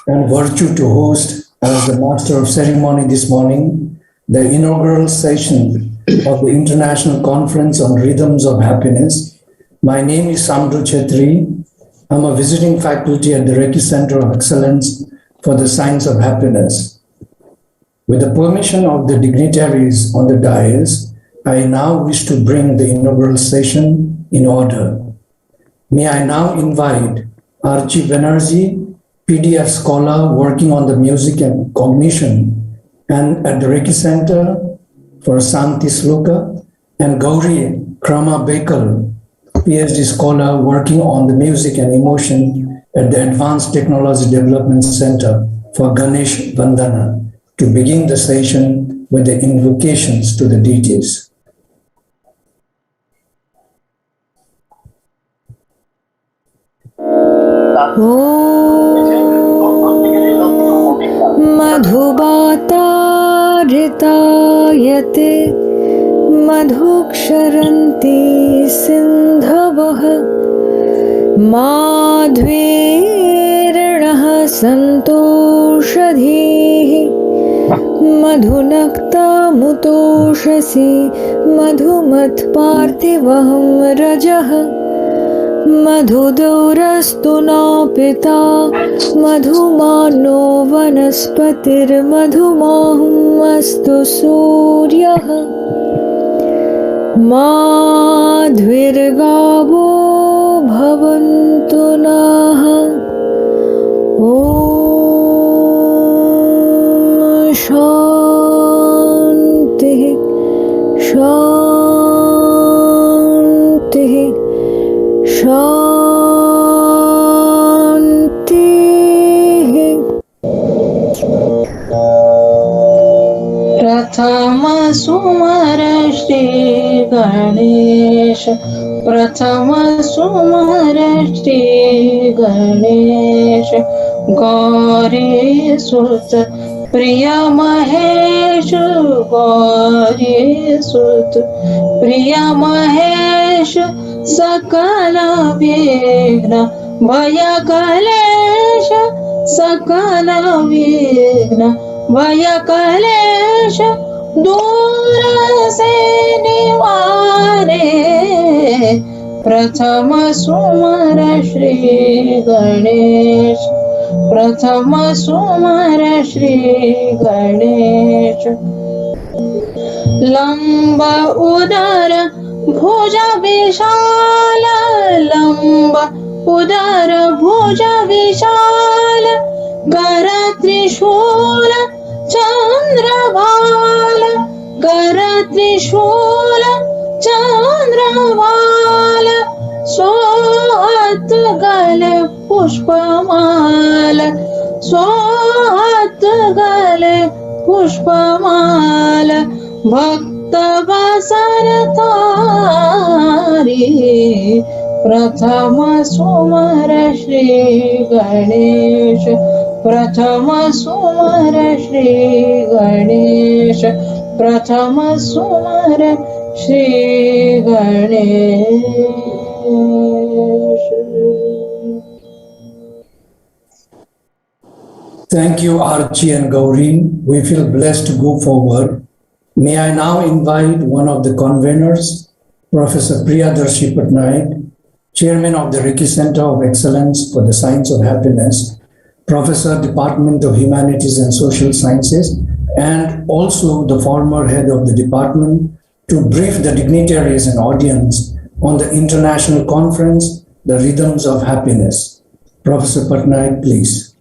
and virtue to host as the master of ceremony this morning the inaugural session of the International Conference on Rhythms of Happiness. My name is Samdru Chetri. I'm a visiting faculty at the Reiki Center of Excellence for the Science of Happiness. With the permission of the dignitaries on the dais, I now wish to bring the inaugural session in order. May I now invite Archie Banerjee, PDF scholar working on the music and cognition and at the Reiki Center for Santi Sloka, and Gauri Krama Bekal, PhD scholar working on the music and emotion at the Advanced Technology Development Center for Ganesh Vandana, to begin the session with the invocations to the deities. मधुबातारितायते मधुक्षरन्ति सिन्धवः माध्वीर्णः सन्तोषधीः मधुनक्तामुतोषसि मधुमत्पार्थिवहं रजः मधुदौरस्तु no पिता मधुमानो वनस्पतिर्मधुमाहुमस्तु सूर्यः माध्विर्गावो भवन्तु नः ॐ शान्तिः शान्तिः शान्तिः। प्रथम सुमर श्री गणेश, प्रथम सुमर श्री गणेश, गौरी सुत प्रिय महेश, गौरी सुत प्रिय महेश, सकल विघ्न भय कलेश, सकल विघ्न भय कलेश दूर से निवारे, प्रथम सुमर श्री गणेश, प्रथम सुमर श्री गणेश। लंब उदर भुज विशाल, लंब उदर भुज विशाल, कर त्रिशूल चंद्रभाल, कर त्रिशूल चंद्रभाल, सोहत गले पुष्पमाल, सोहत गले पुष्पमाल, भक्त बसन तारी, प्रथम सुमर श्री गणेश, प्रथम सुमर श्री गणेश, प्रथम सुमर Shri Ganesh. Thank you, Archie and Gauri. We feel blessed to go forward. May I now invite one of the conveners, Professor Priyadarshi Patnaik, Chairman of the Reiki Center of Excellence for the Science of Happiness, Professor, Department of Humanities and Social Sciences, and also the former head of the department, to brief the dignitaries and audience on the international conference, The Rhythms of Happiness. Professor Patnaik, please.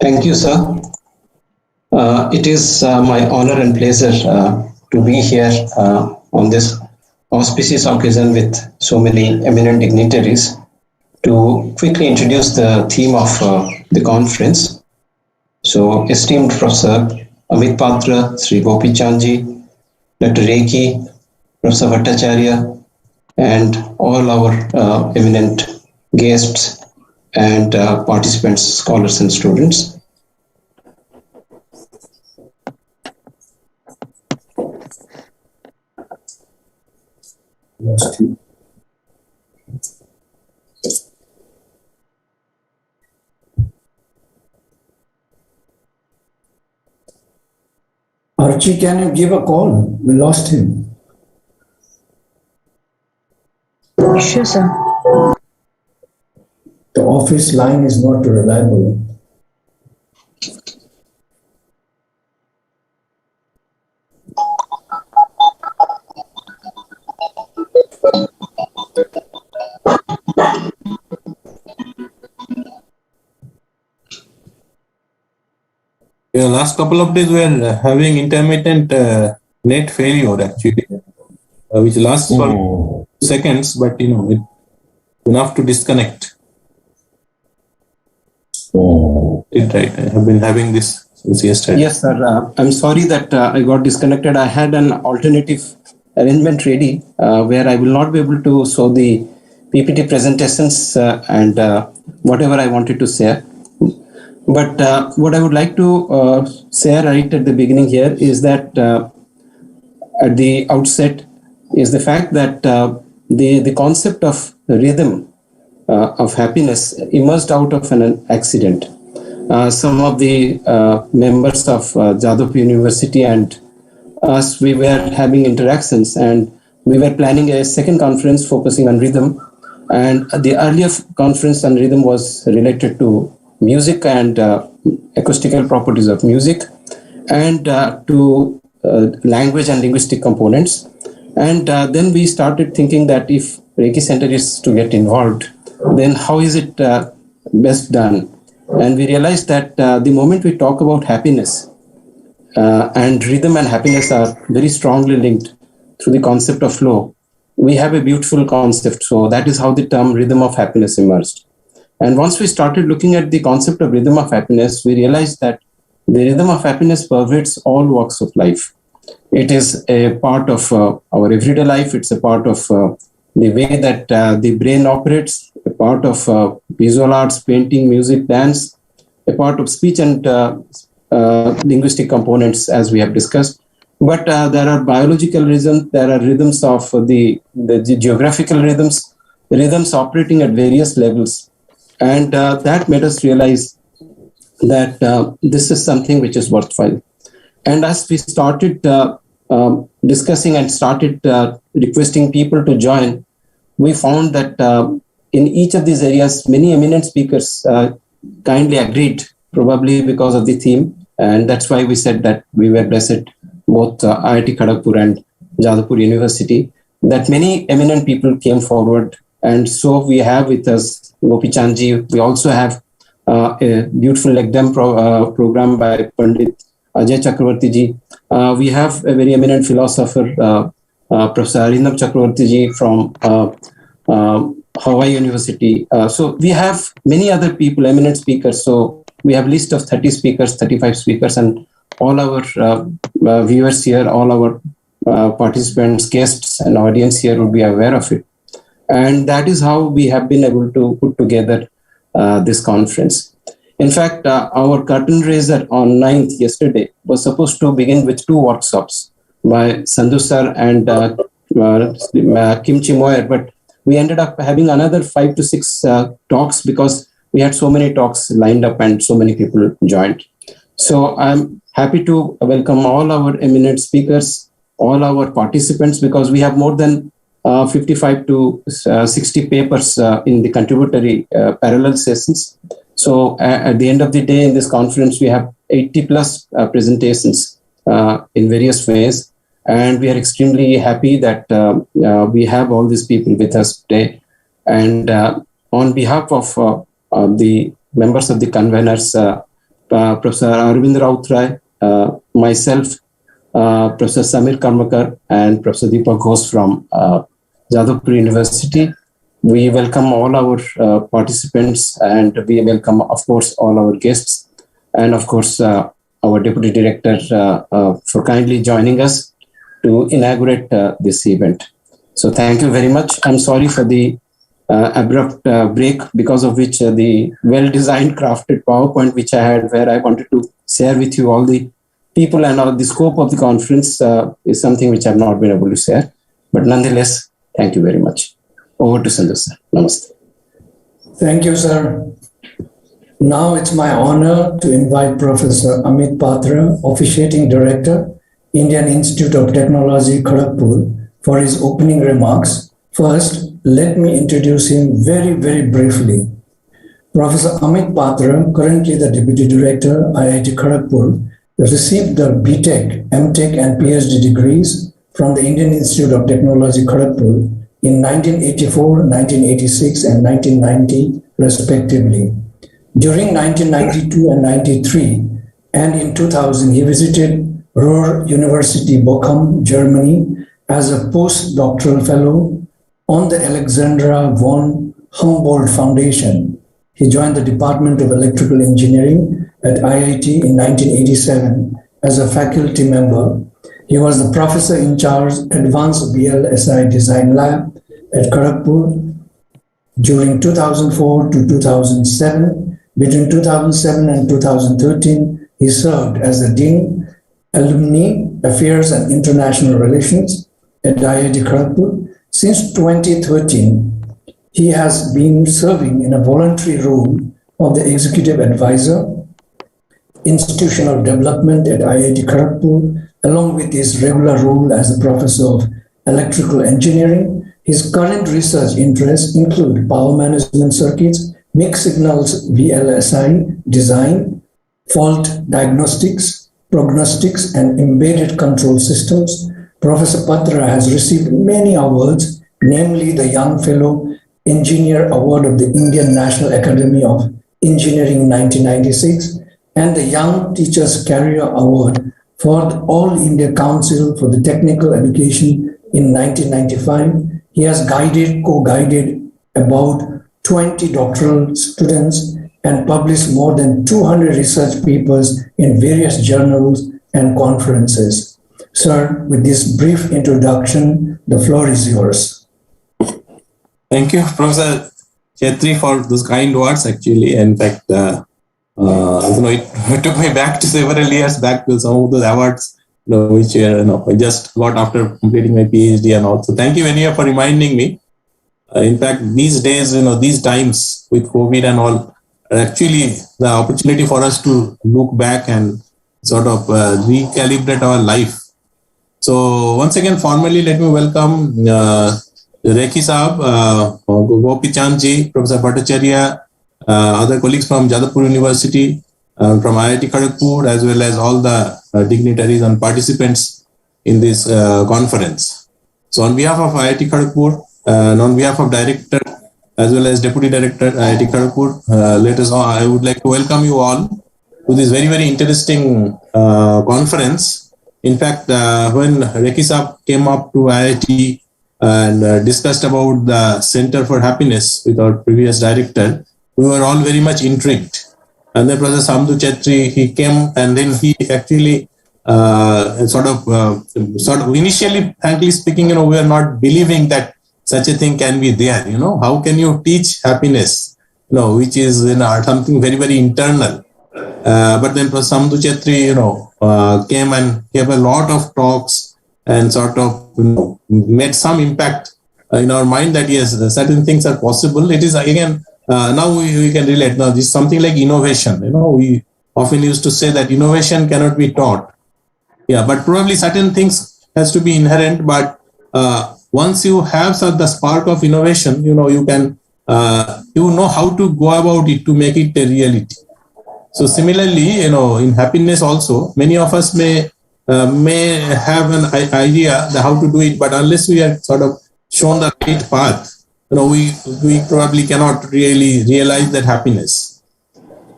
Thank you, sir. It is my honor and pleasure to be here on this auspicious occasion with so many eminent dignitaries to quickly introduce the theme of the conference. So, esteemed Professor Amit Patra, Sri Gopi Chandji, Dr. Reiki, Professor Bhattacharya, and all our eminent guests and participants, scholars and students. Lost you. Archie, can you give a call? We lost him. Sure, sir. The office line is not reliable. The last couple of days we are having intermittent net failure actually, which lasts for seconds, but it enough to disconnect. Right. I have been having this since yesterday. Yes, sir. I'm sorry that I got disconnected. I had an alternative arrangement ready where I will not be able to show the PPT presentations and whatever I wanted to share. But what I would like to share right at the beginning here is that at the outset is the fact that the concept of rhythm of happiness emerged out of an accident. Some of the members of Jadavpur University and us, we were having interactions and we were planning a second conference focusing on rhythm. And the earlier conference on rhythm was related to music and acoustical properties of music and to language and linguistic components. And then we started thinking that if Reiki Center is to get involved, then how is it best done? And we realized that the moment we talk about happiness and rhythm and happiness are very strongly linked through the concept of flow, we have a beautiful concept. So that is how the term rhythm of happiness emerged. And once we started looking at the concept of rhythm of happiness, we realized that the rhythm of happiness pervades all walks of life. It is a part of our everyday life. It's a part of the way that the brain operates, a part of visual arts, painting, music, dance, a part of speech and linguistic components, as we have discussed. But there are biological rhythms, there are rhythms of the geographical rhythms, rhythms operating at various levels. And that made us realize that this is something which is worthwhile. And as we started discussing and started requesting people to join, we found that in each of these areas, many eminent speakers kindly agreed, probably because of the theme. And that's why we said that we were blessed, both IIT Kharagpur and Jadavpur University, that many eminent people came forward. And so we have with us Gopi Chandji. We also have a beautiful Legdem program by Pandit Ajay Chakravarti ji. We have a very eminent philosopher, Professor Arindam Chakravarti ji from Hawaii University. So we have many other people, eminent speakers. So we have a list of 30 speakers, 35 speakers, and all our viewers here, all our participants, guests, and audience here would be aware of it. And that is how we have been able to put together this conference. In fact, our curtain raiser on 9th yesterday was supposed to begin with 2 workshops by Sandhu sir and Kimchi Moyer, but we ended up having another 5 to 6 talks because we had so many talks lined up and so many people joined. So I'm happy to welcome all our eminent speakers, all our participants, because we have more than 55 to 60 papers in the contributory parallel sessions. So at the end of the day in this conference, we have 80 plus presentations in various ways. And we are extremely happy that we have all these people with us today. And on behalf of the members of the conveners, Professor Arvind Rautrai, myself, Professor Samir Karmakar, and Professor Deepak Ghosh from Jadavpur University, we welcome all our participants, and we welcome, of course, all our guests, and of course, our Deputy Director for kindly joining us to inaugurate this event. So thank you very much. I'm sorry for the abrupt break, because of which the well-designed, crafted PowerPoint which I had, where I wanted to share with you all the people and all the scope of the conference is something which I've not been able to share. But nonetheless, thank you very much. Over to Sandhu sir. Namaste. Thank you, sir. Now it's my honor to invite Professor Amit Patra, Officiating Director Indian Institute of Technology, Kharagpur, for his opening remarks. First, let me introduce him very, very briefly. Professor Amit Patra, currently the Deputy Director, IIT Kharagpur, received the BTech, MTech and PhD degrees from the Indian Institute of Technology, Kharagpur in 1984, 1986 and 1990 respectively. During 1992 and 93 and in 2000, he visited Ruhr University Bochum, Germany as a postdoctoral fellow on the Alexandra von Humboldt Foundation. He joined the Department of Electrical Engineering at IIT in 1987 as a faculty member. He was the professor in charge Advanced VLSI Design Lab at Kharagpur during 2004 to 2007. Between 2007 and 2013, he served as the Dean, Alumni Affairs and International Relations at IIT Kharagpur. Since 2013, he has been serving in a voluntary role of the Executive Advisor, Institutional Development at IIT Kharagpur, along with his regular role as the Professor of Electrical Engineering. His current research interests include power management circuits, mixed signals VLSI design, fault diagnostics, prognostics, and embedded control systems. Professor Patra has received many awards, namely the Young Fellow Engineer Award of the Indian National Academy of Engineering in 1996 and the Young Teachers Career Award for the All India Council for the Technical Education in 1995. He has co-guided about 20 doctoral students and published more than 200 research papers in various journals and conferences. Sir, with this brief introduction, the floor is yours. Thank you, Professor Chetri, for those kind words, actually. In fact, it took me back to several years back to some of those awards, which I just got after completing my PhD and all. So thank you, Venia, for reminding me. In fact, these days, these times with COVID and all, are actually the opportunity for us to look back and sort of recalibrate our life. So once again, formally, let me welcome Rekhi Saab, Gopi Chandji, Professor Bhattacharya, other colleagues from Jadavpur University, from IIT Kharagpur, as well as all the dignitaries and participants in this conference. So on behalf of IIT Kharagpur, and on behalf of Director as well as Deputy Director IIT Kharagpur, I would like to welcome you all to this very, very interesting conference. In fact, when Rekhi Saab came up to IIT and discussed about the Center for Happiness with our previous director, we were all very much intrigued. And then Professor Samdu Chetri, he came and then he actually sort of initially, frankly speaking, we were not believing that such a thing can be there. How can you teach happiness, which is something very, very internal. But then Professor Samdu Chetri, came and gave a lot of talks and sort of made some impact in our mind that yes, certain things are possible. It is again, now we can relate. Now this is something like innovation. We often used to say that innovation cannot be taught. Yeah, but probably certain things has to be inherent. But once you have the spark of innovation, you can, how to go about it to make it a reality. So similarly, in happiness also, many of us may have an idea that how to do it, but unless we are sort of shown the right path, we probably cannot really realize that happiness.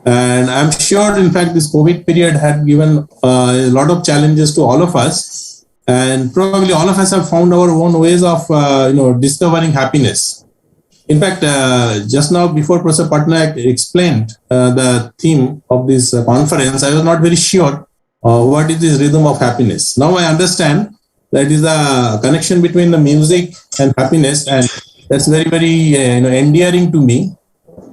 And I'm sure, in fact, this COVID period had given a lot of challenges to all of us, and probably all of us have found our own ways of, discovering happiness. In fact, just now before Professor Patnaik explained the theme of this conference, I was not very sure what is this rhythm of happiness. Now I understand that is the connection between the music and happiness, and that's very, very endearing to me.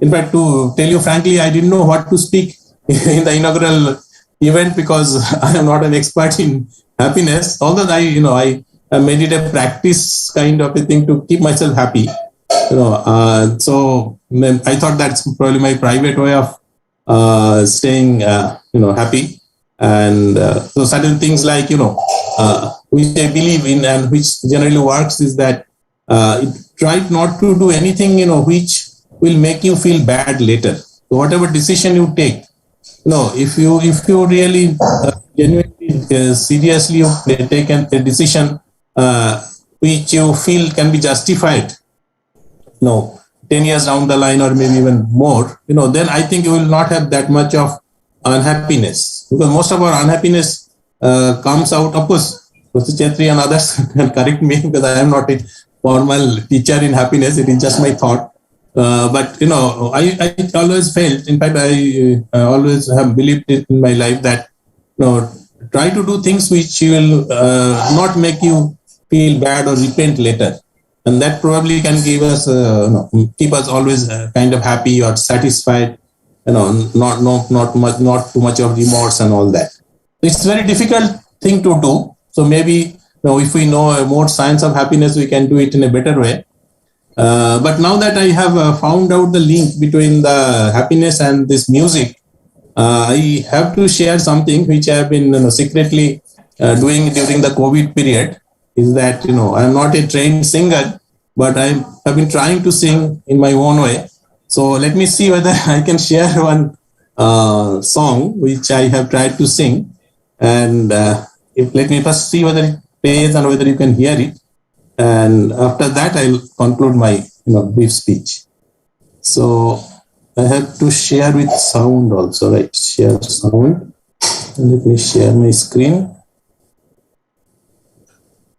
In fact, to tell you frankly, I didn't know what to speak in the inaugural event because I am not an expert in happiness. Although I made it a practice kind of a thing to keep myself happy. So I thought that's probably my private way of staying, happy. And so certain things like, which I believe in and which generally works is that try not to do anything, which will make you feel bad later. So whatever decision you take, if you really genuinely, seriously take a decision which you feel can be justified, 10 years down the line or maybe even more, then I think you will not have that much of unhappiness, because most of our unhappiness comes out, of course, Professor Chetri and others can correct me because I am not a formal teacher in happiness, it is just my thought. But I always felt, in fact, I always have believed in my life that try to do things which will not make you feel bad or repent later, and that probably can give us keep us always kind of happy or satisfied. Not too much of remorse and all that. It's a very difficult thing to do. So maybe if we know more science of happiness, we can do it in a better way. But now that I have found out the link between the happiness and this music, I have to share something which I have been secretly doing during the COVID period. Is that I am not a trained singer, but I have been trying to sing in my own way. So let me see whether I can share one song which I have tried to sing, and let me first see whether it plays and whether you can hear it, and after that I'll conclude my brief speech. So I have to share with sound also, right? Share sound. Let me share my screen.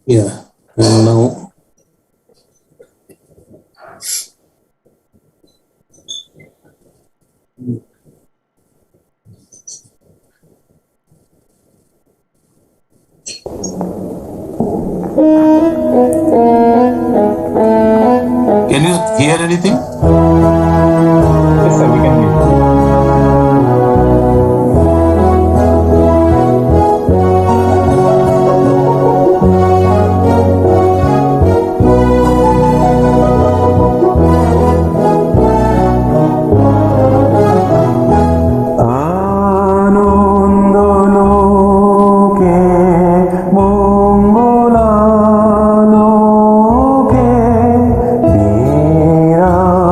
Yeah, and now. Can you hear anything? Yes, sir, we can hear. Mera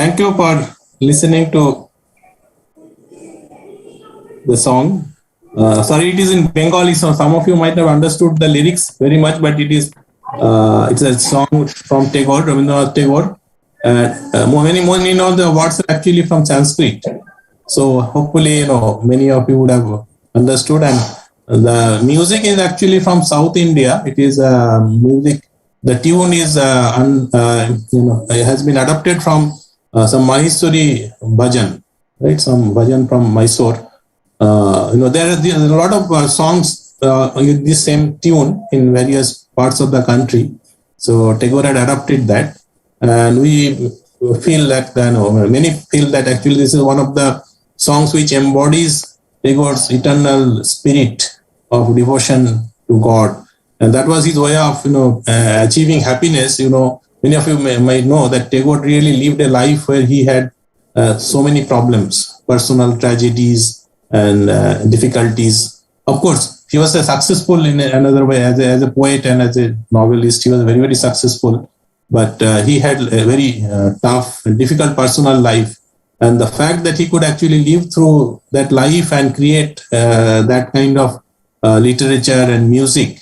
thank you for listening to the song. Sorry, it is in Bengali, so some of you might have understood the lyrics very much, but it's a song from Tagore, Rabindranath Tagore. Many of the words are actually from Sanskrit. So hopefully, many of you would have understood. And the music is actually from South India. It is music. The tune is, it has been adapted from some Maheshwari bhajan, right? Some bhajan from Mysore. There are a lot of songs with this same tune in various parts of the country. So Tagore had adapted that, and we feel that many feel that actually this is one of the songs which embodies Tagore's eternal spirit of devotion to God, and that was his way of achieving happiness. Many of you might know that Tagore really lived a life where he had so many problems, personal tragedies and difficulties. Of course, he was successful in another way as a poet and as a novelist. He was very, very successful, but he had a very tough and difficult personal life. And the fact that he could actually live through that life and create that kind of literature and music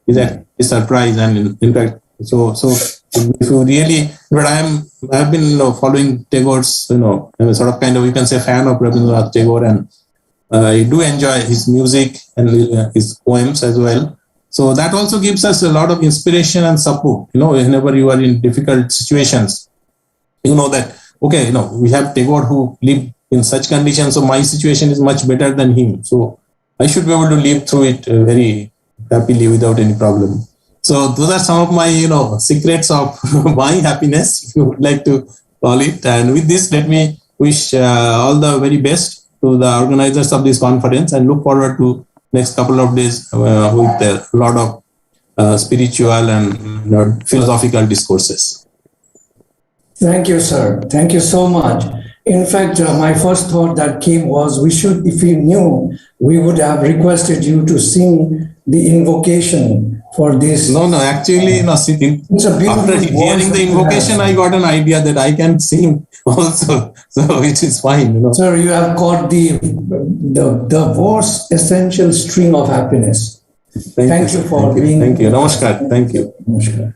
is a surprise. And in fact, so if you really, but I've been following Tagore's, sort of kind of, you can say, fan of Rabindranath Tagore, and I do enjoy his music and his poems as well. So that also gives us a lot of inspiration and support. Whenever you are in difficult situations, that, okay, we have Tagore who lived in such conditions, so my situation is much better than him. So I should be able to live through it very happily without any problem. So those are some of my, secrets of my happiness, if you would like to call it. And with this, let me wish all the very best to the organizers of this conference, and look forward to next couple of days with a lot of spiritual and philosophical discourses. Thank you, sir. Thank you so much. In fact, my first thought that came was if we knew, we would have requested you to sing the invocation for this. No, actually, it's a beautiful after hearing the invocation, I got an idea that I can sing also, so it is fine. Sir, you have caught the most essential string of happiness. Thank you for being. Thank you. Namaskar. Thank you. Namaskar.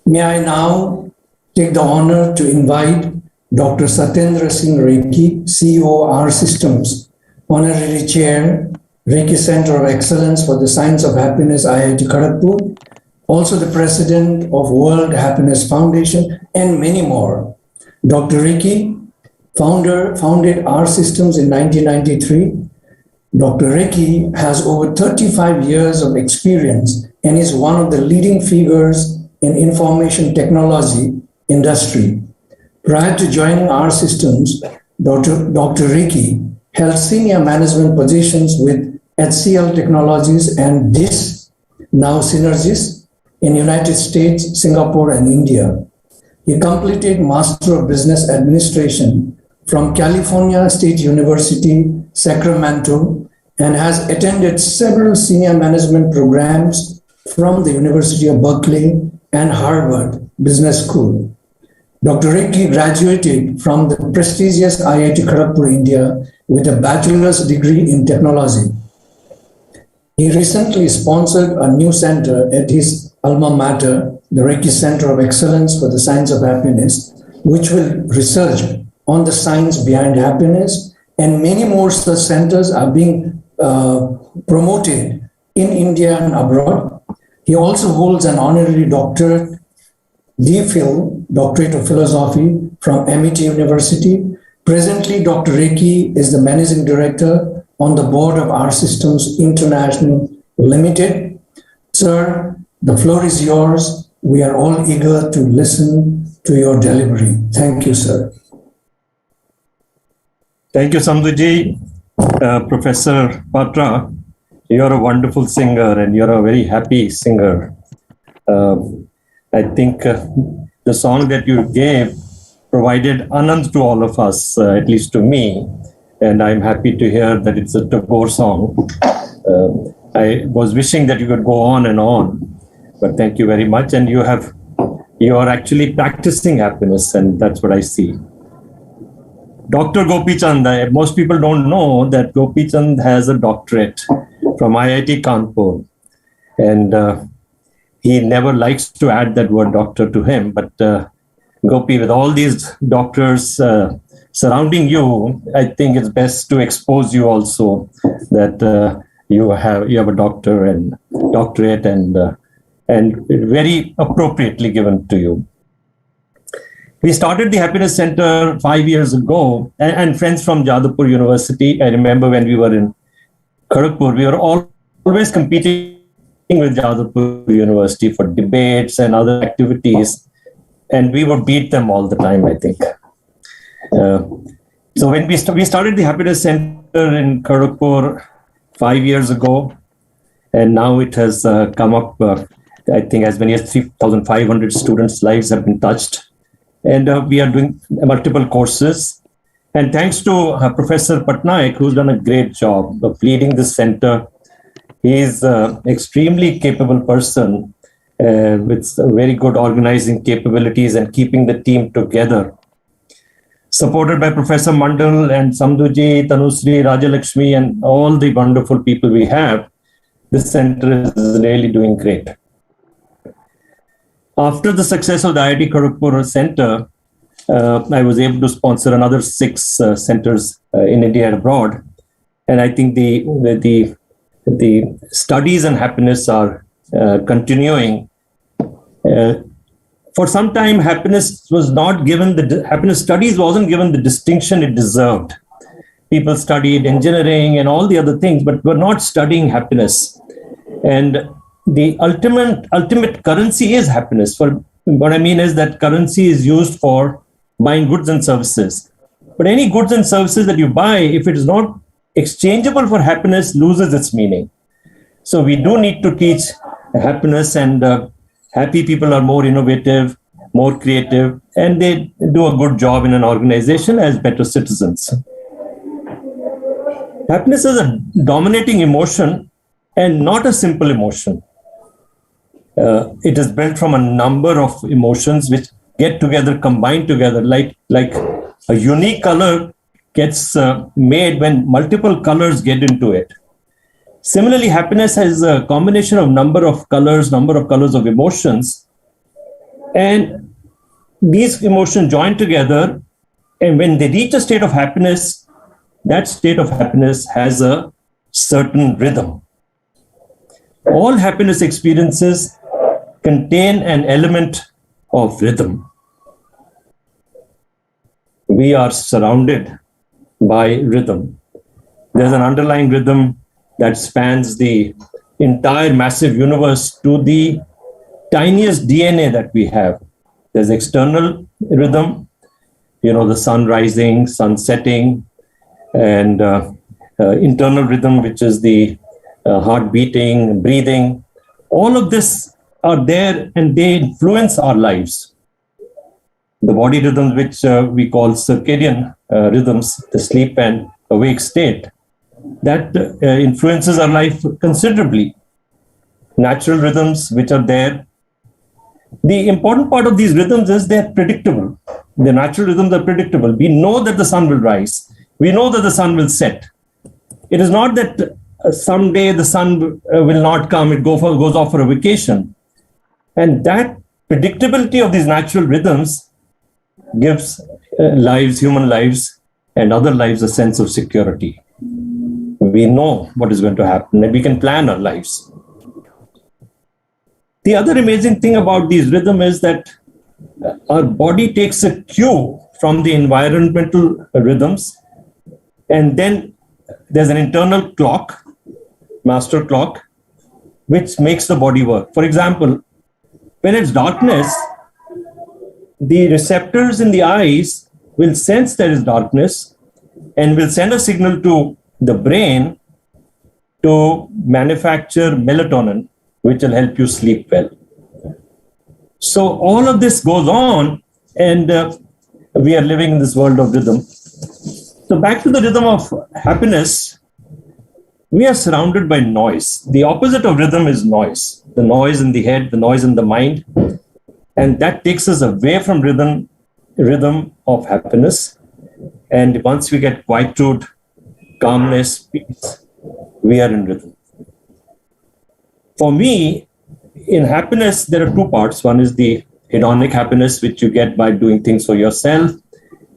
May I now take the honor to invite Dr. Satyendra Singh Reiki, CEO, R Systems, Honorary Chair, Reiki Center of Excellence for the Science of Happiness, IIT Kharagpur, also the President of World Happiness Foundation, and many more. Dr. Reiki founded R Systems in 1993. Dr. Reiki has over 35 years of experience and is one of the leading figures in information technology industry. Prior to joining R Systems, Dr. Reiki held senior management positions with HCL Technologies and DIS, now Synergis, in United States, Singapore, and India. He completed Master of Business Administration from California State University, Sacramento, and has attended several senior management programs from the University of Berkeley and Harvard Business School. Dr. Reiki graduated from the prestigious IIT Kharagpur, India, with a bachelor's degree in technology. He recently sponsored a new center at his alma mater, the Reiki Center of Excellence for the Science of Happiness, which will research on the science behind happiness, and many more such centers are being promoted in India and abroad. He also holds an honorary doctorate, DPhil, Doctorate of Philosophy from Amit University. Presently, Dr. Reiki is the Managing Director on the board of R Systems International Limited. Sir, the floor is yours. We are all eager to listen to your delivery. Thank you, sir. Thank you, Samduji. Professor Patra, you're a wonderful singer and you're a very happy singer. I think the song that you gave provided Anand to all of us, at least to me, and I'm happy to hear that it's a Tagore song. I was wishing that you could go on and on, but thank you very much. And you you are actually practicing happiness, and that's what I see. Dr. Gopi Chand, most people don't know that Gopi Chand has a doctorate from IIT Kanpur, and he never likes to add that word doctor to him, but Gopi, with all these doctors surrounding you, I think it's best to expose you also that you have a doctorate and very appropriately given to you. We started the Happiness Center 5 years ago, and friends from Jadavpur University. I remember when we were in Kharagpur, we were always competing with Jadavpur University for debates and other activities, and we would beat them all the time, I think. So when we started the Happiness Center in Kharagpur 5 years ago, and now it has come up, I think as many as 3,500 students' lives have been touched. And we are doing multiple courses. And thanks to Professor Patnaik, who's done a great job of leading this center. He is an extremely capable person with very good organizing capabilities and keeping the team together. Supported by Professor Mandal and Samduji, Tanusri, Rajalakshmi, and all the wonderful people we have, this center is really doing great. After the success of the IIT Kharagpur Center, I was able to sponsor another 6 centers in India and abroad. And I think the studies in happiness are continuing. For some time, happiness studies wasn't given the distinction it deserved. People studied engineering and all the other things, but were not studying happiness. And the ultimate currency is happiness. For what I mean is that currency is used for buying goods and services. But any goods and services that you buy, if it is not exchangeable for happiness, loses its meaning. So we do need to teach happiness, and happy people are more innovative, more creative, and they do a good job in an organization as better citizens. Happiness is a dominating emotion and not a simple emotion. It is built from a number of emotions which get together, combined together, like a unique color gets made when multiple colors get into it. Similarly, happiness has a combination of number of colors of emotions, and these emotions join together, and when they reach a state of happiness, that state of happiness has a certain rhythm. All happiness experiences contain an element of rhythm. We are surrounded by rhythm. There's an underlying rhythm that spans the entire massive universe to the tiniest DNA that we have. There's external rhythm, the sun rising, sun setting, and internal rhythm, which is the heart beating, breathing. All of this are there, and they influence our lives. The body rhythms, which we call circadian rhythms, the sleep and awake state, that influences our life considerably. Natural rhythms, which are there. The important part of these rhythms is they're predictable. The natural rhythms are predictable. We know that the sun will rise. We know that the sun will set. It is not that someday the sun will not come, it goes off for a vacation. And that predictability of these natural rhythms gives human lives and other lives, a sense of security. We know what is going to happen, and we can plan our lives. The other amazing thing about these rhythms is that our body takes a cue from the environmental rhythms, and then there's an internal clock, master clock, which makes the body work. For example, when it's darkness, the receptors in the eyes will sense there is darkness and will send a signal to the brain to manufacture melatonin, which will help you sleep well. So all of this goes on, and we are living in this world of rhythm. So back to the rhythm of happiness, we are surrounded by noise. The opposite of rhythm is noise. The noise in the head, the noise in the mind. And that takes us away from rhythm of happiness. And once we get quietude, calmness, peace, we are in rhythm. For me, in happiness, there are two parts. One is the hedonic happiness, which you get by doing things for yourself.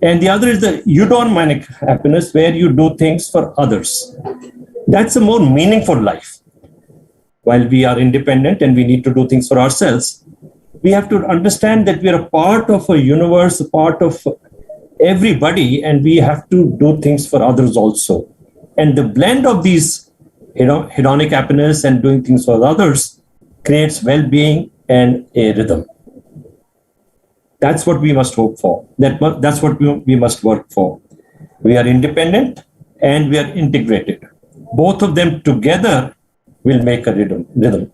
And the other is the eudaimonic happiness, where you do things for others. That's a more meaningful life. While we are independent and we need to do things for ourselves, we have to understand that we are a part of a universe, a part of everybody, and we have to do things for others also. And the blend of these hedonic happiness and doing things for others creates well-being and a rhythm. That's what we must hope for. That's what we must work for. We are independent and we are integrated. Both of them together will make a rhythm.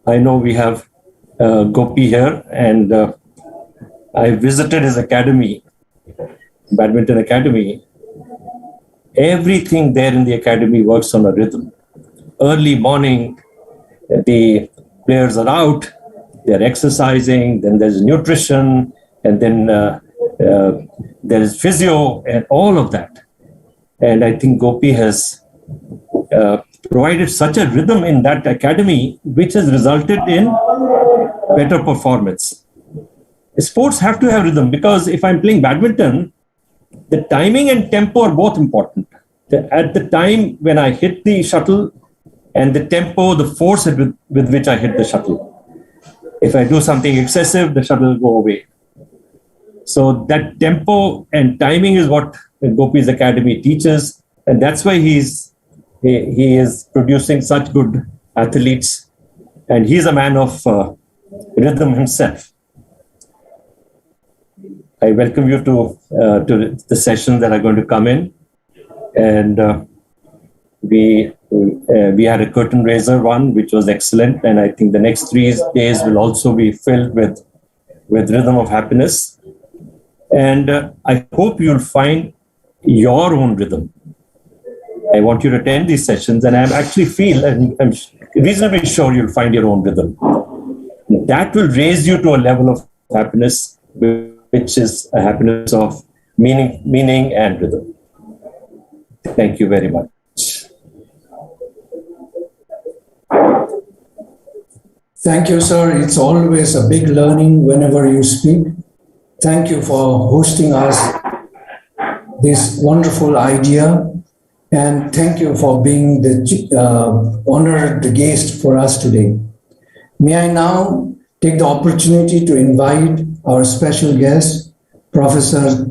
I know we have Gopi here, and I visited his academy, badminton academy. Everything there in the academy works on a rhythm. Early morning, the players are out, they're exercising, then there's nutrition, and then there is physio and all of that. And I think Gopi has provided such a rhythm in that academy, which has resulted in better performance. Sports have to have rhythm, because if I'm playing badminton, the timing and tempo are both important. At the time when I hit the shuttle, and the tempo, the force with which I hit the shuttle. If I do something excessive, the shuttle will go away. So that tempo and timing is what Gopi's academy teaches, and that's why he is producing such good athletes, and he's a man of rhythm himself. I welcome you to the sessions that are going to come in, and we had a curtain raiser one, which was excellent, and I think the next 3 days will also be filled with rhythm of happiness. And I hope you'll find your own rhythm. I want you to attend these sessions, and I actually feel, and I'm reasonably sure you'll find your own rhythm. That will raise you to a level of happiness, which is a happiness of meaning and rhythm. Thank you very much. Thank you, sir. It's always a big learning whenever you speak. Thank you for hosting us this wonderful idea, and thank you for being the honored guest for us today. May I now take the opportunity to invite our special guest, Professor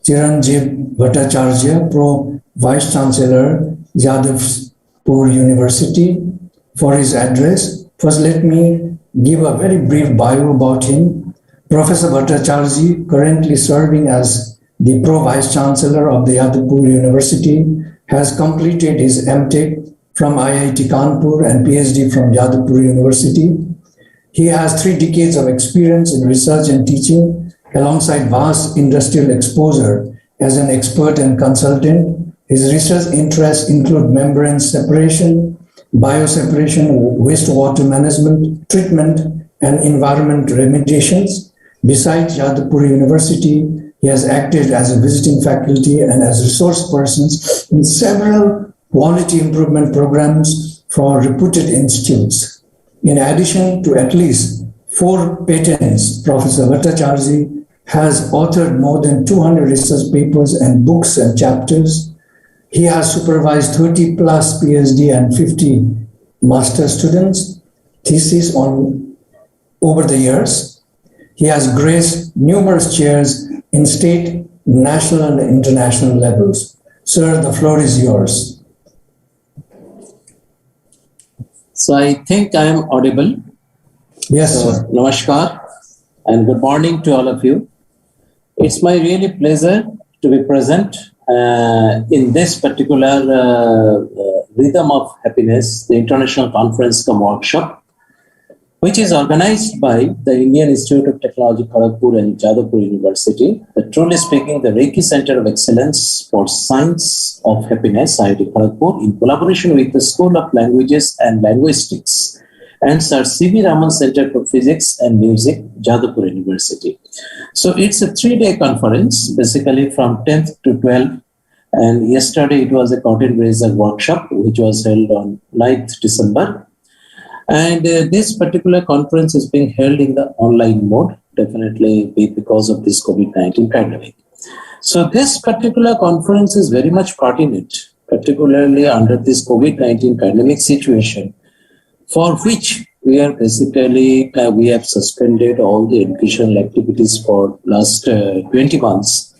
Chiranjeev Bhattacharya, Pro Vice Chancellor, Jadavpur University, for his address. First, let me give a very brief bio about him. Professor Bhattacharya, currently serving as the Pro Vice Chancellor of the Jadavpur University, has completed his MTech from IIT Kanpur and PhD from Jadavpur University. He has 3 decades of experience in research and teaching, alongside vast industrial exposure as an expert and consultant. His research interests include membrane separation, bioseparation, wastewater management, treatment, and environment remediations. Besides Jadavpur University, he has acted as a visiting faculty and as resource persons in several quality improvement programs for reputed institutes. In addition to at least 4 patents, Professor Bhattacharya has authored more than 200 research papers and books and chapters. He has supervised 30 plus PhD and 50 master students' theses over the years. He has graced numerous chairs in state, national, and international levels. Sir, the floor is yours. So I think I am audible. Yes, sir. Namaskar and good morning to all of you. It's my really pleasure to be present in this particular Rhythm of Happiness, the International Conference cum Workshop, which is organized by the Indian Institute of Technology, Kharagpur and Jadavpur University, truly speaking, the Reiki Center of Excellence for Science of Happiness, IIT Kharagpur, in collaboration with the School of Languages and Linguistics and Sir C.V. Raman Center for Physics and Music, Jadavpur University. So it's a 3-day conference, basically from 10th to 12th. And yesterday it was a content raiser workshop, which was held on 9th December. And this particular conference is being held in the online mode, definitely because of this COVID-19 pandemic. So this particular conference is very much pertinent, particularly under this COVID-19 pandemic situation, for which we are basically, we have suspended all the educational activities for last 20 months.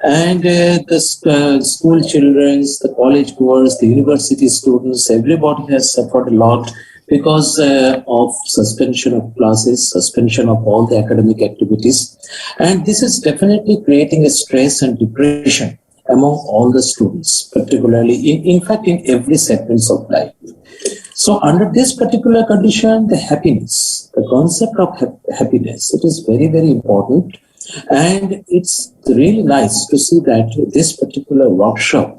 And the school children, the college goers, the university students, everybody has suffered a lot because of suspension of classes, suspension of all the academic activities. And this is definitely creating a stress and depression among all the students, particularly in fact, in every segment of life. So under this particular condition, the happiness, the concept of happiness, it is very, very important. And it's really nice to see that this particular workshop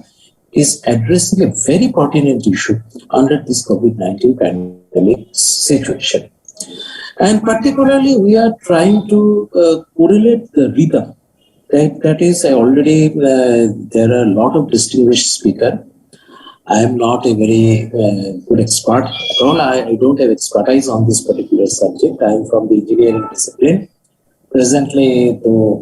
is addressing a very pertinent issue under this COVID-19 pandemic situation. And particularly, we are trying to correlate the rhythm. That is already, there are a lot of distinguished speakers. I am not a very good expert at all. I don't have expertise on this particular subject. I am from the engineering discipline. Presently,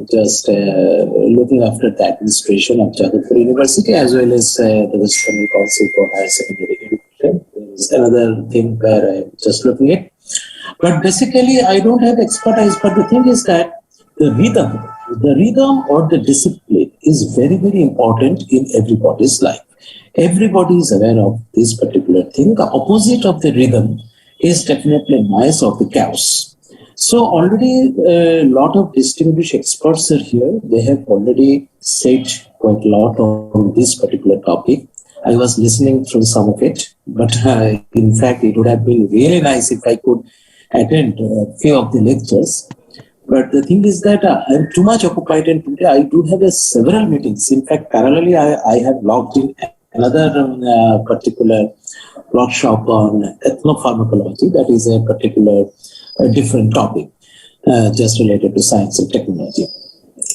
just looking after the administration of Jadavpur University as well as the West Bengal Council for Higher Secondary Education. There is another thing where I'm just looking at. But basically, I don't have expertise. But the thing is that the rhythm or the discipline is very, very important in everybody's life. Everybody is aware of this particular thing. The opposite of the rhythm is definitely noise or the chaos. So already a lot of distinguished experts are here. They have already said quite a lot on this particular topic. I was listening through some of it, but in fact, it would have been really nice if I could attend a few of the lectures. But the thing is that I'm too much occupied, and today I do have several meetings. In fact, parallelly, I have logged in another particular workshop on ethnopharmacology. That is a particular different topic, just related to science and technology.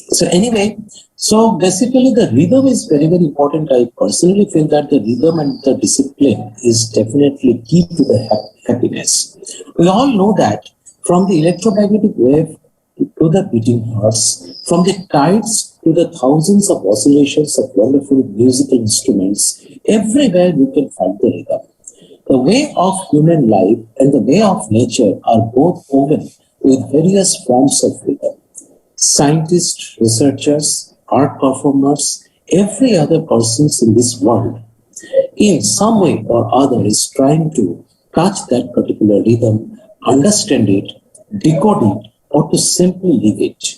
So anyway, so basically the rhythm is very, very important. I personally feel that the rhythm and the discipline is definitely key to the happiness. We all know that from the electromagnetic wave to the beating hearts, from the tides to the thousands of oscillations of wonderful musical instruments, everywhere you can find the rhythm. The way of human life and the way of nature are both woven with various forms of rhythm. Scientists, researchers, art performers, every other person in this world, in some way or other, is trying to touch that particular rhythm, understand it, decode it, or to simply live it.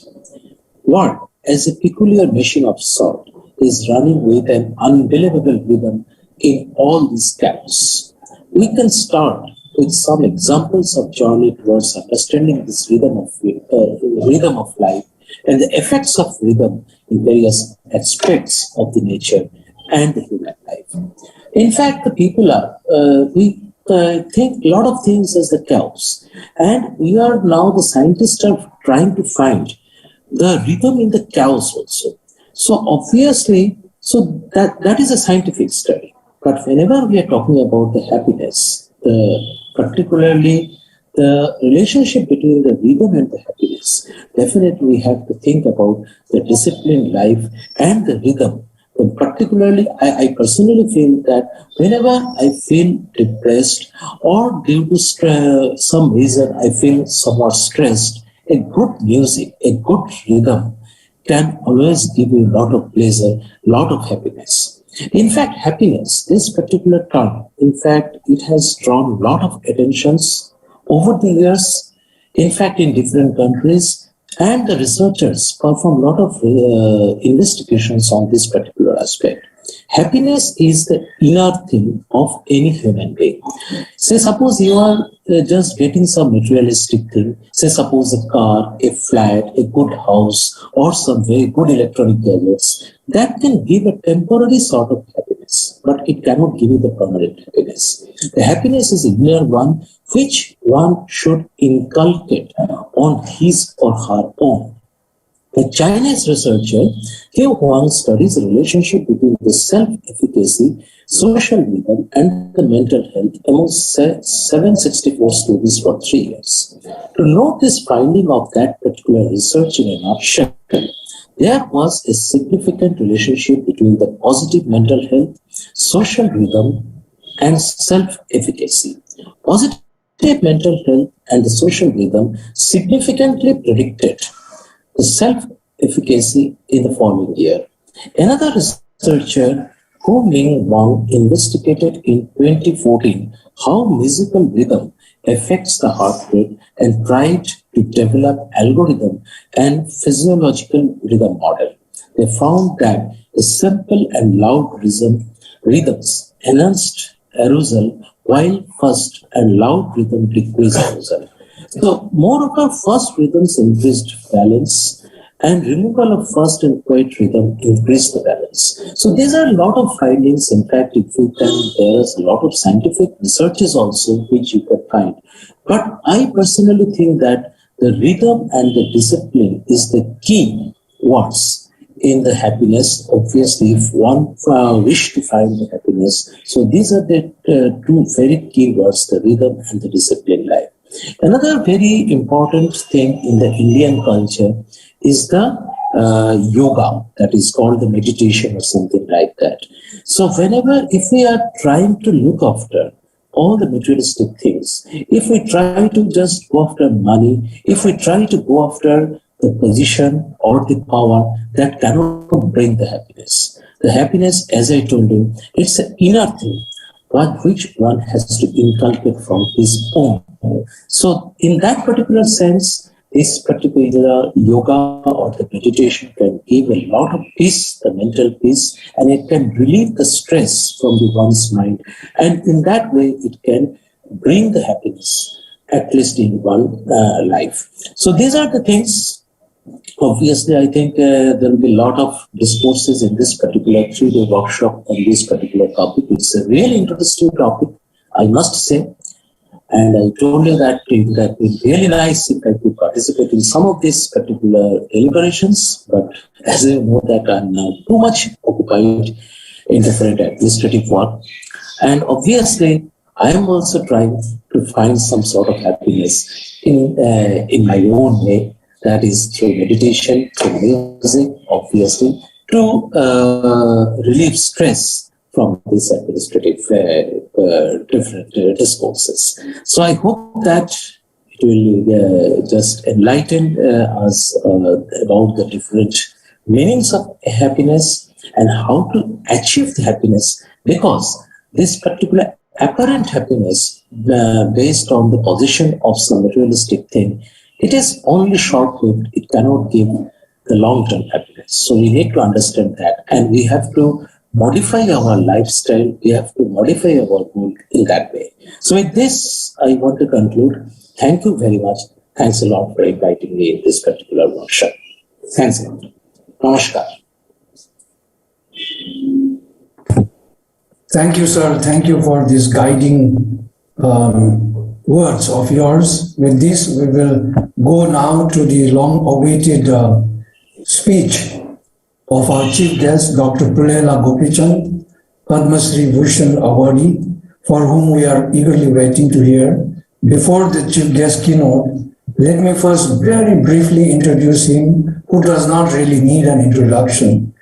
World, as a peculiar machine of sort, is running with an unbelievable rhythm in all this chaos. We can start with some examples of journey towards understanding this rhythm of life and the effects of rhythm in various aspects of the nature and the human life. In fact, the people we think a lot of things as the chaos, and we are now, the scientists are trying to find the rhythm in the chaos also. So obviously, so that is a scientific study. But whenever we are talking about the happiness, particularly the relationship between the rhythm and the happiness, definitely we have to think about the disciplined life and the rhythm. And particularly, I personally feel that whenever I feel depressed or due to some reason I feel somewhat stressed, a good music, a good rhythm can always give you a lot of pleasure, a lot of happiness. In fact, happiness, this particular term, in fact, it has drawn a lot of attentions over the years, in fact, in different countries, and the researchers perform a lot of investigations on this particular aspect. Happiness is the inner thing of any human being. Say, suppose you are just getting some materialistic thing, say, suppose a car, a flat, a good house, or some very good electronic gadgets, that can give a temporary sort of happiness. happiness, but it cannot give you the permanent happiness. The happiness is a inner one, which one should inculcate on his or her own. A Chinese researcher, He Huang, studies the relationship between the self-efficacy, social rhythm, and the mental health among 764 students for 3 years. To note this finding of that particular research in a nutshell, there was a significant relationship between the positive mental health, social rhythm, and self-efficacy. Positive mental health and the social rhythm significantly predicted the self-efficacy in the following year. Another researcher, Hu Ming Wang, investigated in 2014 how musical rhythm affects the heart rate and tried to develop algorithm and physiological rhythm model. They found that a simple and loud rhythms enhanced arousal, while fast and loud rhythm decreased arousal. So, moreover, fast rhythms increased balance, and removal of fast and quiet rhythm increased the balance. So, these are a lot of findings. In fact, if you can, there is a lot of scientific researches also which you can find. But I personally think that the rhythm and the discipline is the key words in the happiness. Obviously, if one wish to find the happiness, so these are the two very key words: the rhythm and the discipline life. Another very important thing in the Indian culture is the yoga, that is called the meditation or something like that. So if we are trying to look after all the materialistic things, if we try to just go after money, if we try to go after the position or the power, that cannot bring the happiness. The happiness, as I told you, it's an inner thing, but which one has to inculcate from his own. So in that particular sense, this particular yoga or the meditation can give a lot of peace, the mental peace, and it can relieve the stress from the one's mind. And in that way, it can bring the happiness, at least in one life. So these are the things. Obviously, I think there will be a lot of discourses in this particular 3-day workshop on this particular topic. It's a really interesting topic, I must say. And I told you that it would be really nice if I could participate in some of these particular deliberations. But as you know that I'm now too much occupied in different administrative work. And obviously, I am also trying to find some sort of happiness in my own way. That is through meditation, through music, obviously, to relieve stress from these administrative different discourses. So I hope that it will just enlighten us about the different meanings of happiness and how to achieve the happiness, because this particular apparent happiness based on the position of some materialistic thing, it is only short-lived. It cannot give the long-term happiness. So we need to understand that, and we have to modify our lifestyle. We have to modify our goal in that way. So with this, I want to conclude. Thank you very much. Thanks a lot for inviting me in this particular workshop. Thanks a lot. Namaskar. Thank you, sir. Thank you for this guiding words of yours. With this, we will go now to the long-awaited speech of our chief guest, Dr. Pulela Gopichand, Padma Shri Bhushan awardee, for whom we are eagerly waiting to hear. Before the chief guest keynote, let me first very briefly introduce him, who does not really need an introduction.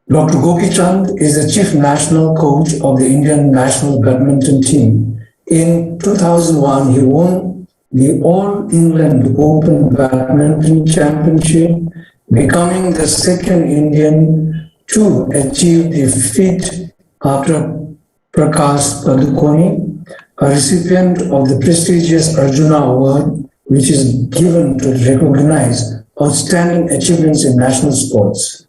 Dr. Gopichand is the chief national coach of the Indian national badminton team. In 2001, he won the All England Open Badminton Championship, becoming the second Indian to achieve the feat after Prakash Padukone, a recipient of the prestigious Arjuna Award, which is given to recognize outstanding achievements in national sports.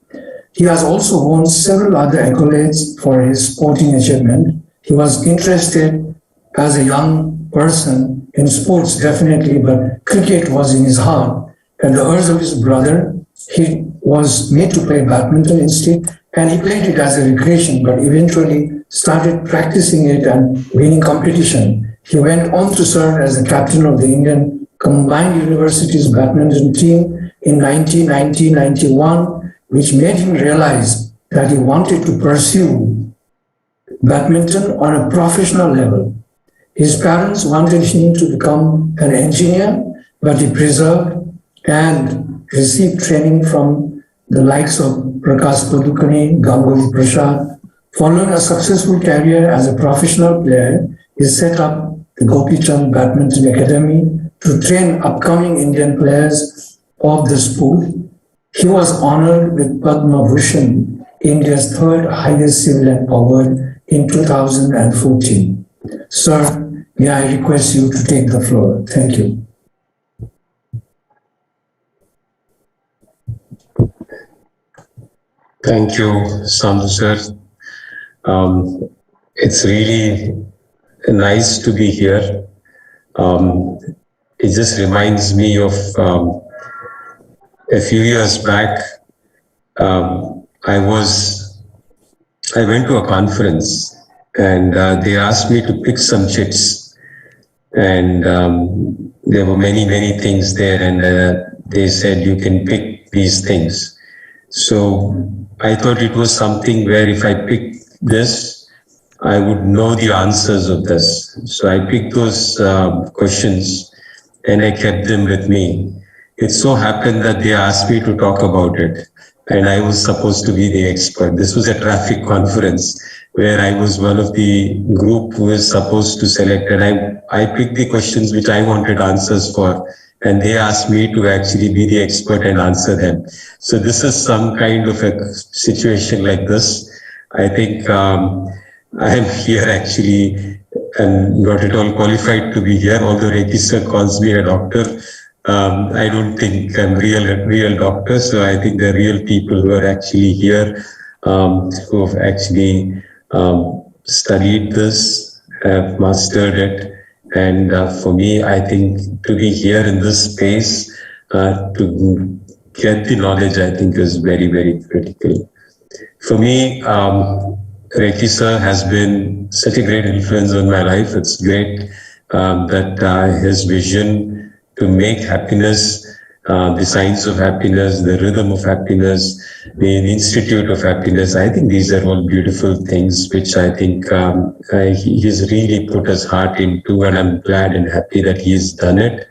He has also won several other accolades for his sporting achievement. He was interested as a young person in sports, definitely, but cricket was in his heart. At the urge of his brother, he was made to play badminton instead, and he played it as a recreation, but eventually started practicing it and winning competition. He went on to serve as the captain of the Indian Combined Universities badminton team in 1990-91, which made him realize that he wanted to pursue badminton on a professional level. His parents wanted him to become an engineer, but he preserved and received training from the likes of Prakash Padukone, Ganguly Prasad. Following a successful career as a professional player, he set up the Gopi Chand Badminton Academy to train upcoming Indian players of the sport. He was honored with Padma Bhushan, India's third highest civilian award, in 2014. Sir, may I request you to take the floor? Thank you. Thank you, Sandhu sir. It's really nice to be here. It just reminds me of a few years back. I went to a conference and they asked me to pick some chits, and there were many things there, and they said you can pick these things. So I thought it was something where if I pick this, I would know the answers of this. So I picked those questions and I kept them with me. It so happened that they asked me to talk about it, and I was supposed to be the expert. This was a traffic conference where I was one of the group who was supposed to select, and I picked the questions which I wanted answers for, and they asked me to actually be the expert and answer them. So this is some kind of a situation like this. I think I am here actually and not at all qualified to be here, although Reiki sir calls me a doctor. I don't think I'm real doctor, so I think the real people who are actually here, who have actually studied this, have mastered it. And for me, I think to be here in this space, to get the knowledge, I think is very critical. For me, Reiki sir has been such a great influence on my life. It's great that his vision to make happiness, the science of happiness, the rhythm of happiness, the Institute of Happiness, I think these are all beautiful things which I think he's really put his heart into, and I'm glad and happy that he's done it.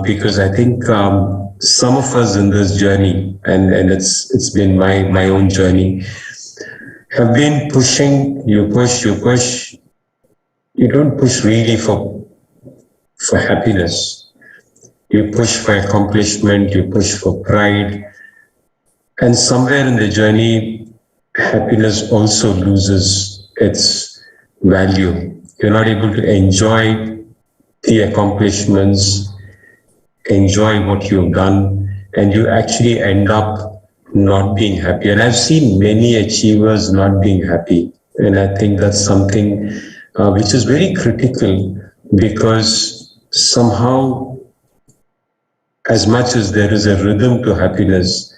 Because I think some of us in this journey, and it's been my own journey, have been pushing, you push. You don't push really for happiness. You push for accomplishment, you push for pride. And somewhere in the journey, happiness also loses its value. You're not able to enjoy the accomplishments, enjoy what you've done, and you actually end up not being happy. And I've seen many achievers not being happy. And I think that's something which is very critical, because somehow, as much as there is a rhythm to happiness,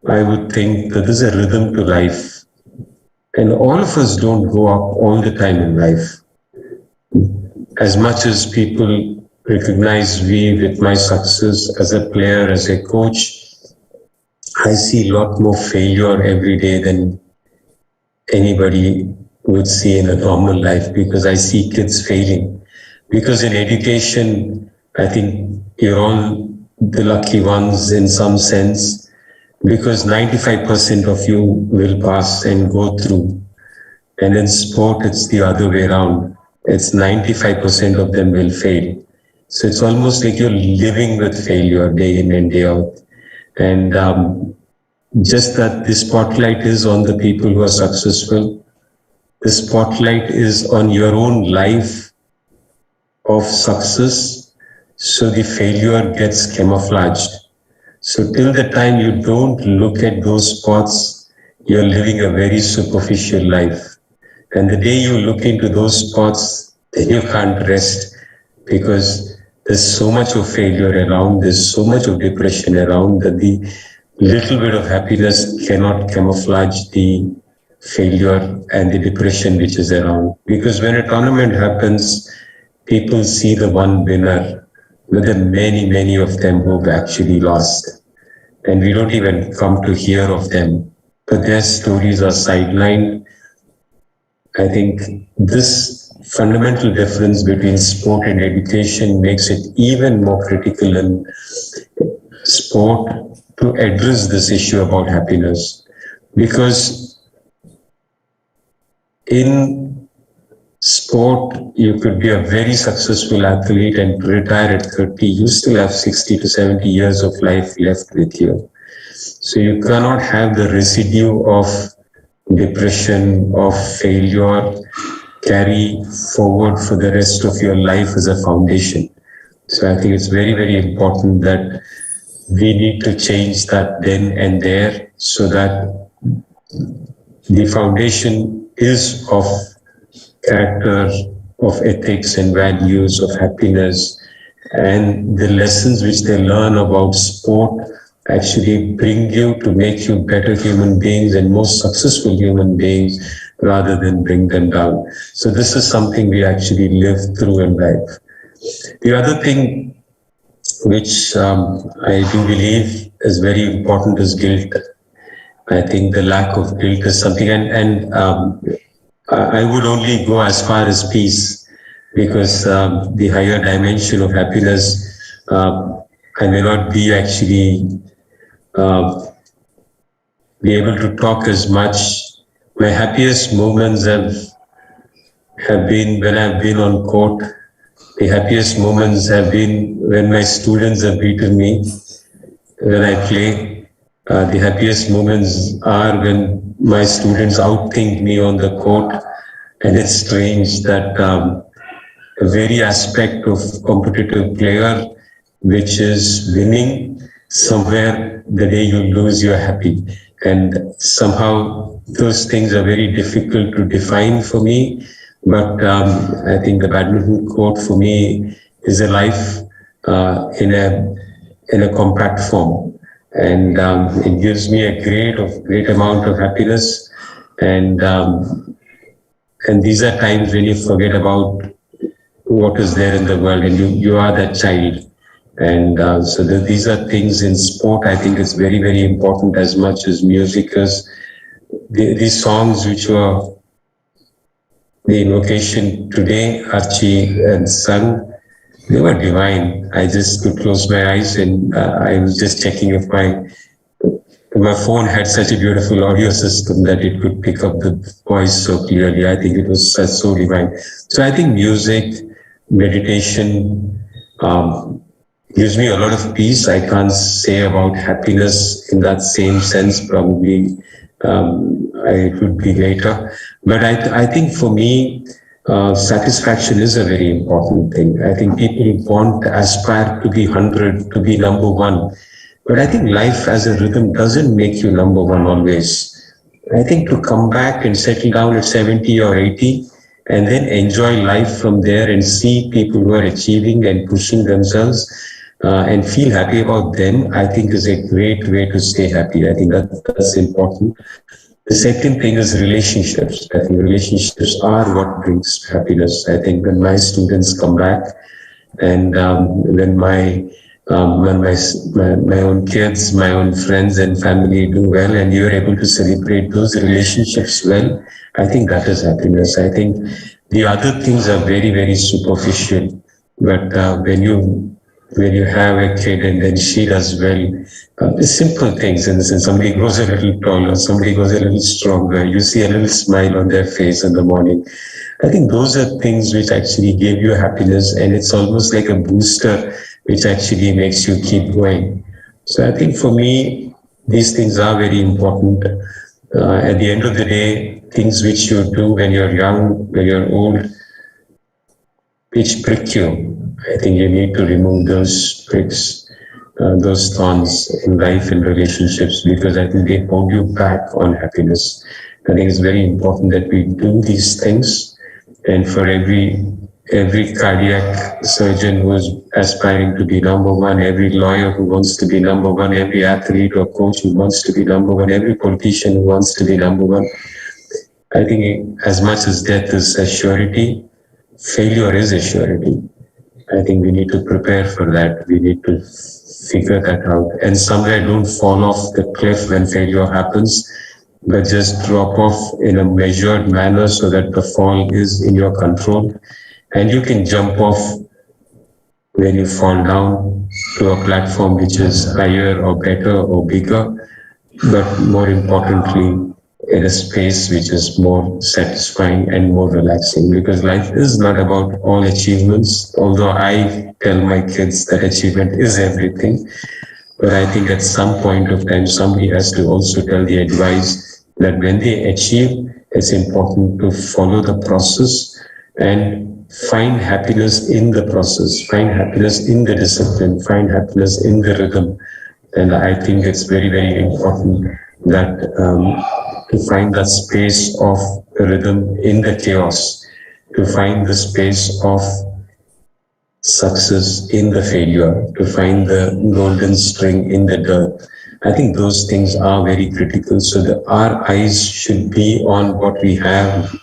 I would think that there's a rhythm to life. And all of us don't go up all the time in life. As much as people recognize me with my success as a player, as a coach, I see a lot more failure every day than anybody would see in a normal life, because I see kids failing. Because in education, I think you're all the lucky ones in some sense, because 95% of you will pass and go through. And in sport, it's the other way around. It's 95% of them will fail. So it's almost like you're living with failure day in and day out. And just that the spotlight is on the people who are successful. The spotlight is on your own life of success. So the failure gets camouflaged. So till the time you don't look at those spots, you're living a very superficial life. And the day you look into those spots, then you can't rest, because there's so much of failure around, there's so much of depression around, that the little bit of happiness cannot camouflage the failure and the depression which is around. Because when a tournament happens, people see the one winner, but there are many, many of them who've actually lost. And we don't even come to hear of them, but their stories are sidelined. I think this fundamental difference between sport and education makes it even more critical in sport to address this issue about happiness. Because in sport, you could be a very successful athlete and retire at 30. You still have 60 to 70 years of life left with you. So you cannot have the residue of depression, of failure, carry forward for the rest of your life as a foundation. So I think it's very, very important that we need to change that then and there so that the foundation is of character, of ethics and values, of happiness, and the lessons which they learn about sport actually bring you to make you better human beings and more successful human beings rather than bring them down. So this is something we actually live through in life. The other thing which I do believe is very important is guilt. I think the lack of guilt is something, and I would only go as far as peace, because the higher dimension of happiness, I may not be actually be able to talk as much. My happiest moments have been when I've been on court. The happiest moments have been when my students have beaten me, when I play. The happiest moments are when my students outthink me on the court. And it's strange that a very aspect of competitive player, which is winning, somewhere the day you lose, you're happy. And somehow those things are very difficult to define for me. But I think the badminton court for me is a life in a compact form. And it gives me a great amount of happiness. And these are times when you forget about what is there in the world, and you are that child. And so these are things in sport. I think it's very, very important as much as music, because these songs which were the invocation today, Archie and sung, they were divine. I just could close my eyes and I was just checking if my phone had such a beautiful audio system that it could pick up the voice so clearly. I think it was so divine. So I think music, meditation gives me a lot of peace. I can't say about happiness in that same sense. Probably it would be later. But I think for me, satisfaction is a very important thing. I think people aspire to be 100, to be number one. But I think life as a rhythm doesn't make you number one always. I think to come back and settle down at 70 or 80 and then enjoy life from there and see people who are achieving and pushing themselves and feel happy about them, I think is a great way to stay happy. I think that's important. The second thing is relationships. I think relationships are what brings happiness. I think when my students come back and when my own kids, my own friends and family do well, and you're able to celebrate those relationships well, I think that is happiness. I think the other things are very, very superficial. But when you have a kid and then she does well, simple things in the sense, somebody grows a little taller, somebody grows a little stronger, you see a little smile on their face in the morning. I think those are things which actually give you happiness, and it's almost like a booster which actually makes you keep going. So I think for me, these things are very important. At the end of the day, things which you do when you're young, when you're old, which prick you, I think you need to remove those pricks, those thorns in life and relationships, because I think they hold you back on happiness. I think it's very important that we do these things, and for every every cardiac surgeon who is aspiring to be number one, every lawyer who wants to be number one, every athlete or coach who wants to be number one, every politician who wants to be number one. I think as much as death is a surety, failure is a surety. I think we need to prepare for that. We need to figure that out. And somewhere don't fall off the cliff when failure happens, but just drop off in a measured manner so that the fall is in your control. And you can jump off when you fall down to a platform which is higher or better or bigger, but more importantly, in a space which is more satisfying and more relaxing, because life is not about all achievements, although I tell my kids that achievement is everything. But I think at some point of time, somebody has to also tell the advice that when they achieve, it's important to follow the process and find happiness in the process, find happiness in the discipline, find happiness in the rhythm. And I think it's very, very important that to find the space of rhythm in the chaos, to find the space of success in the failure, to find the golden string in the dirt. I think those things are very critical. So that our eyes should be on what we have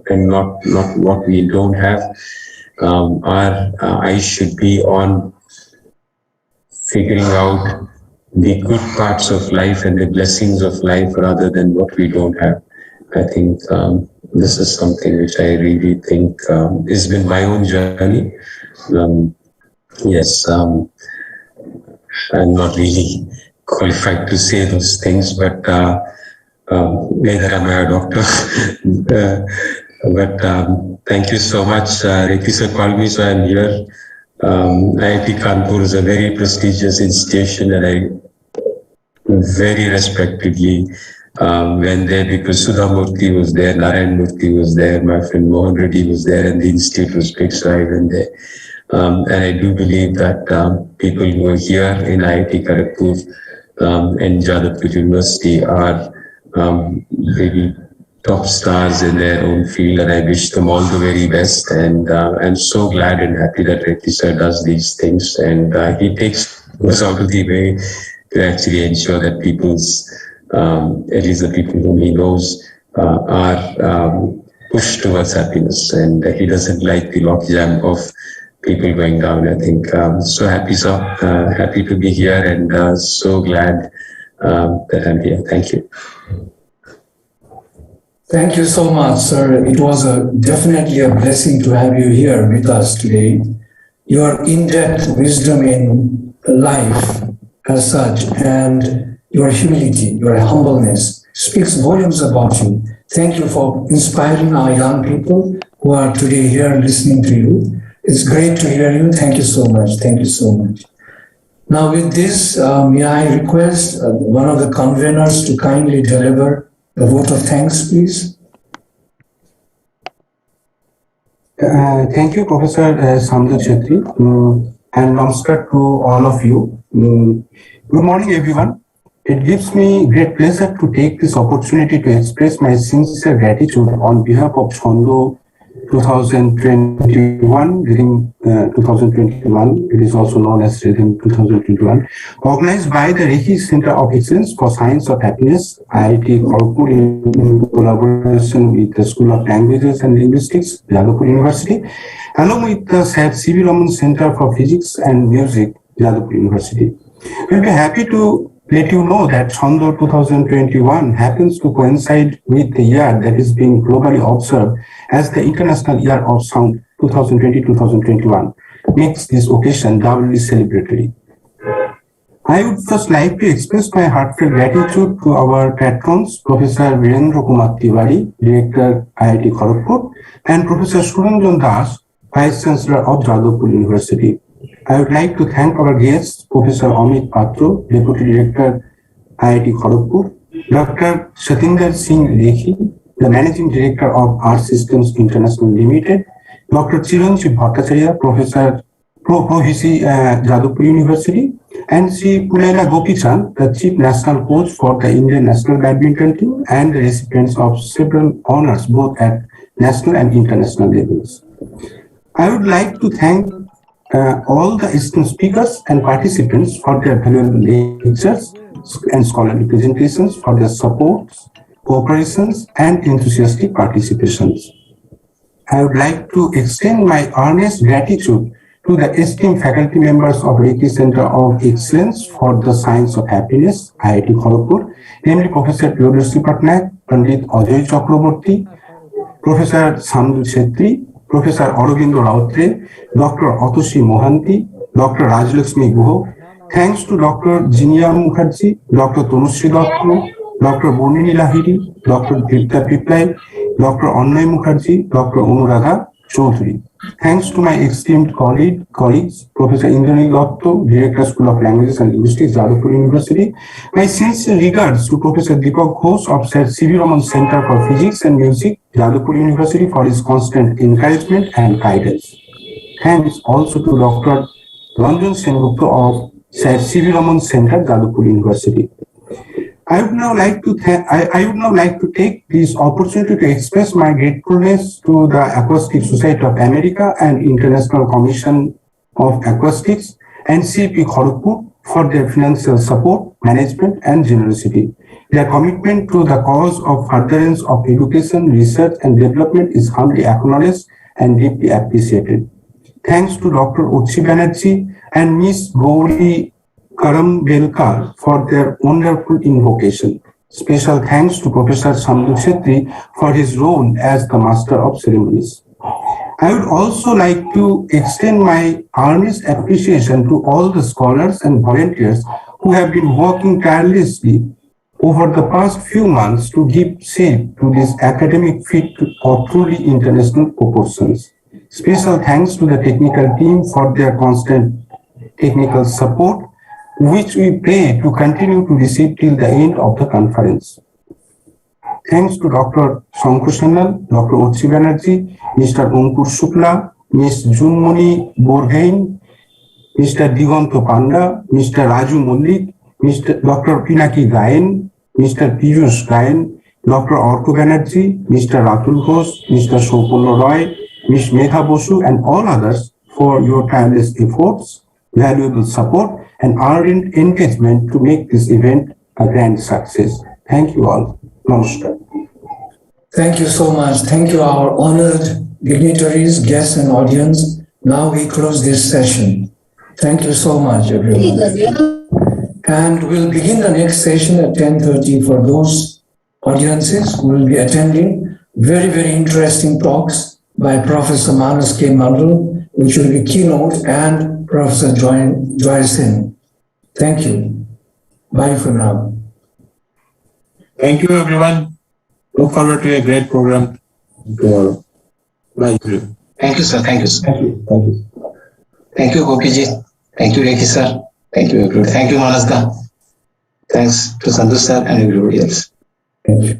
and not what we don't have. Our eyes should be on figuring out the good parts of life and the blessings of life rather than what we don't have. I think this is something which I really think has been my own journey. Yes, I'm not really qualified to say those things, but neither am I a doctor. But thank you so much. Reti sir called me, so I'm here. IIT Kanpur is a very prestigious institution, and I very respectedly went there because Sudha Murthy was there, Narayan Murthy was there, my friend Mohan Reddy was there, and the institute was big, so I went there. And I do believe that people who are here in IIT Kharagpur and Jadavpur University are really top stars in their own field, and I wish them all the very best. And I'm so glad and happy that Reti sir does these things, and he goes out of the way to actually ensure that people's, at least the people whom he knows, are pushed towards happiness. And he doesn't like the logjam of people going down. I think so happy, sir. Happy to be here, and so glad that I'm here. Thank you. Thank you so much, sir. It was definitely a blessing to have you here with us today. Your in-depth wisdom in life as such, and your humility, your humbleness speaks volumes about you. Thank you for inspiring our young people who are today here listening to you. It's great to hear you. Thank you so much. Thank you so much. Now with this, may I request one of the conveners to kindly deliver a vote of thanks, please. Thank you, Professor Samdu Chetri, and namaskar to all of you. Good morning, everyone. It gives me great pleasure to take this opportunity to express my sincere gratitude on behalf of Chondo 2021, Rhythm 2021, it is also known as Rhythm 2021, organized by the Reiki Center of Excellence for Science of Happiness, IIT Kharagpur, in collaboration with the School of Languages and Linguistics, Jadavpur University, along with the C.V. Raman Center for Physics and Music, Jadavpur University. We'll be happy to let you know that Chondo 2021 happens to coincide with the year that is being globally observed as the International Year of Sound 2020-2021, makes this occasion doubly celebratory. I would first like to express my heartfelt gratitude to our patrons, Professor Virendra Kumar Tiwari, Director IIT Kharagpur, and Professor Suranjan Das, Vice Chancellor of Jadavpur University. I would like to thank our guests, Professor Amit, Patra, Deputy Director, IIT Kharagpur, Dr. Satinder Singh Lekhi, the Managing Director of Art Systems International Limited, Dr. Chiranjeev Bhattacharya, Professor Pro-Visi, Jadavpur University, and Sri Pulaila Gopichan, the Chief National Coach for the Indian National Badminton Team, and the recipients of several honors both at national and international levels. I would like to thank all the esteemed speakers and participants for their valuable lectures and scholarly presentations, for their support, cooperations, and enthusiastic participations. I would like to extend my earnest gratitude to the esteemed faculty members of Reiki Center of Excellence for the Science of Happiness, IIT Kharagpur, namely Professor Priyadarshi Patnaik, Pandit Ajay Chakraborty, Professor Samdu Chetri, Professor Aurobindo Rautre, Dr. Atoshi Mohanty, Dr. Rajlakshmi Guho. Thanks to Dr. Jinia Mukherjee, Dr. Tanushree Datta, Dr. Bonini Lahiri, Dr. Dipta Piplai, Dr. Annay Mukherjee, Dr. Anuradha Chaudhary. Thanks to my esteemed colleagues, Professor Indranil Datta, Director, School of Languages and Linguistics, Jadavpur University. My sincere regards to Professor Deepak Ghosh of Sir C.V. Raman Center for Physics and Music, Jadavpur University, for his constant encouragement and guidance. Thanks also to Dr. Ranjan Sengupta of Sir C.V. Raman Center, Jadavpur University. I would now like to take this opportunity to express my gratefulness to the Acoustic Society of America and International Commission of Acoustics and CP Kharagpur for their financial support, management, and generosity. Their commitment to the cause of furtherance of education, research, and development is humbly acknowledged and deeply appreciated. Thanks to Dr. Utsi Banerjee and Ms. Gauri Karambelkar for their wonderful invocation. Special thanks to Professor Samdu Chetri for his role as the Master of Ceremonies. I would also like to extend my earnest appreciation to all the scholars and volunteers who have been working tirelessly over the past few months to give shape to this academic feat of truly international proportions. Special thanks to the technical team for their constant technical support, which we pray to continue to receive till the end of the conference. Thanks to Dr. Shankhu Sannal, Dr. Utsi Banerjee, Mr. Ankur Shukla, Ms. Junmoni Borhain, Mr. Diganto Panda, Mr. Raju Mullik, Dr. Pinaki Gayen, Mr. Piyush Gayen, Dr. Orko Banerjee, Mr. Ratul Ghosh, Mr. Sopunno Roy, Ms. Megha Bosu, and all others for your tireless efforts, valuable support, and ardent engagement to make this event a grand success. Thank you all. Namaskar. Thank you so much. Thank you, our honored dignitaries, guests, and audience. Now we close this session. Thank you so much, everyone. And we'll begin the next session at 10:30 for those audiences who will be attending. Very, very interesting talks by Professor Manas K. Mandal, which will be keynote, and Professor Joy Sen. Thank you. Bye for now. Thank you, everyone. Look forward to a great program tomorrow. Bye. Thank you, sir. Thank you, sir. Thank you. Thank you. Thank you, Gopiji. Thank you, Reiki, sir. Thank you, everybody. Thank you, Manasda. Thanks to Sandhu, sir, and everybody else. Thank you.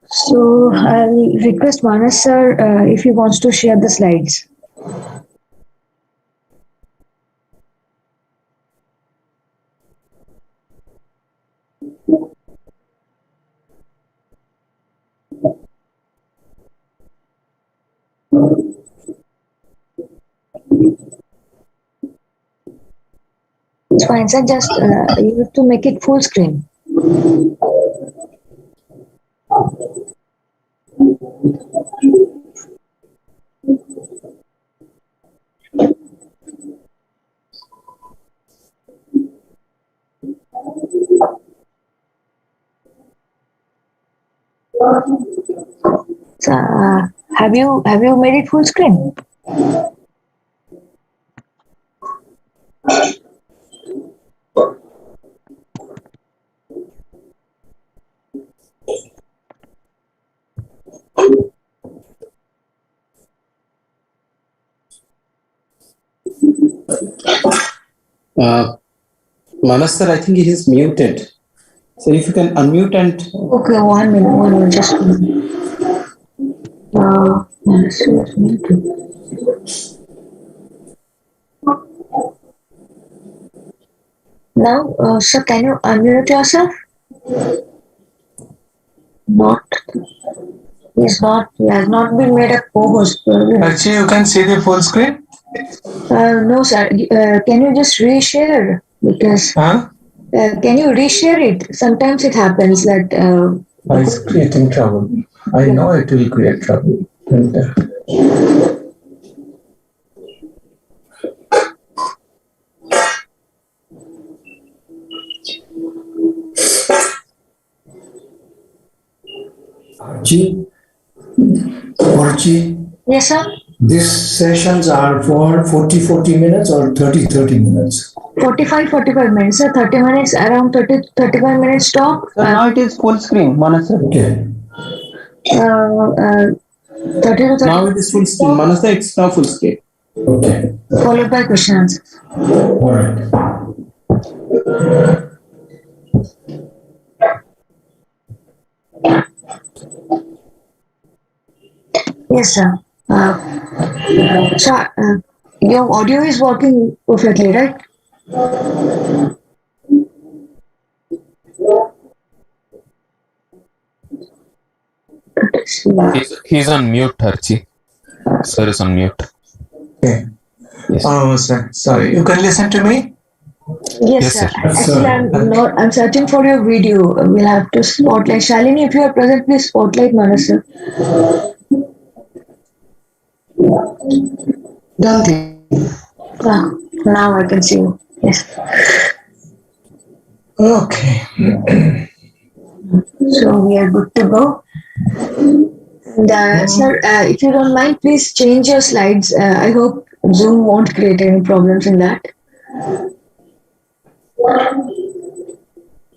So I'll request Manas sir if he wants to share the slides. It's fine, sir. Just you have to make it full screen. So, have you made it full screen? Manas sir, I think he is muted. So if you can unmute and Okay, 1 minute, just 1 minute. Manas sir is muted. Now, sir, can you unmute yourself? Not. He has not been made a co-host. Actually, you can see the full screen. No, sir. Can you just reshare? Because can you reshare it? Sometimes it happens that. It's creating trouble. I know it will create trouble. Archie, Yes, sir. these sessions are for 40 minutes or 30 minutes? 45 minutes, sir. 30 minutes, around 35 minutes talk. so now it is full screen, Manas sir. Okay. 30 to 30 Now it is full screen. Manas sir, it's now full screen. Okay. followed by question answers. All right. Yes, sir. Your audio is working perfectly, right? He's on mute, Archie. Sir is on mute. Okay. Yes. Oh, sir. Sorry. You can listen to me? Yes, sir. Actually, I'm searching for your video. We'll have to spotlight. Shalini, if you are present, please spotlight Manas, sir. Don't think. Now I can see you. Yes. Okay. So we are good to go. And, sir, if you don't mind, please change your slides. I hope Zoom won't create any problems in that.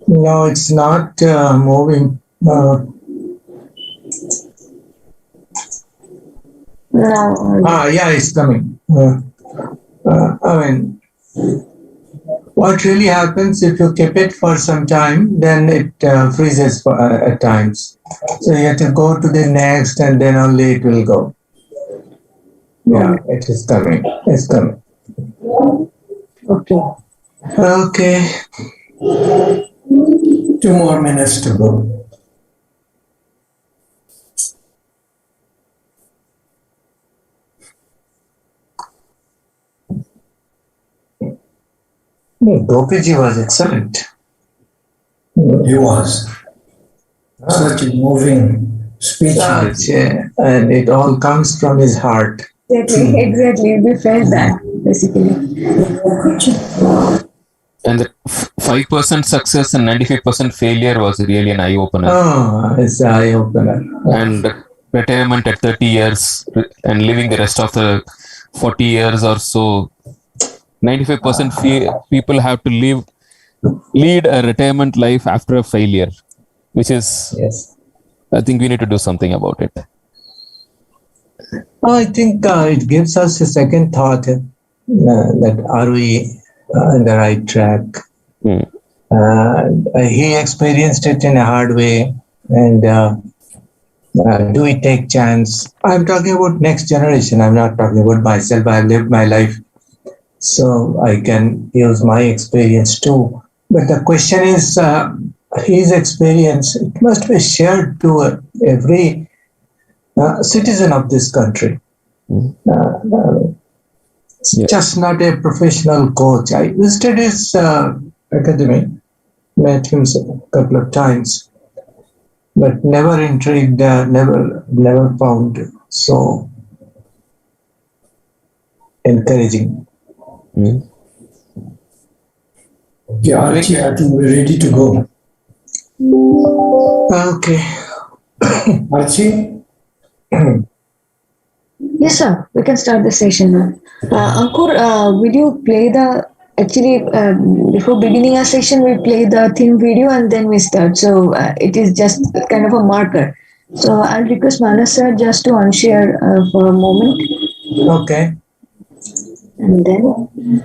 No, it's not moving. No. Yeah, it's coming. I mean, what really happens if you keep it for some time, then it freezes for, at times. So you have to go to the next and then only it will go. Yeah, it is coming. It's coming. Okay. Okay. 2 more minutes to go. Gopiji was excellent. He was such a moving speech. And it all comes from his heart. Exactly. We felt that, basically. And the 5% success and 95% failure was really an eye-opener. Oh, it's an eye-opener. And retirement at 30 years and living the rest of the 40 years or so. 95% people have to lead a retirement life after a failure, which is, yes. I think we need to do something about it. I think it gives us a second thought that are we on the right track? He experienced it in a hard way, and Do we take chance? I'm talking about next generation. I'm not talking about myself. I've lived my life, so I can use my experience too. But the question is, his experience, it must be shared to every citizen of this country. It's just not a professional coach. I visited his academy, met him a couple of times, but never intrigued, never found so encouraging. Yeah, Archie, I think we're ready to go. Okay. Archie? Yes, sir. We can start the session now. Ankur, will you play the before beginning our session, we play the theme video and then we start. So it is just kind of a marker. So I'll request Manas sir just to unshare for a moment. Okay. And then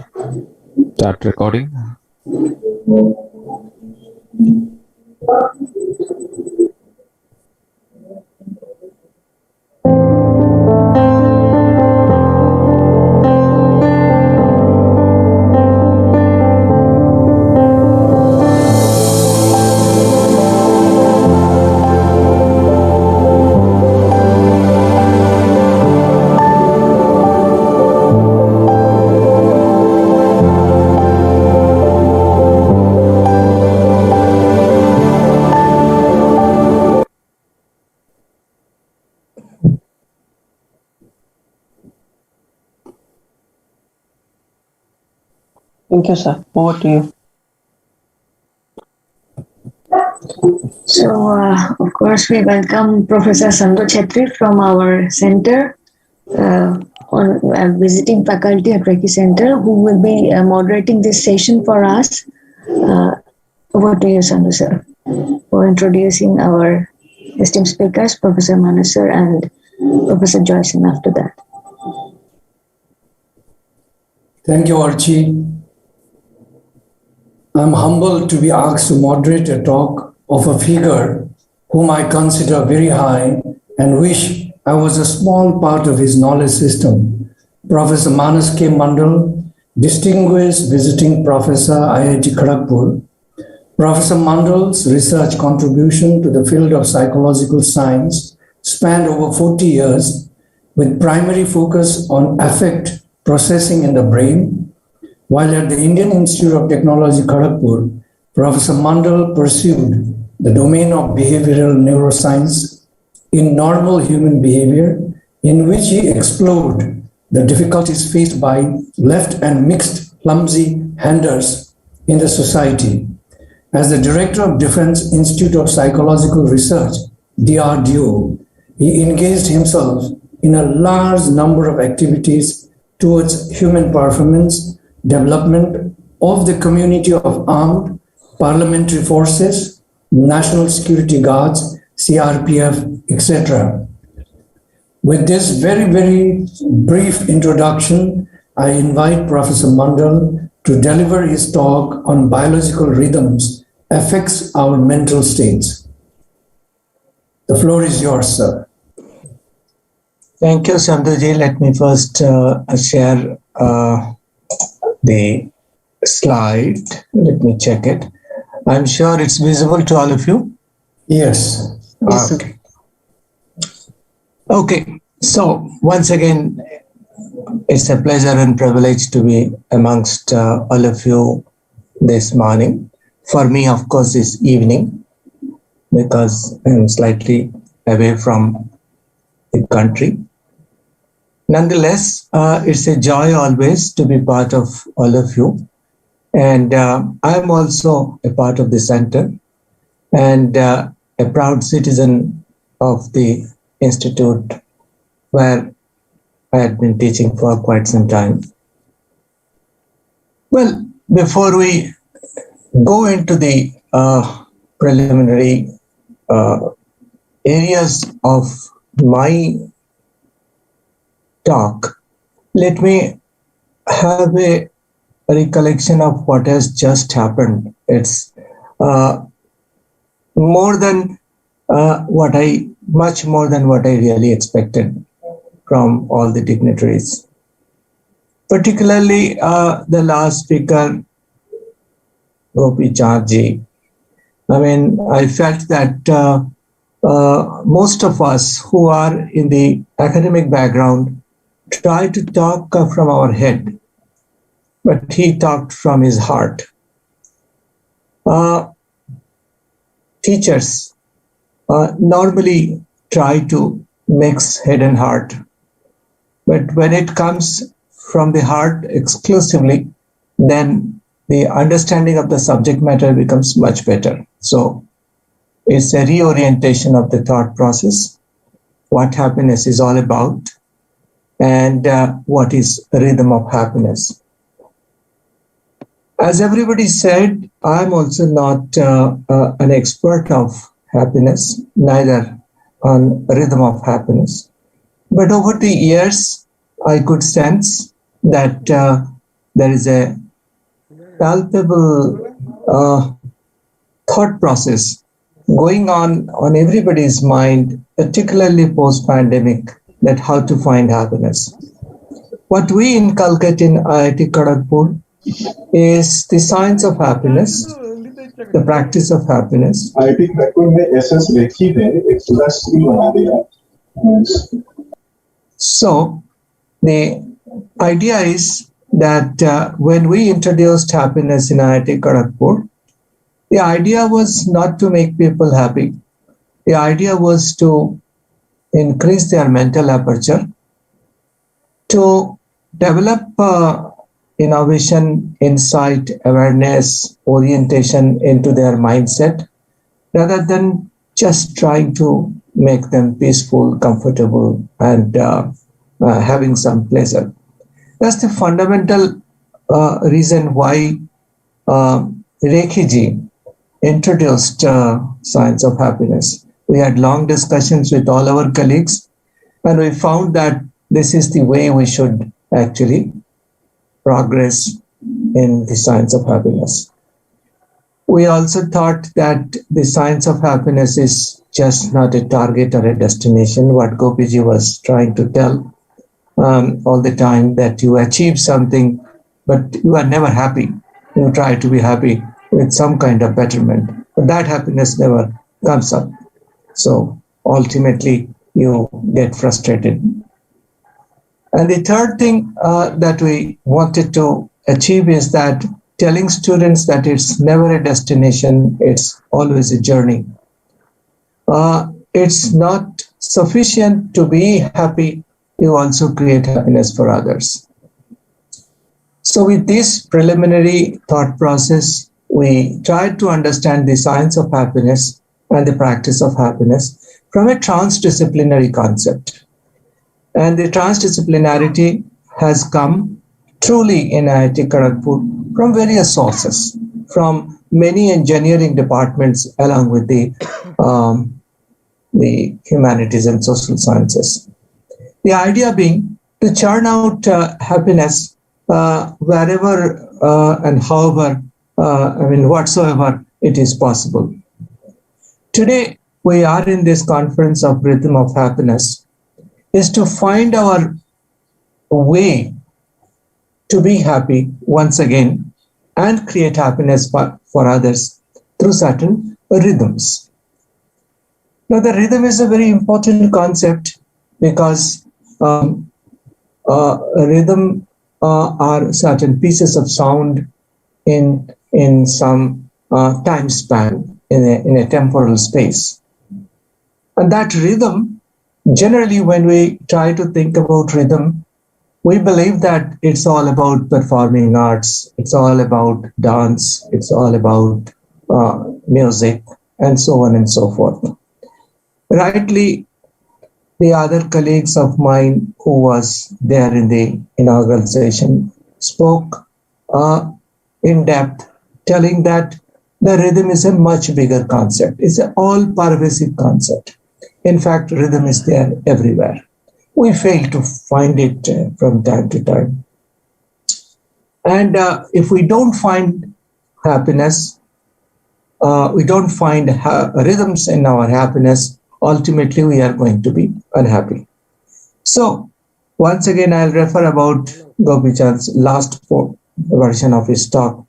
Start recording. Thank you, sir. Over to you. So, of course, we welcome Professor Sandhu Chetri from our center, on visiting faculty at Reiki Center, who will be moderating this session for us. Over to you, Sandhu sir, for introducing our esteemed speakers, Professor Manas sir and Professor Joyson after that. Thank you, Archie. I'm humbled to be asked to moderate a talk of a figure whom I consider very high and wish I was a small part of his knowledge system. Professor Manas K. Mandal, Distinguished Visiting Professor, IIT Kharagpur. Professor Mandal's research contribution to the field of psychological science spanned over 40 years with primary focus on affect processing in the brain. While at the Indian Institute of Technology, Kharagpur, Professor Mandal pursued the domain of behavioral neuroscience in normal human behavior, in which he explored the difficulties faced by left and mixed clumsy handers in the society. As the Director of Defense Institute of Psychological Research, DRDO, he engaged himself in a large number of activities towards human performance, development of the community of armed paramilitary forces, national security guards, CRPF, etc. With this very, very brief introduction, I invite Professor Mandal to deliver his talk on biological rhythms affects our mental states. The floor is yours, sir. Thank you, Sandhuji. Let me first share the slide. Let me check it. I'm sure it's visible to all of you. Yes. Yes, okay. Okay. So once again, it's a pleasure and privilege to be amongst all of you this morning. For me, of course, this evening, because I'm slightly away from the country. Nonetheless, it's a joy always to be part of all of you. And I'm also a part of the center and a proud citizen of the institute where I had been teaching for quite some time. Well, before we go into the preliminary areas of my talk, let me have a recollection of what has just happened. It's more than what I much more than what I really expected from all the dignitaries. Particularly the last speaker, Gopi Chandji. I mean, I felt that most of us who are in the academic background try to talk from our head, but he talked from his heart. Teachers normally try to mix head and heart, but when it comes from the heart exclusively, then the understanding of the subject matter becomes much better. So it's a reorientation of the thought process, what happiness is all about, and what is rhythm of happiness. As everybody said, I'm also not an expert of happiness, neither on rhythm of happiness. But over the years, I could sense that there is a palpable thought process going on everybody's mind, particularly post-pandemic, that how to find happiness. What we inculcate in IIT Kharagpur is the science of happiness, the practice of happiness. IIT Kharagpur में SS लिखी है, एक पूरा school बना दिया. So the idea is that when we introduced happiness in IIT Kharagpur, the idea was not to make people happy. The idea was to increase their mental aperture, to develop innovation, insight, awareness, orientation into their mindset, rather than just trying to make them peaceful, comfortable, and having some pleasure. That's the fundamental reason why Rekhi-ji introduced science of happiness. We had long discussions with all our colleagues, and we found that this is the way we should actually progress in the science of happiness. We also thought that the science of happiness is just not a target or a destination, what Gopiji was trying to tell all the time, that you achieve something, but you are never happy. You try to be happy with some kind of betterment, but that happiness never comes up. So ultimately, you get frustrated. And the third thing that we wanted to achieve is that telling students that it's never a destination, it's always a journey. It's not sufficient to be happy, you also create happiness for others. So with this preliminary thought process, we tried to understand the science of happiness and the practice of happiness from a transdisciplinary concept. And the transdisciplinarity has come truly in IIT Kharagpur from various sources, from many engineering departments along with the humanities and social sciences. The idea being to churn out happiness wherever and however, whatsoever it is possible. Today, we are in this conference of Rhythm of Happiness, is to find our way to be happy once again and create happiness for others through certain rhythms. Now, the rhythm is a very important concept because rhythm are certain pieces of sound in some time span, in a temporal space. And that rhythm, generally when we try to think about rhythm, we believe that it's all about performing arts, it's all about dance, it's all about music, and so on and so forth. Rightly, the other colleagues of mine who was there in the inaugural session spoke in depth, telling that the rhythm is a much bigger concept. It's an all-pervasive concept. In fact, rhythm is there everywhere. We fail to find it from time to time. And if we don't find happiness, we don't find rhythms in our happiness, ultimately we are going to be unhappy. So once again, I'll refer about Gopichand's last version of his talk,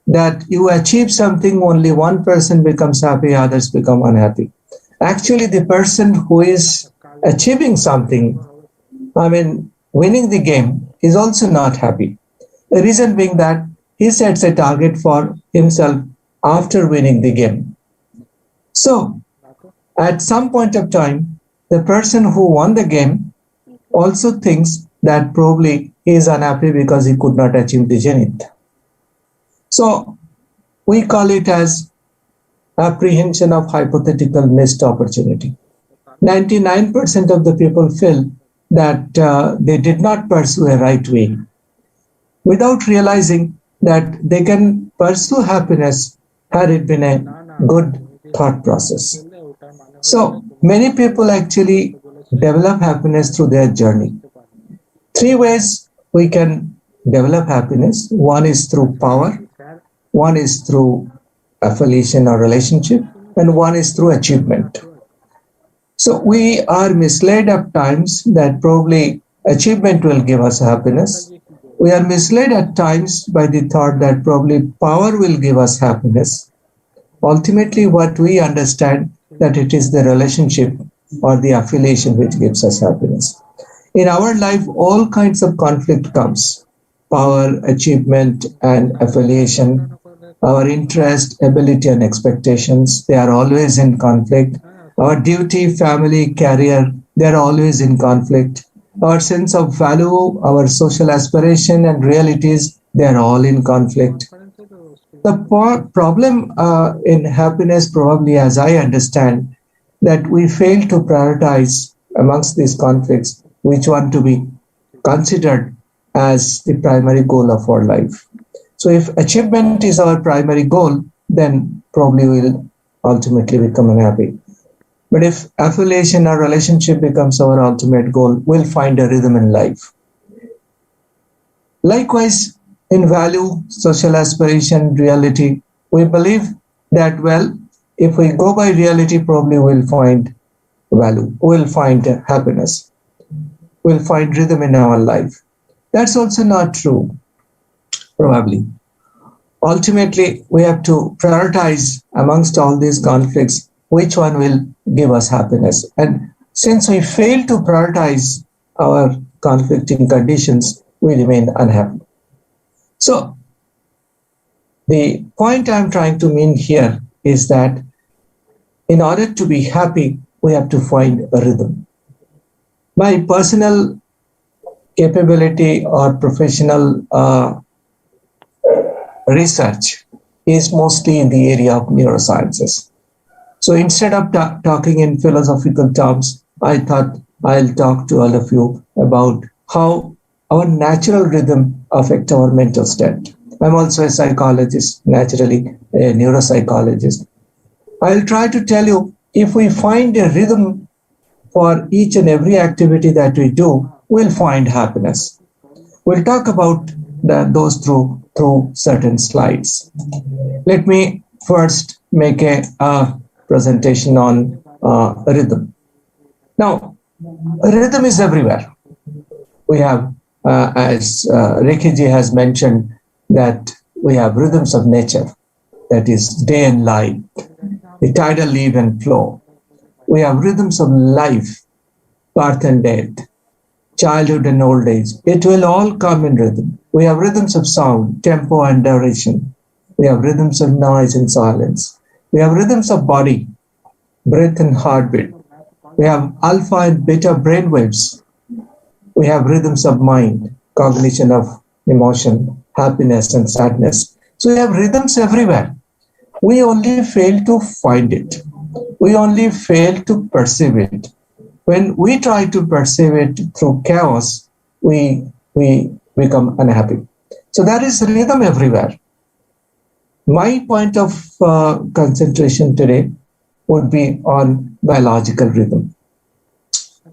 that you achieve something, only one person becomes happy, others become unhappy. Actually, the person who is achieving something, winning the game, is also not happy. The reason being that he sets a target for himself after winning the game. So, at some point of time, the person who won the game also thinks that probably he is unhappy because he could not achieve the zenith. So, we call it as apprehension of hypothetical missed opportunity. 99% of the people feel that they did not pursue a right way, without realizing that they can pursue happiness had it been a good thought process. So many people actually develop happiness through their journey. 3 ways we can develop happiness. One is through power, one is through affiliation or relationship, and one is through achievement. So we are misled at times that probably achievement will give us happiness. We are misled at times by the thought that probably power will give us happiness. Ultimately, what we understand that it is the relationship or the affiliation which gives us happiness. In our life, all kinds of conflict comes. Power, achievement, and affiliation. Our interest, ability, and expectations, they are always in conflict. Our duty, family, career, they are always in conflict. Our sense of value, our social aspiration and realities, they are all in conflict. The problem in happiness, probably as I understand, that we fail to prioritize amongst these conflicts which one to be considered as the primary goal of our life. So if achievement is our primary goal, then probably we'll ultimately become unhappy. But if affiliation or relationship becomes our ultimate goal, we'll find a rhythm in life. Likewise, in value, social aspiration, reality, we believe that, well, if we go by reality, probably we'll find value, we'll find happiness, we'll find rhythm in our life. That's also not true, probably. Ultimately, we have to prioritize amongst all these conflicts which one will give us happiness. And since we fail to prioritize our conflicting conditions, we remain unhappy. So, the point I'm trying to mean here is that in order to be happy, we have to find a rhythm. My personal capability or professional research is mostly in the area of neurosciences. So instead of talking in philosophical terms, I thought I'll talk to all of you about how our natural rhythm affects our mental state. I'm also a psychologist, naturally a neuropsychologist. I'll try to tell you, if we find a rhythm for each and every activity that we do, we'll find happiness. We'll talk about those through certain slides. Let me first make a presentation on rhythm. Now, rhythm is everywhere. We have, as Rekiji has mentioned, that we have rhythms of nature, that is day and night, the tidal ebb and flow. We have rhythms of life, birth and death, childhood and old age. It will all come in rhythm. We have rhythms of sound, tempo and duration. We have rhythms of noise and silence. We have rhythms of body, breath and heartbeat. We have alpha and beta brainwaves. We have rhythms of mind, cognition of emotion, happiness and sadness. So we have rhythms everywhere. We only fail to find it. We only fail to perceive it. When we try to perceive it through chaos, we become unhappy. So there is rhythm everywhere. My point of concentration today would be on biological rhythm.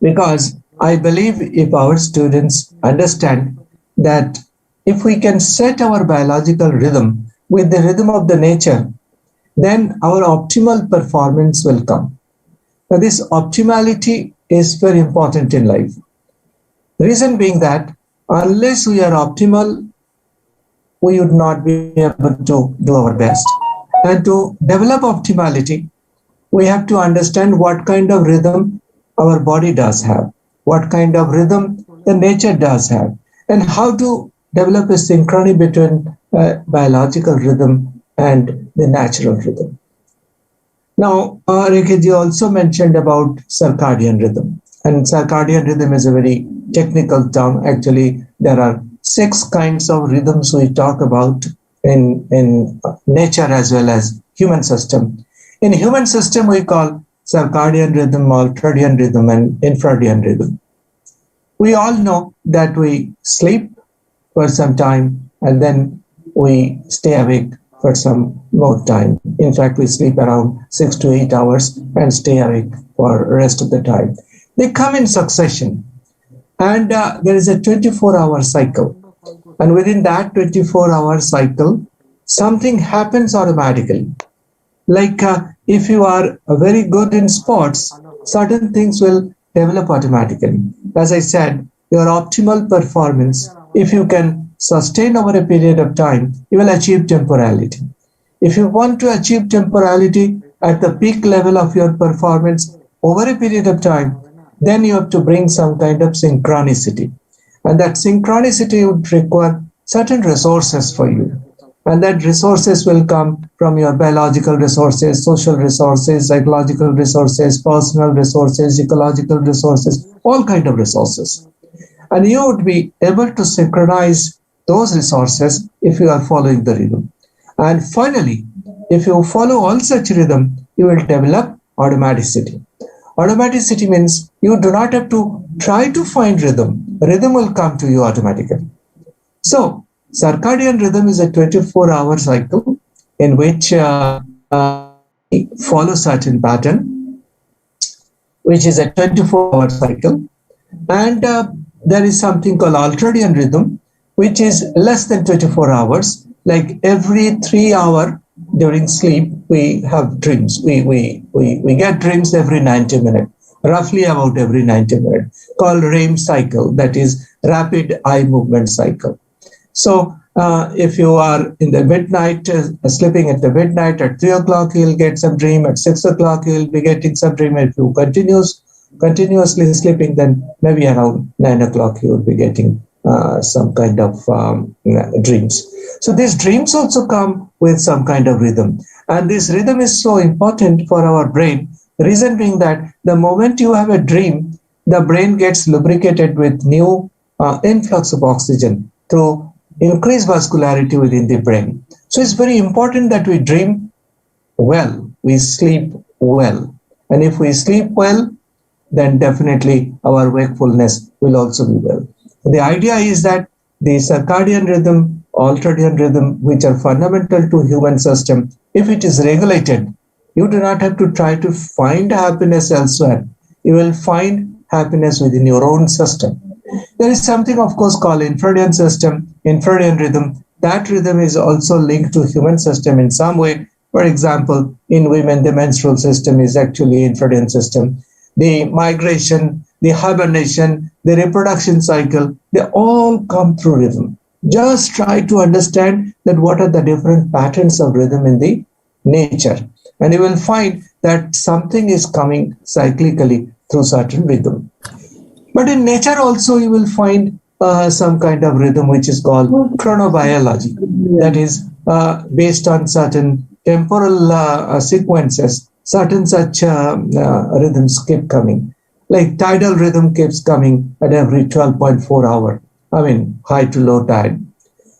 Because I believe if our students understand that if we can set our biological rhythm with the rhythm of the nature, then our optimal performance will come. Now, this optimality is very important in life. Reason being that unless we are optimal, we would not be able to do our best. And to develop optimality, we have to understand what kind of rhythm our body does have, what kind of rhythm the nature does have, and how to develop a synchrony between biological rhythm and the natural rhythm. Now, Rekhaji also mentioned about circadian rhythm. And circadian rhythm is a very technical term. Actually, there are 6 kinds of rhythms we talk about in nature as well as human system. In human system, we call circadian rhythm, ultradian rhythm, and infradian rhythm. We all know that we sleep for some time and then we stay awake for some more time. In fact, we sleep around 6 to 8 hours and stay awake for the rest of the time. They come in succession, and there is a 24-hour cycle. And within that 24-hour cycle, something happens automatically. Like if you are very good in sports, certain things will develop automatically. As I said, your optimal performance, if you can sustain over a period of time, you will achieve temporality. If you want to achieve temporality at the peak level of your performance over a period of time, then you have to bring some kind of synchronicity. And that synchronicity would require certain resources for you. And that resources will come from your biological resources, social resources, psychological resources, personal resources, ecological resources, all kind of resources. And you would be able to synchronize those resources if you are following the rhythm. And finally, if you follow all such rhythm, you will develop automaticity. Automaticity means you do not have to try to find rhythm. Rhythm will come to you automatically. So, circadian rhythm is a 24-hour cycle in which we follow certain pattern, which is a 24-hour cycle. And there is something called ultradian rhythm, which is less than 24 hours. Like every 3 hours during sleep, we have dreams. We get dreams every 90 minutes, roughly about every 90 minutes, called REM cycle, that is rapid eye movement cycle. So if you are in the midnight, sleeping at the midnight, at 3 o'clock, you'll get some dream. At 6 o'clock, you'll be getting some dream. If you continuously sleeping, then maybe around 9 o'clock, you will be getting some kind of dreams. So these dreams also come with some kind of rhythm. And this rhythm is so important for our brain. The reason being that the moment you have a dream, the brain gets lubricated with new influx of oxygen to increase vascularity within the brain. So it's very important that we dream well, we sleep well. And if we sleep well, then definitely our wakefulness will also be well. The idea is that the circadian rhythm, ultradian rhythm, which are fundamental to human system, if it is regulated, you do not have to try to find happiness elsewhere. You will find happiness within your own system. There is something, of course, called infradian system, infradian rhythm. That rhythm is also linked to human system in some way. For example, in women, the menstrual system is actually infradian system. The migration, the hibernation, the reproduction cycle, they all come through rhythm. Just try to understand that what are the different patterns of rhythm in the nature. And you will find that something is coming cyclically through certain rhythm. But in nature also you will find some kind of rhythm which is called chronobiology. That is based on certain temporal sequences. Certain such rhythms keep coming. Like tidal rhythm keeps coming at every 12.4 hour. I mean, high to low tide.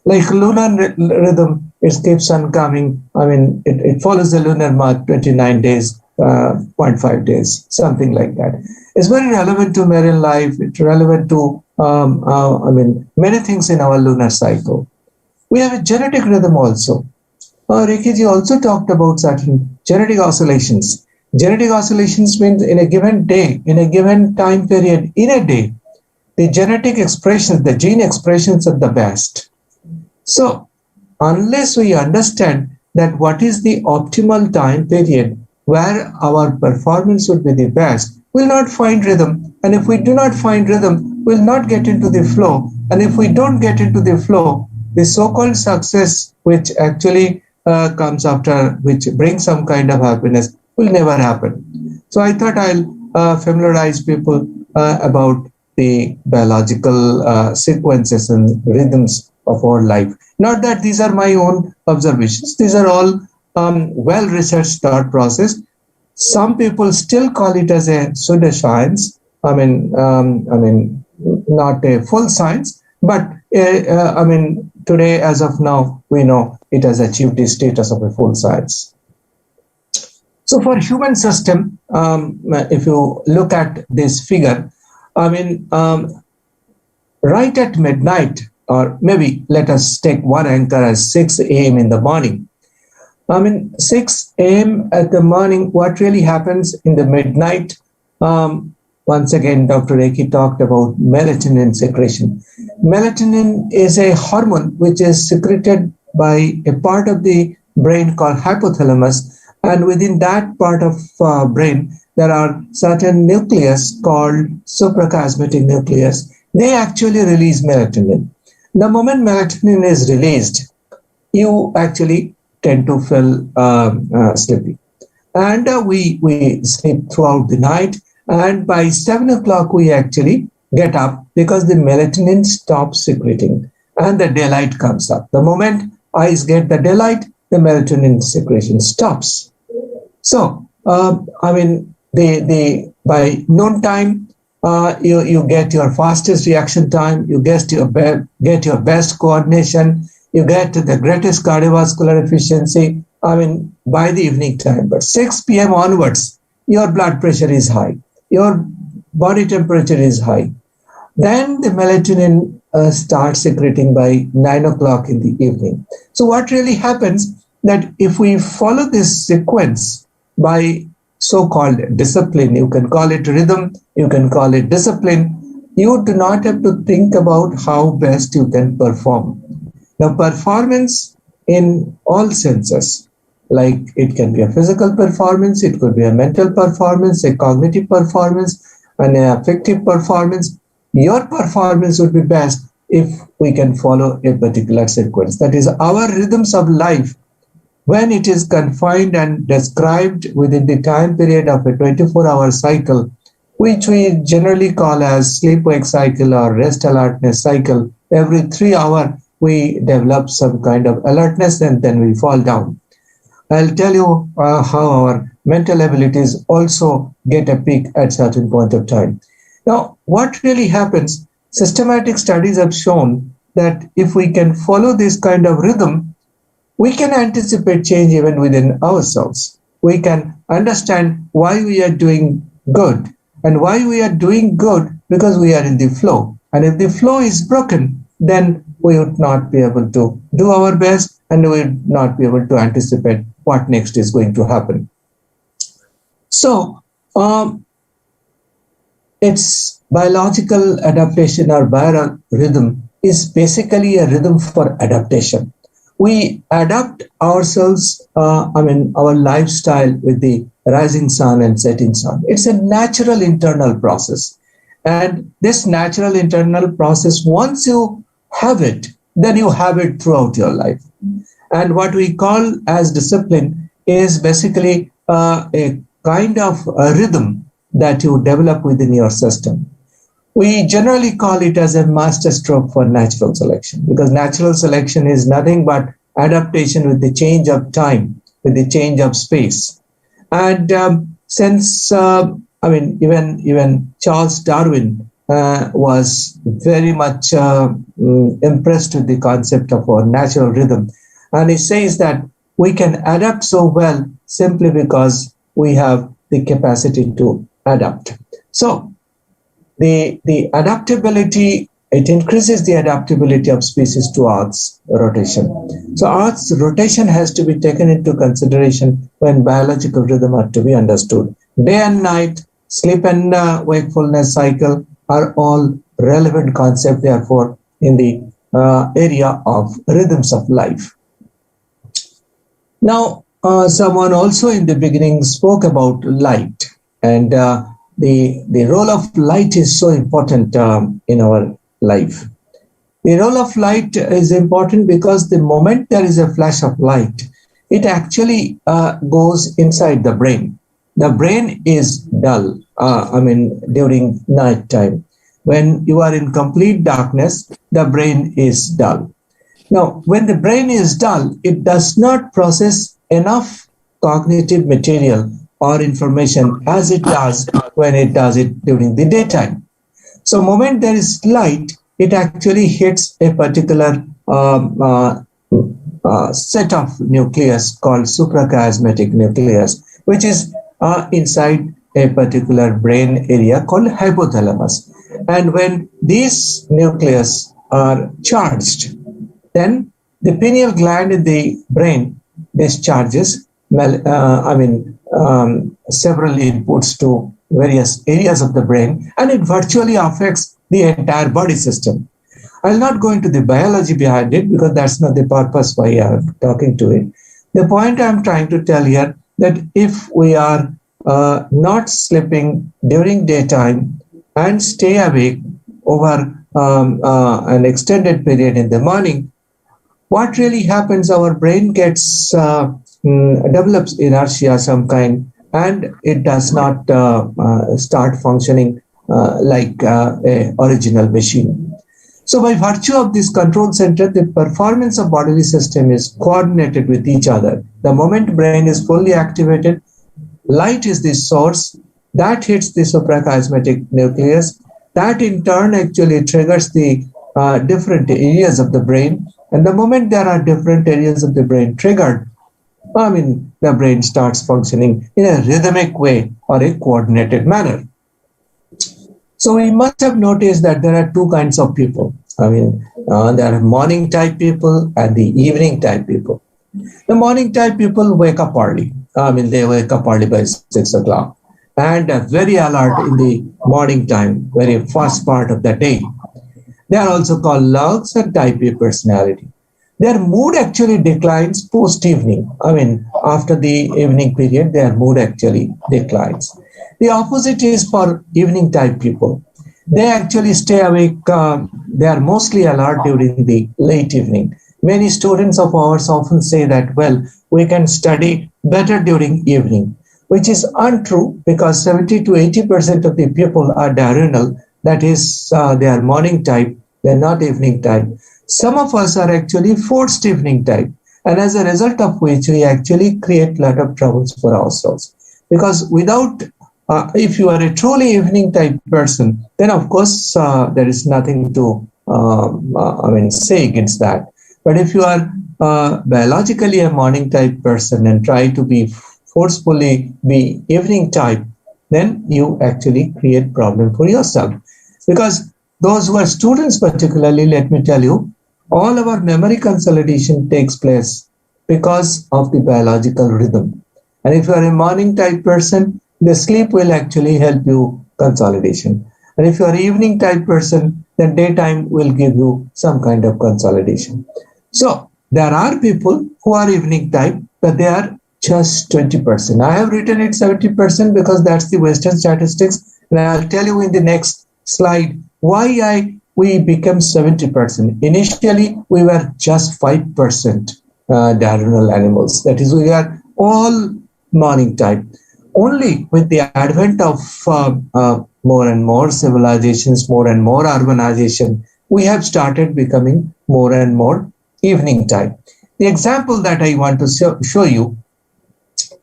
Like lunar rhythm, it keeps on coming. I mean, it follows the lunar month, 29 days, 0.5 days, something like that. It's very relevant to marine life. It's relevant to, many things in our lunar cycle. We have a genetic rhythm also. Rekiji also talked about certain genetic oscillations. Genetic oscillations means in a given day, in a given time period, in a day, the genetic expressions, the gene expressions are the best. So, unless we understand that what is the optimal time period where our performance would be the best, we'll not find rhythm. And if we do not find rhythm, we'll not get into the flow. And if we don't get into the flow, the so-called success, which actually comes after, which brings some kind of happiness, will never happen. So I thought I'll familiarize people about the biological sequences and rhythms of our life. Not that these are my own observations. These are all well-researched thought process. Some people still call it as a pseudoscience. I mean, not a full science, but today, as of now, we know it has achieved the status of a full science. So for human system, if you look at this figure, right at midnight, or maybe let us take one anchor as 6 a.m. in the morning. 6 a.m. at the morning, what really happens in the midnight? Once again, Dr. Reiki talked about melatonin secretion. Melatonin is a hormone which is secreted by a part of the brain called hypothalamus. And within that part of brain, there are certain nucleus called suprachiasmatic nucleus. They actually release melatonin. The moment melatonin is released, you actually tend to feel sleepy. And we sleep throughout the night. And by 7 o'clock, we actually get up because the melatonin stops secreting and the daylight comes up. The moment eyes get the daylight, the melatonin secretion stops. So, by noontime, you get your fastest reaction time, you get your best coordination, you get the greatest cardiovascular efficiency, by the evening time. But 6 p.m. onwards, your blood pressure is high, your body temperature is high. Then the melatonin starts secreting by 9 o'clock in the evening. So what really happens that if we follow this sequence by so-called discipline, you can call it rhythm, you can call it discipline, you do not have to think about how best you can perform. Now, performance in all senses, like it can be a physical performance, it could be a mental performance, a cognitive performance, and an affective performance. Your performance would be best if we can follow a particular sequence. That is, our rhythms of life, when it is confined and described within the time period of a 24-hour cycle, which we generally call as sleep-wake cycle or rest-alertness cycle, every 3 hours we develop some kind of alertness and then we fall down. I'll tell you how our mental abilities also get a peak at certain point of time. Now, what really happens, systematic studies have shown that if we can follow this kind of rhythm, we can anticipate change even within ourselves. We can understand why we are doing good and why we are doing good because we are in the flow. And if the flow is broken, then we would not be able to do our best and we would not be able to anticipate what next is going to happen. So, its biological adaptation or biorhythm is basically a rhythm for adaptation. We adapt ourselves, our lifestyle with the rising sun and setting sun. It's a natural internal process. And this natural internal process, once you have it, then you have it throughout your life. And what we call as discipline is basically a kind of a rhythm that you develop within your system. We generally call it as a master stroke for natural selection, because natural selection is nothing but adaptation with the change of time, with the change of space. And since, even Charles Darwin was very much impressed with the concept of our natural rhythm. And he says that we can adapt so well simply because we have the capacity to adapt. So the adaptability, it increases the adaptability of species to Earth's rotation. So Earth's rotation has to be taken into consideration when biological rhythm are to be understood. Day and night, sleep and wakefulness cycle are all relevant concepts, therefore, in the area of rhythms of life. Now, someone also in the beginning spoke about light, and the role of light is so important in our life. The role of light is important because the moment there is a flash of light, it actually goes inside the brain. The brain is dull, during night time. When you are in complete darkness, the brain is dull. Now, when the brain is dull, it does not process enough cognitive material or information as it does when it does it during the daytime. So, moment there is light, it actually hits a particular set of nucleus called suprachiasmatic nucleus, which is inside a particular brain area called hypothalamus. And when these nucleus are charged, then the pineal gland in the brain discharges several inputs to various areas of the brain, and it virtually affects the entire body system. I'll not go into the biology behind it because that's not the purpose why I'm talking to it. The point I'm trying to tell here that if we are not sleeping during daytime and stay awake over an extended period in the morning, what really happens, our brain gets develops inertia some kind, and it does not start functioning like a original machine. So by virtue of this control center, the performance of bodily system is coordinated with each other. The moment brain is fully activated, light is the source that hits the suprachiasmatic nucleus. That in turn actually triggers the different areas of the brain. And the moment there are different areas of the brain triggered, the brain starts functioning in a rhythmic way or a coordinated manner. So we must have noticed that there are two kinds of people. There are morning type people and the evening type people. The morning type people wake up early. They wake up early by 6 o'clock and are very alert in the morning time, very first part of the day. They are also called lugs and type A personality. Their mood actually declines post-evening. After the evening period, their mood actually declines. The opposite is for evening type people. They actually stay awake. They are mostly alert during the late evening. Many students of ours often say that, well, we can study better during evening, which is untrue because 70 to 80% of the people are diurnal. That is, they are morning type. They're not evening type. Some of us are actually forced evening type. And as a result of which, we actually create a lot of troubles for ourselves. Because without if you are a truly evening type person, then of course there is nothing to say against that. But if you are biologically a morning type person and try to be forcefully be evening type, then you actually create problem for yourself. Because those who are students particularly, let me tell you, all our memory consolidation takes place because of the biological rhythm. And if you are a morning type person, the sleep will actually help you consolidation. And if you are an evening type person, then daytime will give you some kind of consolidation. So there are people who are evening type, but they are just 20%. I have written it 70% because that's the Western statistics. And I'll tell you in the next slide why we become 70%. Initially, we were just 5% diurnal animals. That is, we are all morning type. Only with the advent of more and more civilizations, more and more urbanization, we have started becoming more and more evening type. The example that I want to show you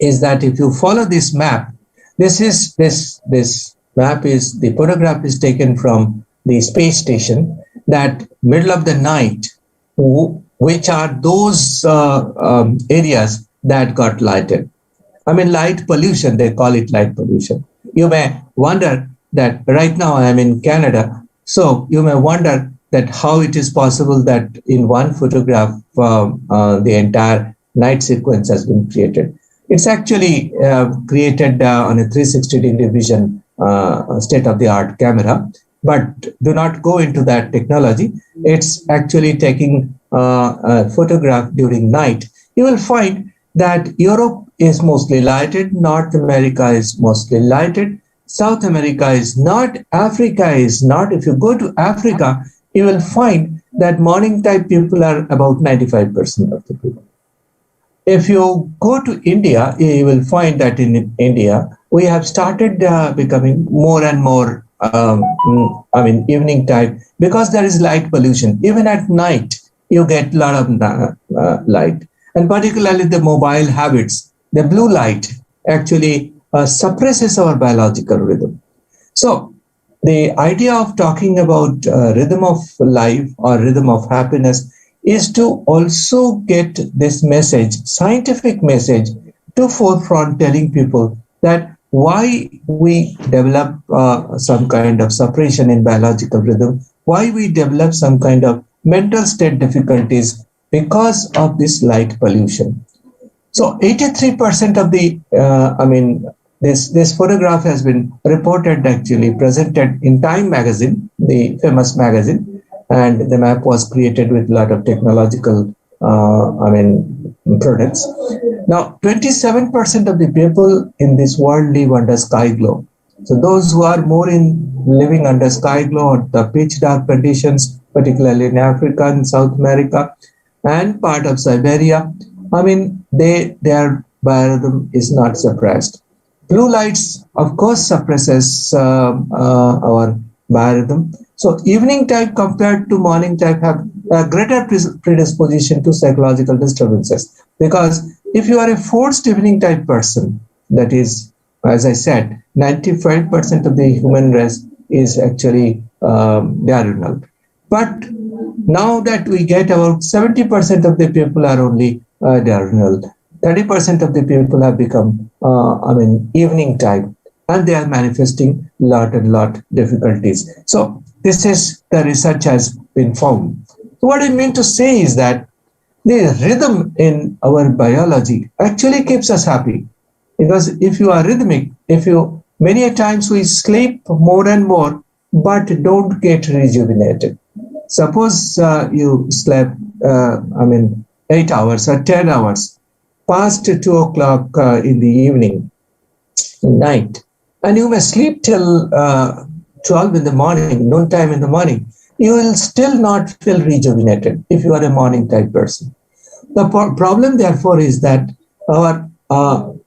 is that if you follow this map, this map is, the photograph is taken from the space station, that middle of the night, which are those areas that got lighted. Light pollution, they call it light pollution. You may wonder that right now I am in Canada, so you may wonder that how it is possible that in one photograph the entire night sequence has been created. It's actually created on a 360 division state-of-the-art camera, but do not go into that technology. It's actually taking a photograph during night. You will find that Europe is mostly lighted, North America is mostly lighted, South America is not, Africa is not. If you go to Africa, you will find that morning type people are about 95% of the people. If you go to India, you will find that in India, we have started becoming more and more, evening type, because there is light pollution. Even at night, you get a lot of light. And particularly the mobile habits, the blue light actually suppresses our biological rhythm. So the idea of talking about rhythm of life or rhythm of happiness is to also get this message, scientific message, to forefront, telling people that why we develop some kind of suppression in biological rhythm, why we develop some kind of mental state difficulties because of this light pollution. So 83% of the, this photograph has been reported, actually presented in Time magazine, the famous magazine, and the map was created with a lot of technological, products. Now, 27% of the people in this world live under sky glow. So those who are more in living under sky glow or the pitch dark conditions, particularly in Africa and South America and part of Siberia, their biorhythm is not suppressed. Blue lights, of course, suppresses our biorhythm. So evening type compared to morning type have a greater predisposition to psychological disturbances. Because if you are a forced evening type person, that is, as I said, 95% of the human race is actually diurnal. But now that we get about 70% of the people are only diurnal, 30% of the people have become, evening type, and they are manifesting lot difficulties. So this is the research has been found. So what I mean to say is that the rhythm in our biology actually keeps us happy. Because if you are rhythmic, many a times we sleep more and more, but don't get rejuvenated. Suppose you slept, 8 hours or 10 hours, past 2 o'clock in the evening, night, and you may sleep till 12 in the morning, noontime in the morning, you will still not feel rejuvenated if you are a morning type person. The problem, therefore, is that our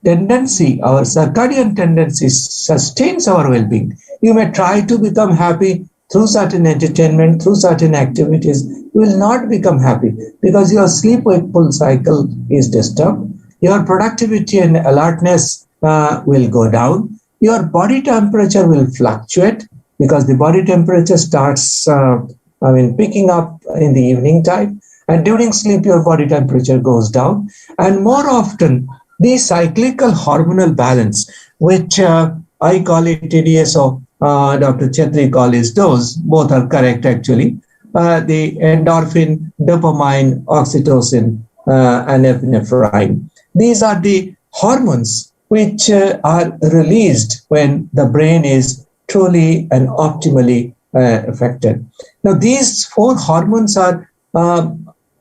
tendency, our circadian tendency sustains our well-being. You may try to become happy through certain entertainment, through certain activities. You will not become happy because your sleep-wakeful cycle is disturbed. Your productivity and alertness will go down. Your body temperature will fluctuate because the body temperature starts picking up in the evening time, and during sleep your body temperature goes down. And more often the cyclical hormonal balance, which I call it TDSO, Dr. Chetri calls it DOSE, both are correct actually, the endorphin, dopamine, oxytocin, and epinephrine. These are the hormones which are released when the brain is truly and optimally affected. Now, these 4 hormones are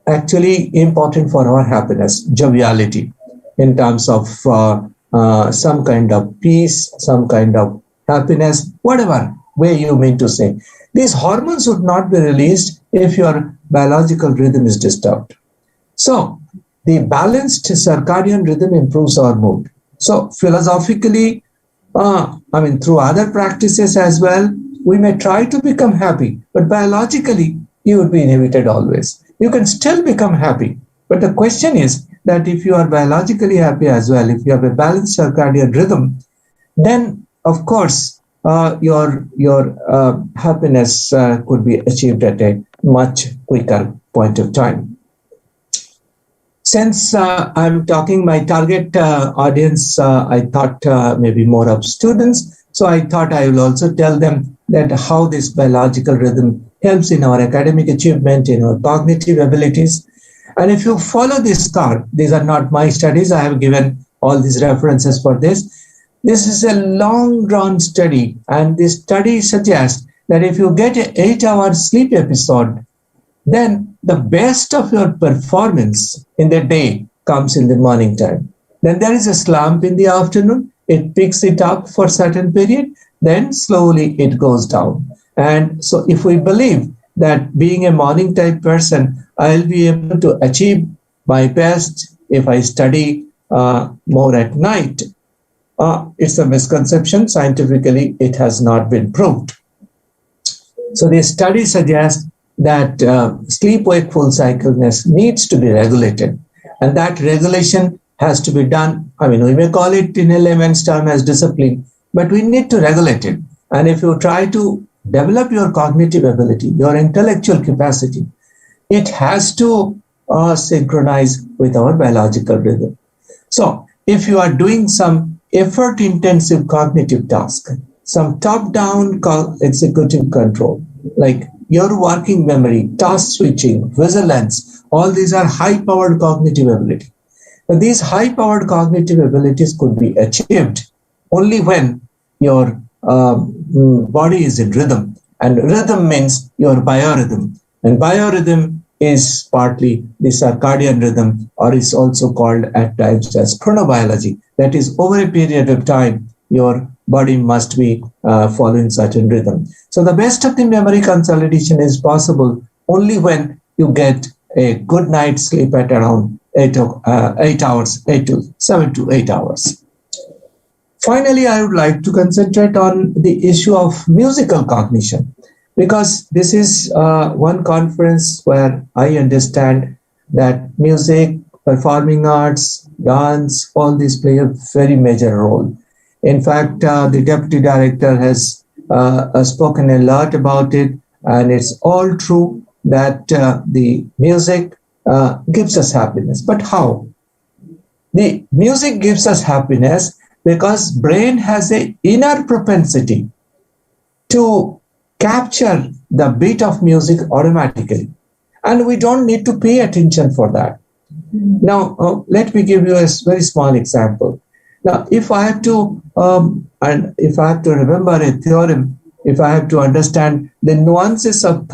actually important for our happiness, joviality, in terms of some kind of peace, some kind of happiness, whatever way you mean to say. These hormones would not be released if your biological rhythm is disturbed. So, the balanced circadian rhythm improves our mood. So, philosophically, through other practices as well, we may try to become happy, but biologically, you would be inhibited always. You can still become happy, but the question is that if you are biologically happy as well, if you have a balanced circadian rhythm, then of course your happiness could be achieved at a much quicker point of time. Since I'm talking my target audience, I thought maybe more of students. So I thought I will also tell them that how this biological rhythm helps in our academic achievement, in our cognitive abilities. And if you follow this card, these are not my studies. I have given all these references for this. This is a long-run study. And this study suggests that if you get an 8-hour sleep episode, then the best of your performance in the day comes in the morning time. Then there is a slump in the afternoon. It picks it up for a certain period. Then slowly it goes down. And so if we believe that being a morning type person, I'll be able to achieve my best if I study more at night, it's a misconception. Scientifically, it has not been proved. So the study suggests that sleep-wakeful cycleness needs to be regulated. And that regulation has to be done. I mean, we may call it in a layman's term as discipline, but we need to regulate it. And if you try to develop your cognitive ability, your intellectual capacity, it has to synchronize with our biological rhythm. So if you are doing some effort-intensive cognitive task, some top-down executive control, like your working memory, task switching, vigilance, all these are high-powered cognitive ability. But these high-powered cognitive abilities could be achieved only when your body is in rhythm. And rhythm means your biorhythm. And biorhythm is partly the circadian rhythm, or is also called at times as chronobiology. That is, over a period of time, your body must be following certain rhythm. So the best of the memory consolidation is possible only when you get a good night's sleep at around 7 to 8 hours. Finally, I would like to concentrate on the issue of musical cognition, because this is one conference where I understand that music, performing arts, dance, all these play a very major role. In fact, the deputy director has spoken a lot about it, and it's all true that the music gives us happiness. But how? The music gives us happiness because brain has an inner propensity to capture the beat of music automatically, and we don't need to pay attention for that. Now, let me give you a very small example. Now, if I have to remember a theorem, if I have to understand the nuances of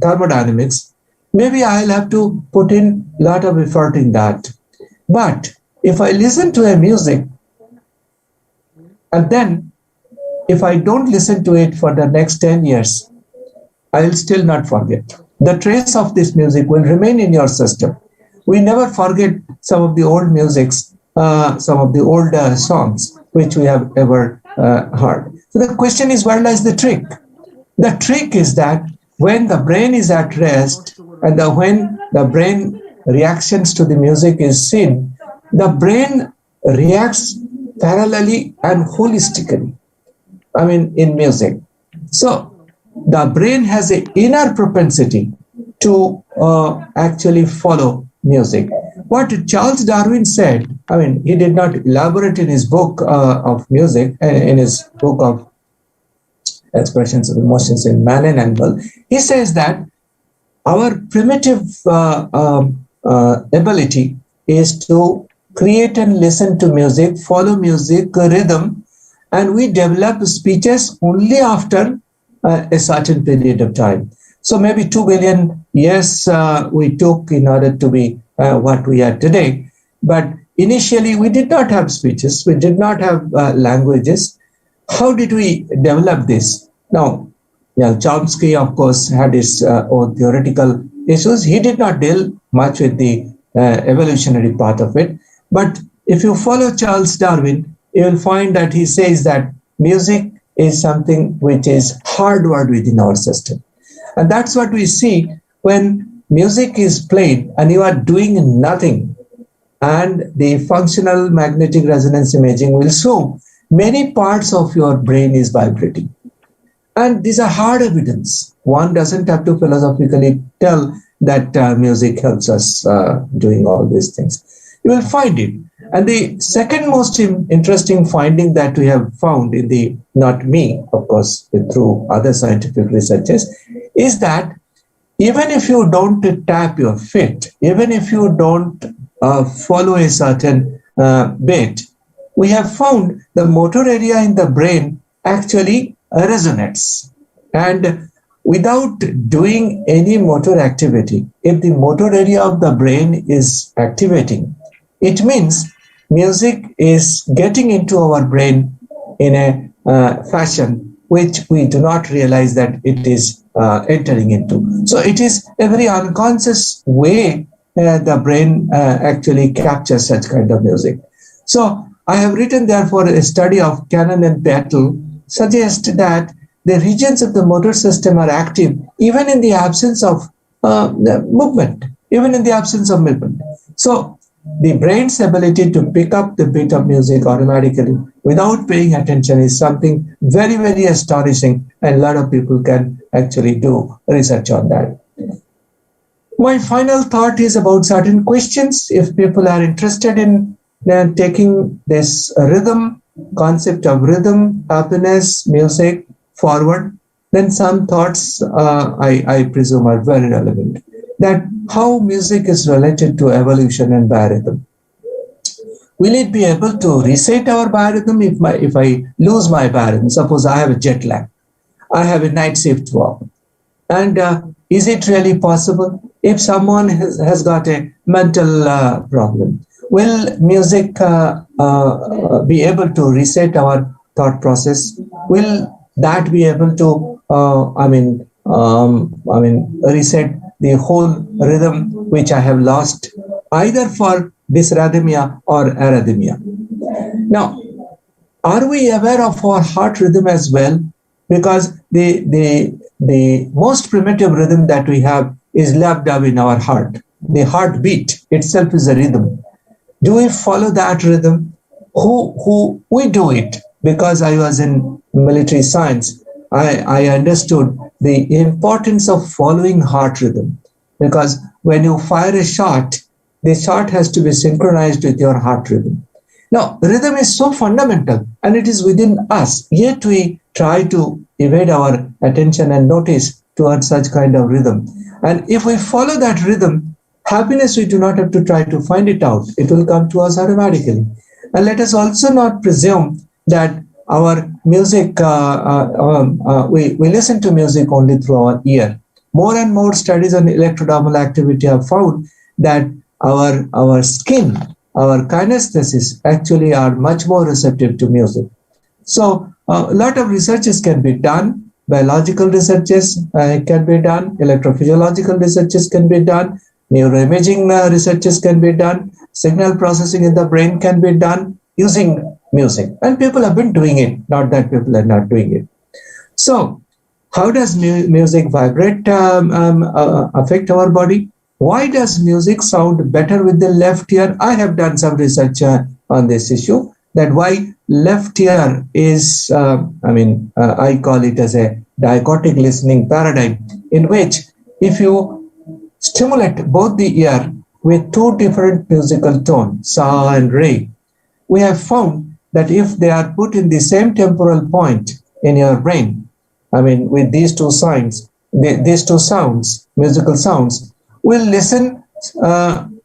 thermodynamics, maybe I'll have to put in a lot of effort in that. But if I listen to a music, and then if I don't listen to it for the next 10 years, I'll still not forget. The trace of this music will remain in your system. We never forget some of the old musics, some of the old songs which we have ever heard. So the question is, where lies the trick? The trick is that when the brain is at rest and when the brain reactions to the music is seen, the brain reacts parallelly and holistically, I mean, in music. So the brain has an inner propensity to actually follow music. What Charles Darwin said, I mean, he did not elaborate in his book of music, in his book of Expressions of Emotions in Man and Animal. He says that our primitive ability is to create and listen to music, follow music, rhythm, and we develop speeches only after a certain period of time. So maybe 2 billion years we took in order to be what we are today. But initially we did not have speeches, we did not have languages. How did we develop this? Now, Chomsky, of course, had his own theoretical issues. He did not deal much with the evolutionary part of it. But if you follow Charles Darwin, you will find that he says that music is something which is hardwired within our system. And that's what we see when music is played and you are doing nothing, and the functional magnetic resonance imaging will show many parts of your brain is vibrating. And these are hard evidence. One doesn't have to philosophically tell that music helps us doing all these things. You will find it. And the second most interesting finding that we have found in the, not me, of course, through other scientific researches, is that even if you don't tap your feet, even if you don't follow a certain beat, we have found the motor area in the brain actually resonates. And without doing any motor activity, if the motor area of the brain is activating, it means music is getting into our brain in a fashion which we do not realize that it is entering into. So it is a very unconscious way the brain actually captures such kind of music. So I have written therefore a study of Cannon and Battle suggests that the regions of the motor system are active even in the absence of movement, even in the absence of movement. So the brain's ability to pick up the beat of music automatically without paying attention is something very, very astonishing, and a lot of people can actually do research on that. My final thought is about certain questions. If people are interested in taking this rhythm, concept of rhythm, happiness, music forward, then some thoughts I presume are very relevant. That how music is related to evolution and biorhythm. Will it be able to reset our biorhythm if I lose my biorhythm? Suppose I have a jet lag, I have a night shift work, and is it really possible? If someone has got a mental problem, will music be able to reset our thought process? Will that be able to reset the whole rhythm which I have lost, either for dysrhythmia or arrhythmia? Now, are we aware of our heart rhythm as well? Because the most primitive rhythm that we have is left up in our heart. The heartbeat itself is a rhythm. Do we follow that rhythm? Who we do it? Because I was in military science, I understood the importance of following heart rhythm, because when you fire a shot, the shot has to be synchronized with your heart rhythm. Now, rhythm is so fundamental and it is within us, yet we try to evade our attention and notice towards such kind of rhythm. And if we follow that rhythm, happiness, we do not have to try to find it out. It will come to us automatically. And let us also not presume that our music, we listen to music only through our ear. More and more studies on electrodermal activity have found that our skin, our kinesthesis actually are much more receptive to music. So a lot of researches can be done, biological researches can be done, electrophysiological researches can be done, neuroimaging researches can be done, signal processing in the brain can be done using music. And people have been doing it, not that people are not doing it. So how does music vibrate affect our body? Why does music sound better with the left ear? I have done some research on this issue, that why left ear is, I call it as a dichotic listening paradigm, in which if you stimulate both the ear with two different musical tones, sa and re, we have found that if they are put in the same temporal point in your brain, with these two signs, these two sounds, musical sounds, we'll listen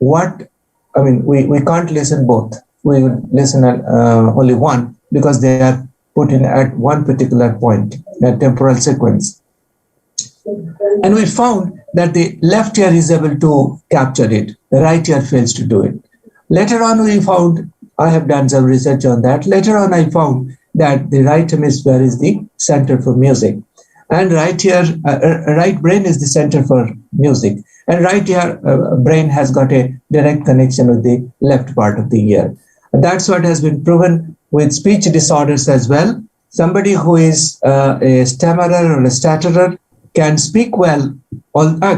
we can't listen both. We will listen at only one, because they are put in at one particular point, a temporal sequence. And we found that the left ear is able to capture it, the right ear fails to do it. Later on we found, I have done some research on that, later on I found that the right hemisphere is the center for music, and right brain is the center for music, and right ear brain has got a direct connection with the left part of the ear. And that's what has been proven with speech disorders as well. Somebody who is a stammerer or a stutterer can speak well,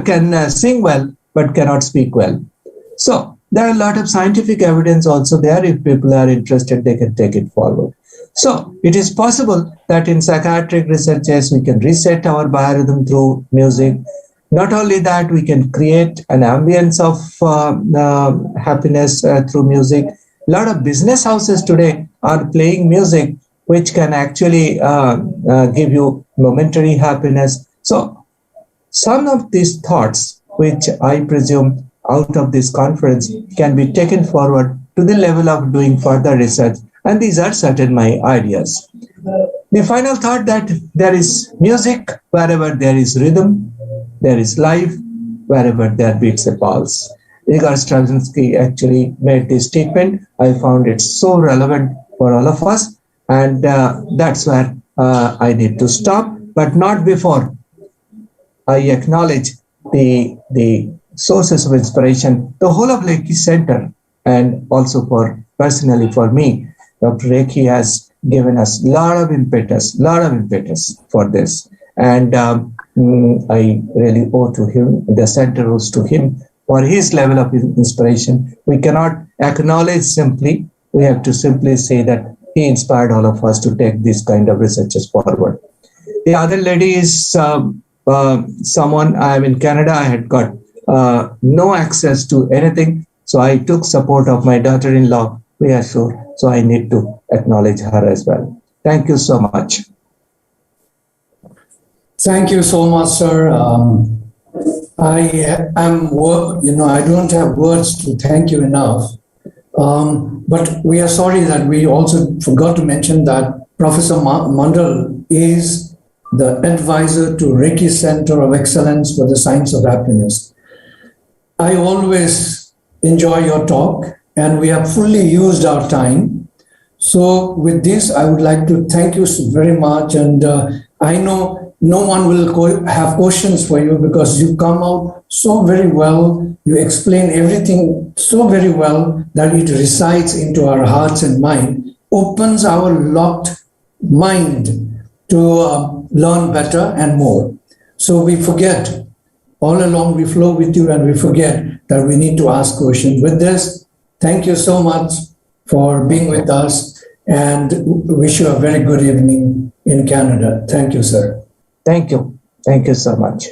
can sing well, but cannot speak well. So there are a lot of scientific evidence also there. If people are interested, they can take it forward. So it is possible that in psychiatric researches, we can reset our biorhythm through music. Not only that, we can create an ambience of happiness through music. A lot of business houses today are playing music, which can actually give you momentary happiness. So some of these thoughts, which I presume out of this conference, can be taken forward to the level of doing further research. And these are certain my ideas. the final thought that there is music wherever there is rhythm, there is life wherever there beats a pulse. Igor Stravinsky actually made this statement. I found it so relevant for all of us, and that's where I need to stop, but not before I acknowledge the sources of inspiration, the whole of Reiki Center, and also for personally for me, Dr. Reiki has given us a lot of impetus for this. And I really owe to him, the center owes to him for his level of inspiration. We cannot acknowledge simply, we have to simply say that he inspired all of us to take this kind of researches forward. The other lady is someone, I am in Canada, I had got no access to anything. So I took support of my daughter-in-law, Priya Shore. So I need to acknowledge her as well. Thank you so much. Thank you so much, sir. I don't have words to thank you enough. But we are sorry that we also forgot to mention that Professor Mandal is the advisor to Reiki Center of Excellence for the Science of Happiness. I always enjoy your talk, and we have fully used our time. So with this, I would like to thank you very much. And I know no one will have questions for you because you come out so very well. You explain everything so very well that it resides into our hearts and mind, opens our locked mind to learn better and more. So we forget, all along we flow with you and we forget that we need to ask questions. With this, thank you so much for being with us and wish you a very good evening in Canada. Thank you, sir. Thank you. Thank you so much.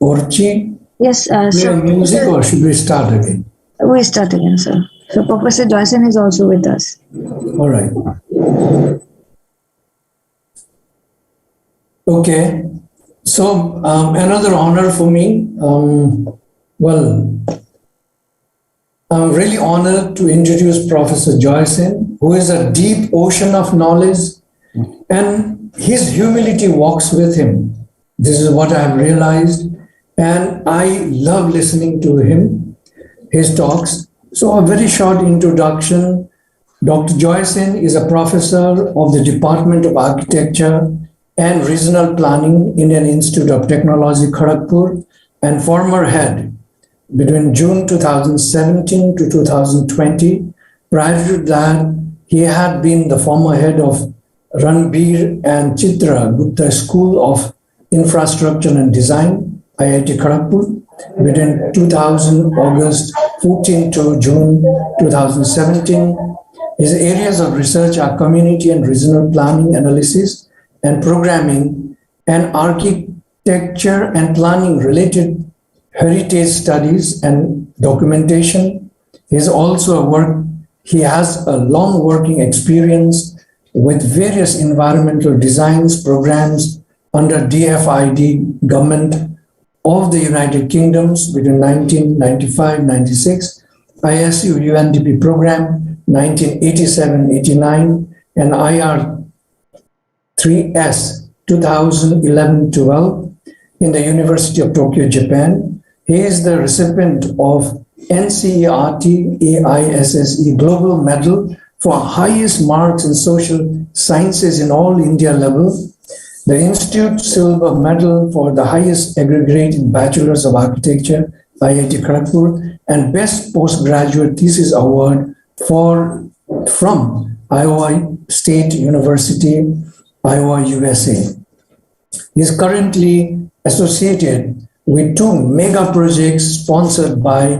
Orchi, Yes, play so music or should we start again? we start again, sir. So Professor Joyson is also with us. All right. Okay. So another honor for me. I'm really honored to introduce Professor Joyson, who is a deep ocean of knowledge, and his humility walks with him. This is what I have realized, and I love listening to him, his talks. So a very short introduction. Dr. Joyson is a professor of the Department of Architecture and Regional Planning, Indian Institute of Technology, Kharagpur, and former head between June 2017 to 2020. Prior to that, he had been the former head of Ranbir and Chitra Gupta School of Infrastructure and Design, IIT Kharagpur, between 2000 August 14 to June 2017. His areas of research are community and regional planning analysis and programming, and architecture and planning related heritage studies and documentation. He has a long working experience with various environmental designs programs under DFID government of the United Kingdoms between 1995-96, ISU UNDP program 1987-89, and IR3S 2011-12 in the University of Tokyo, Japan. He is the recipient of NCERT AISSE Global Medal for highest marks in social sciences in all India level, the Institute Silver Medal for the highest aggregate in Bachelor's of Architecture, IIT Kharagpur, and Best Postgraduate Thesis Award from Iowa State University, Iowa, USA. He is currently associated with two mega projects sponsored by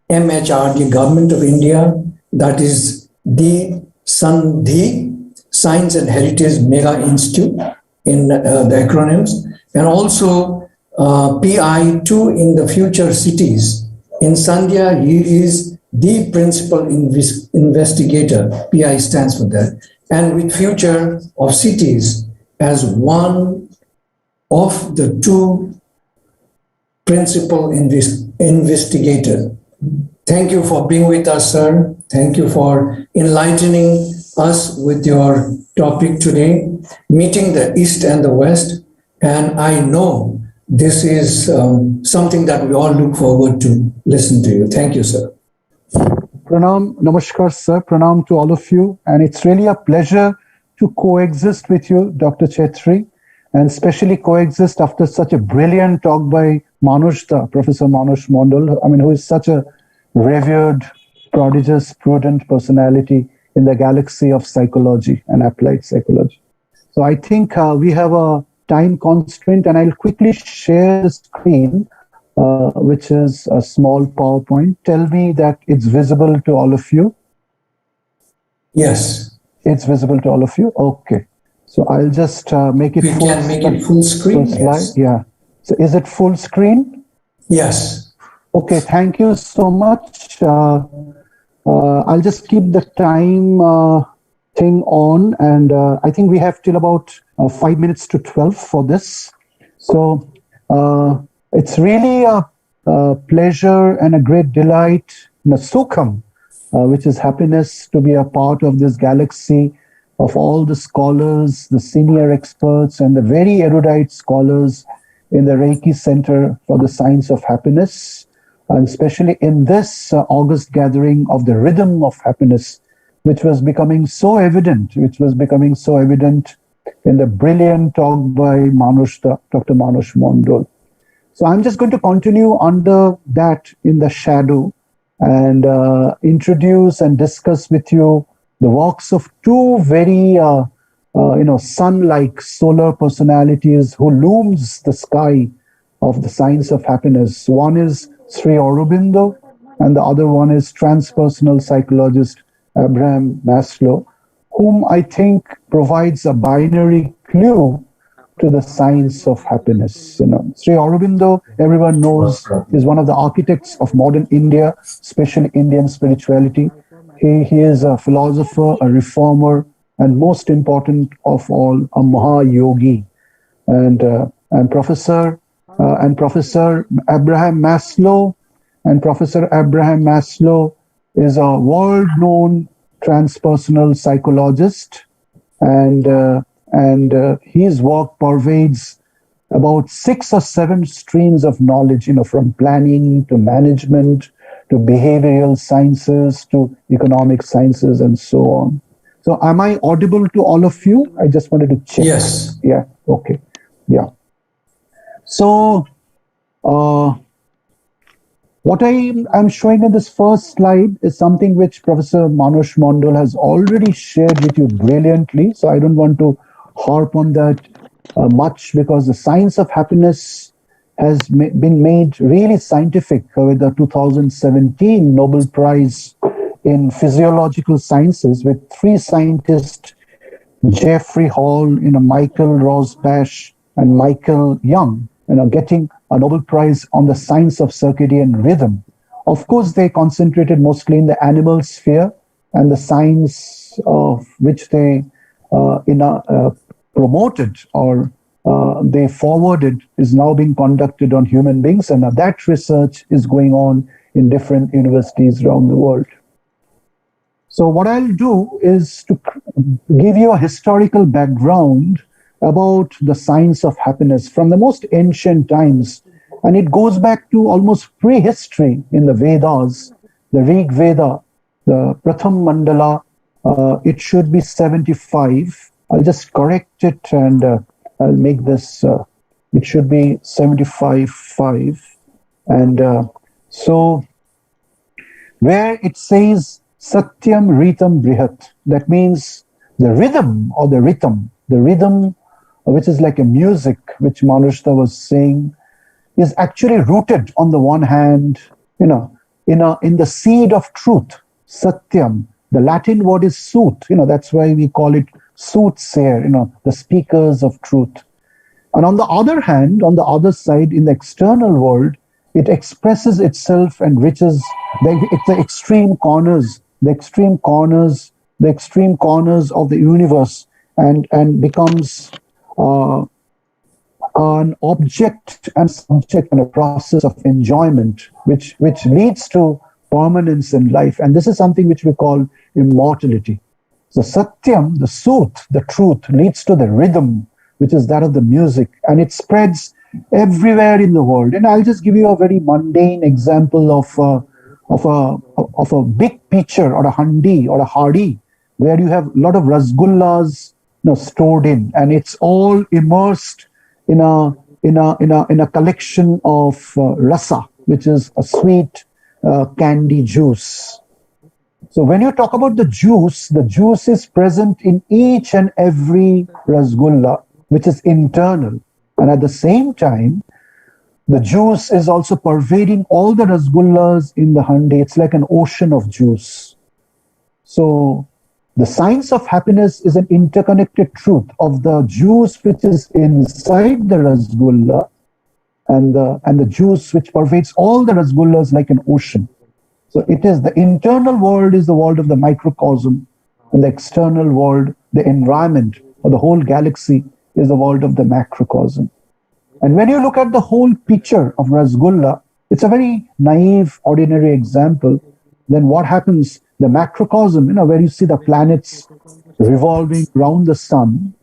MHRD, Government of India, that is the Sandhi Science and Heritage Mega Institute in the acronyms, and also PI2 in the Future Cities. In Sandhya, he is the principal investigator, PI stands for that, and with Future of Cities as one of the two principal investigator. Thank you for being with us, sir. Thank you for enlightening us with your topic today, meeting the East and the West. And I know this is something that we all look forward to listen to you. Thank you, sir. Pranam, namaskar, sir. Pranam to all of you. And it's really a pleasure to coexist with you, Dr. Chetri, and especially coexist after such a brilliant talk by Professor Manush Mondal, who is such a revered, prodigious, prudent personality in the galaxy of psychology and applied psychology. So I think we have a time constraint, and I'll quickly share the screen, which is a small PowerPoint. Tell me that it's visible to all of you. Yes. It's visible to all of you? Okay. So I'll just make it we full. Can make it full screen. Yes. Yeah. So is it full screen? Yes. Okay, thank you so much. I'll just keep the time thing on, and I think we have till about 5 minutes to 12 for this. So it's really a pleasure and a great delight, sukham, which is happiness, to be a part of this galaxy of all the scholars, the senior experts, and the very erudite scholars in the Reiki Center for the Science of Happiness. And especially in this August gathering of the rhythm of happiness, which was becoming so evident in the brilliant talk by Dr. Manush Mondal. So I'm just going to continue under that in the shadow and introduce and discuss with you the works of two very sun-like solar personalities who looms the sky of the science of happiness. One is Sri Aurobindo, and the other one is transpersonal psychologist Abraham Maslow, whom I think provides a binary clue to the science of happiness. Sri Aurobindo, everyone knows, is one of the architects of modern India, especially Indian spirituality. He is a philosopher, a reformer, and most important of all, a Mahayogi. And Professor Abraham Maslow. And Professor Abraham Maslow is a world-known transpersonal psychologist, and his work pervades about 6 or 7 streams of knowledge, from planning to management to behavioral sciences to economic sciences and so on. So am I audible to all of you? I just wanted to check. Yes. Yeah, okay. Yeah. So, what I'm showing in this first slide is something which Professor Manush Mondal has already shared with you brilliantly. So I don't want to harp on that much, because the science of happiness has been made really scientific with the 2017 Nobel Prize in Physiological Sciences, with 3 scientists, Jeffrey Hall, Michael Rosbash, and Michael Young, getting a Nobel Prize on the science of circadian rhythm. Of course, they concentrated mostly in the animal sphere, and the science of which they promoted or they forwarded is now being conducted on human beings, and that research is going on in different universities around the world. So what I'll do is to give you a historical background about the science of happiness from the most ancient times. And it goes back to almost prehistory in the Vedas, the Rig Veda, the Pratham Mandala. It should be 75. I'll just correct it, and I'll make this, it should be 75.5. And so where it says Satyam Ritam Brihat, that means the rhythm or the rhythm, which is like a music, which Manushta was saying, is actually rooted on the one hand, in the seed of truth, Satyam. The Latin word is sooth, that's why we call it soothsayer, the speakers of truth. And on the other hand, on the other side, in the external world, it expresses itself and reaches the extreme corners of the universe, and becomes an object and subject in a process of enjoyment, which leads to permanence in life. And this is something which we call immortality. So Satyam, the sooth, the truth, leads to the rhythm, which is that of the music, and it spreads everywhere in the world. And I'll just give you a very mundane example of a big pitcher or a handi or a hardi, where you have a lot of rasgullas, stored in, and it's all immersed in a collection of rasa, which is a sweet candy juice. So when you talk about the juice is present in each and every rasgulla, which is internal. And at the same time, the juice is also pervading all the rasgullas in the handi. It's like an ocean of juice. So the science of happiness is an interconnected truth of the juice which is inside the rasgulla and the juice which pervades all the rasgullas like an ocean. So it is the internal world is the world of the microcosm, and the external world, the environment or the whole galaxy, is the world of the macrocosm. And when you look at the whole picture of rasgulla, it's a very naive, ordinary example. Then what happens? The macrocosm, where you see the planets revolving around the sun.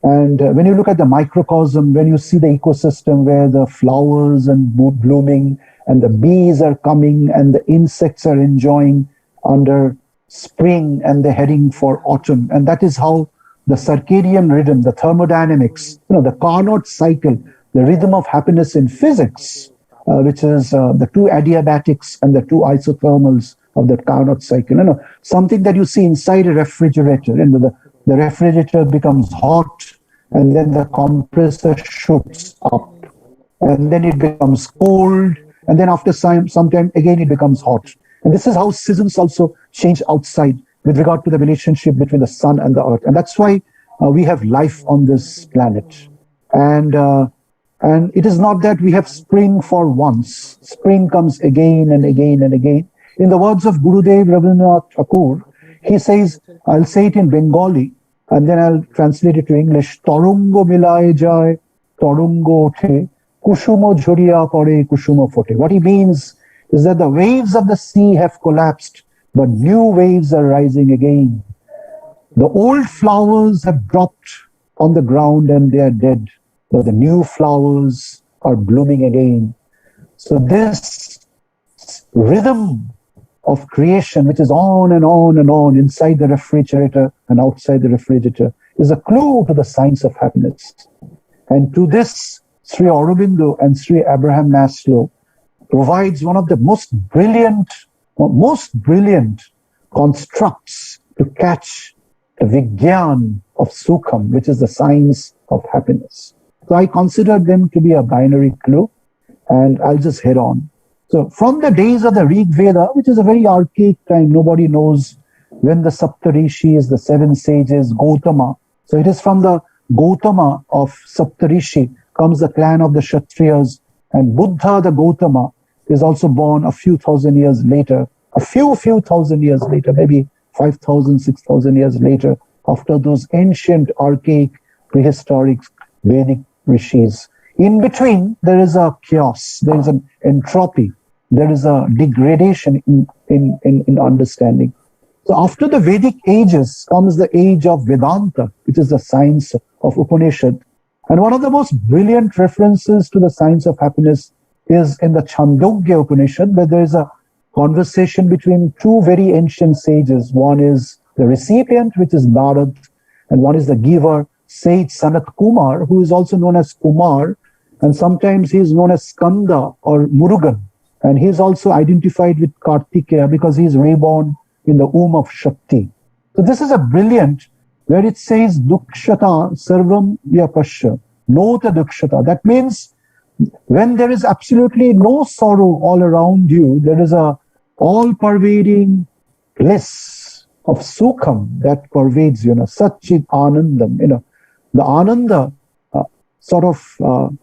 And when you look at the microcosm, when you see the ecosystem where the flowers and blooming and the bees are coming and the insects are enjoying under spring and they're heading for autumn. And that is how the circadian rhythm, the thermodynamics, the Carnot cycle, the rhythm of happiness in physics, which is the two adiabatics and the two isothermals of the Carnot cycle. Something that you see inside a refrigerator. The refrigerator becomes hot, and then the compressor shoots up, and then it becomes cold, and then after some time again it becomes hot. And this is how seasons also change outside with regard to the relationship between the sun and the earth. And that's why we have life on this planet. And it is not that we have spring for once. Spring comes again and again and again. In the words of Gurudev Rabindranath Tagore, he says, I'll say it in Bengali, and then I'll translate it to English. Torungo milaye jay, torungo othe, kushumo jhoriya pore, kushumo fote. What he means is that the waves of the sea have collapsed, but new waves are rising again. The old flowers have dropped on the ground and they are dead, but the new flowers are blooming again. So this rhythm of creation, which is on and on and on inside the refrigerator and outside the refrigerator, is a clue to the science of happiness. And to this, Sri Aurobindo and Sri Abraham Maslow provides one of the most brilliant constructs to catch the Vigyan of Sukham, which is the science of happiness. So I consider them to be a binary clue, and I'll just head on. So from the days of the Rig Veda, which is a very archaic time, nobody knows when the Saptarishis, the seven sages, Gautama. So it is from the Gautama of Saptarishi comes the clan of the Kshatriyas, and Buddha, the Gautama, is also born a few thousand years later, a few thousand years later, maybe 5,000, 6,000 years later, after those ancient, archaic, prehistoric Vedic rishis. In between, there is a chaos, there is an entropy, there is a degradation in understanding. So after the Vedic ages comes the age of Vedanta, which is the science of Upanishad. And one of the most brilliant references to the science of happiness is in the Chandogya Upanishad, where there is a conversation between two very ancient sages. One is the recipient, which is Narad, and one is the giver, Sage Sanat Kumar, who is also known as Kumar, and sometimes he is known as Skanda or Murugan. And he is also identified with Kartikeya because he is reborn in the womb of Shakti. So this is a brilliant, where it says Dukshata Sarvam Yapasya, Nota Dukshata. That means when there is absolutely no sorrow all around you, there is a all-pervading bliss of Sukham that pervades, Satchit Anandam, the Ananda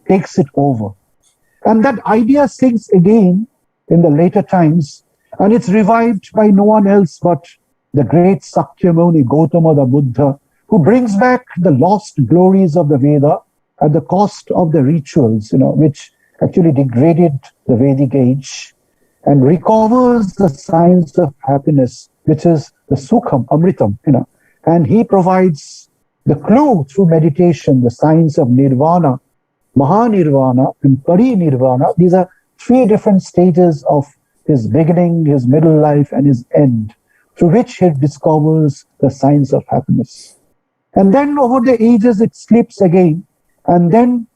takes it over. And that idea sinks again in the later times, and it's revived by no one else but the great Sakyamuni, Gautama the Buddha, who brings back the lost glories of the Veda at the cost of the rituals, which actually degraded the Vedic age. and recovers the science of happiness, which is the Sukham, Amritam, and he provides the clue through meditation, the science of Nirvana, Mahanirvana, and Parinirvana. These are three different stages of his beginning, his middle life, and his end, through which he discovers the science of happiness. And then over the ages, it slips again, and then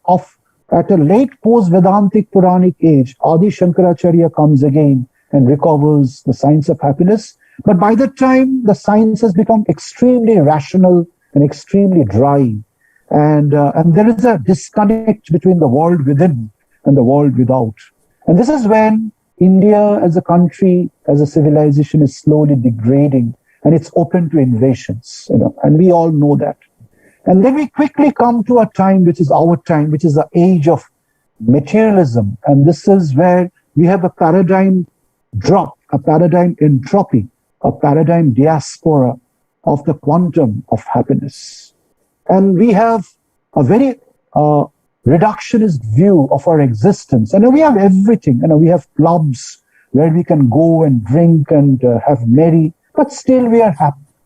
at a late post-Vedantic Puranic age, Adi Shankaracharya comes again and recovers the science of happiness. But by the time, the science has become extremely rational and extremely dry. And there is a disconnect between the world within and the world without. And this is when India as a country, as a civilization, is slowly degrading, and it's open to invasions, and we all know that. And then we quickly come to a time, which is our time, which is the age of materialism. And this is where we have a paradigm drop, a paradigm entropy, a paradigm diaspora of the quantum of happiness. And we have a very reductionist view of our existence. And we have everything. We have clubs where we can go and drink and have merry, but still we are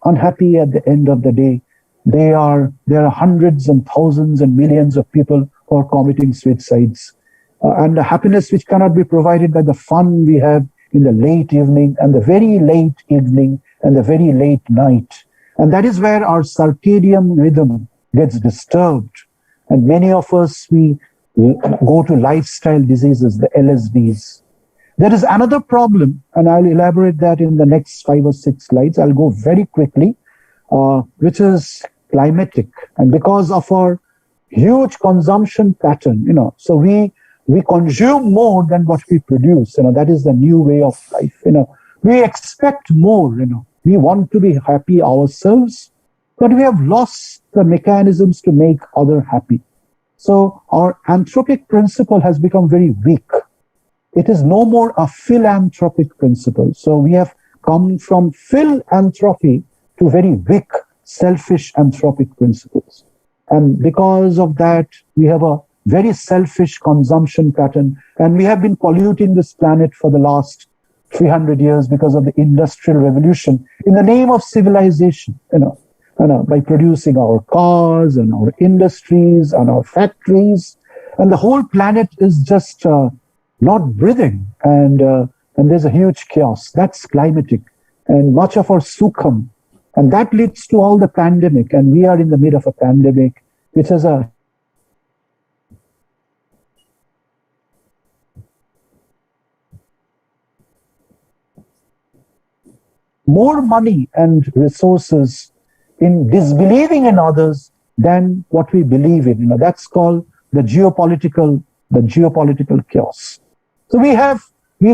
unhappy at the end of the day. There are hundreds and thousands and millions of people who are committing suicides. And the happiness which cannot be provided by the fun we have in the late evening and the very late evening and the very late night. And that is where our circadian rhythm gets disturbed. And many of us, we go to lifestyle diseases, the LSDs. There is another problem, and I'll elaborate that in the next 5 or 6 slides. I'll go very quickly, which is climatic. And because of our huge consumption pattern, so we consume more than what we produce. That is the new way of life. We expect more. We want to be happy ourselves, but we have lost the mechanisms to make others happy. So our anthropic principle has become very weak. It is no more a philanthropic principle. So we have come from philanthropy to very weak, selfish anthropic principles. And because of that, we have a very selfish consumption pattern. And we have been polluting this planet for the last 300 years because of the Industrial Revolution in the name of civilization, by producing our cars and our industries and our factories. And the whole planet is just not breathing. And there's a huge chaos. That's climatic. And much of our sukham. And that leads to all the pandemic. And we are in the middle of a pandemic, which has a more money and resources in disbelieving in others than what we believe in. That's called the geopolitical chaos. So we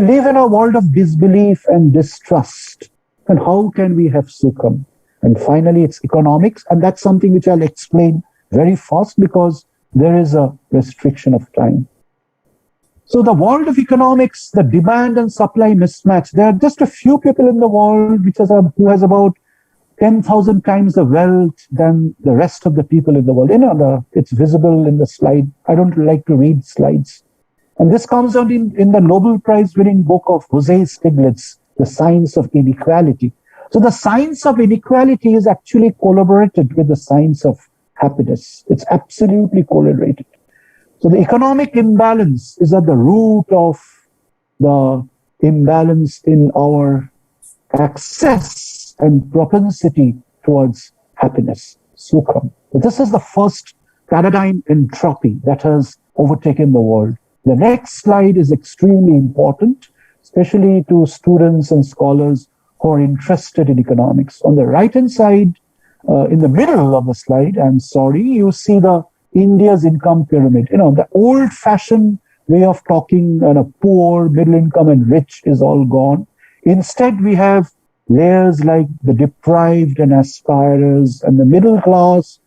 live in a world of disbelief and distrust. And how can we have sukham? And finally, it's economics. And that's something which I'll explain very fast because there is a restriction of time. So the world of economics, the demand and supply mismatch, there are just a few people in the world who has about 10,000 times the wealth than the rest of the people in the world. It's visible in the slide. I don't like to read slides. And this comes out in the Nobel Prize winning book of Jose Stiglitz, The Science of Inequality. So the science of inequality is actually collaborated with the science of happiness. It's absolutely correlated. So the economic imbalance is at the root of the imbalance in our access and propensity towards happiness, sukham. So this is the first paradigm entropy that has overtaken the world. The next slide is extremely important, especially to students and scholars who are interested in economics. On the right-hand side, in the middle of the slide, you see the India's income pyramid. The old-fashioned way of talking, poor, middle income, and rich is all gone. Instead, we have layers like the deprived and aspirers, and the middle class,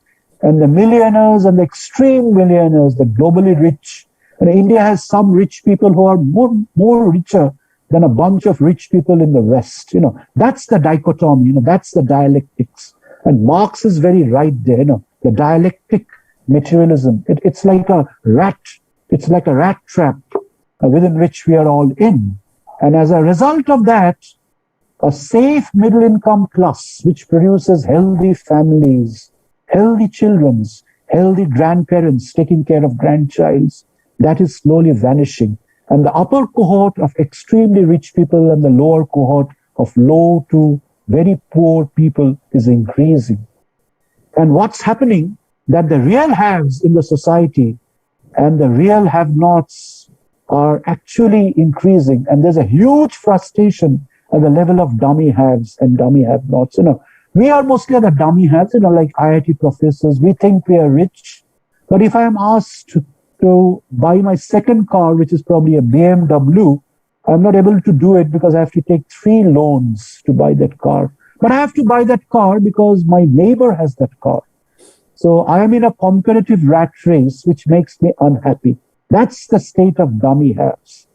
and the millionaires, and the extreme millionaires, the globally rich. And India has some rich people who are more richer than a bunch of rich people in the West. That's the dichotomy. That's the dialectics. And Marx is very right there. The dialectic materialism. It's like a rat. It's like a rat trap within which we are all in. And as a result of that, a safe middle income class, which produces healthy families, healthy children, healthy grandparents taking care of grandchilds, that is slowly vanishing. And the upper cohort of extremely rich people and the lower cohort of low to very poor people is increasing. And what's happening, that the real haves in the society and the real have-nots are actually increasing. And there's a huge frustration at the level of dummy haves and dummy have-nots. We are mostly the dummy haves, like IIT professors. We think we are rich. But if I am asked to buy my second car, which is probably a BMW, I'm not able to do it because I have to take 3 loans to buy that car. But I have to buy that car because my neighbor has that car. So I am in a competitive rat race, which makes me unhappy. That's the state of dummy haves.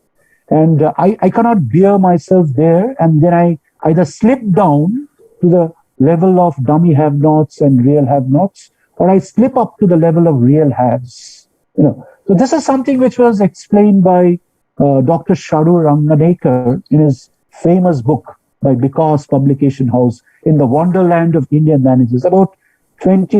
And I cannot bear myself there. And then I either slip down to the level of dummy have-nots and real have-nots, or I slip up to the level of real haves. So this is something which was explained by Dr. Sharu Ranganekar in his famous book by Bika's publication house, In the Wonderland of Indian Managers. About 20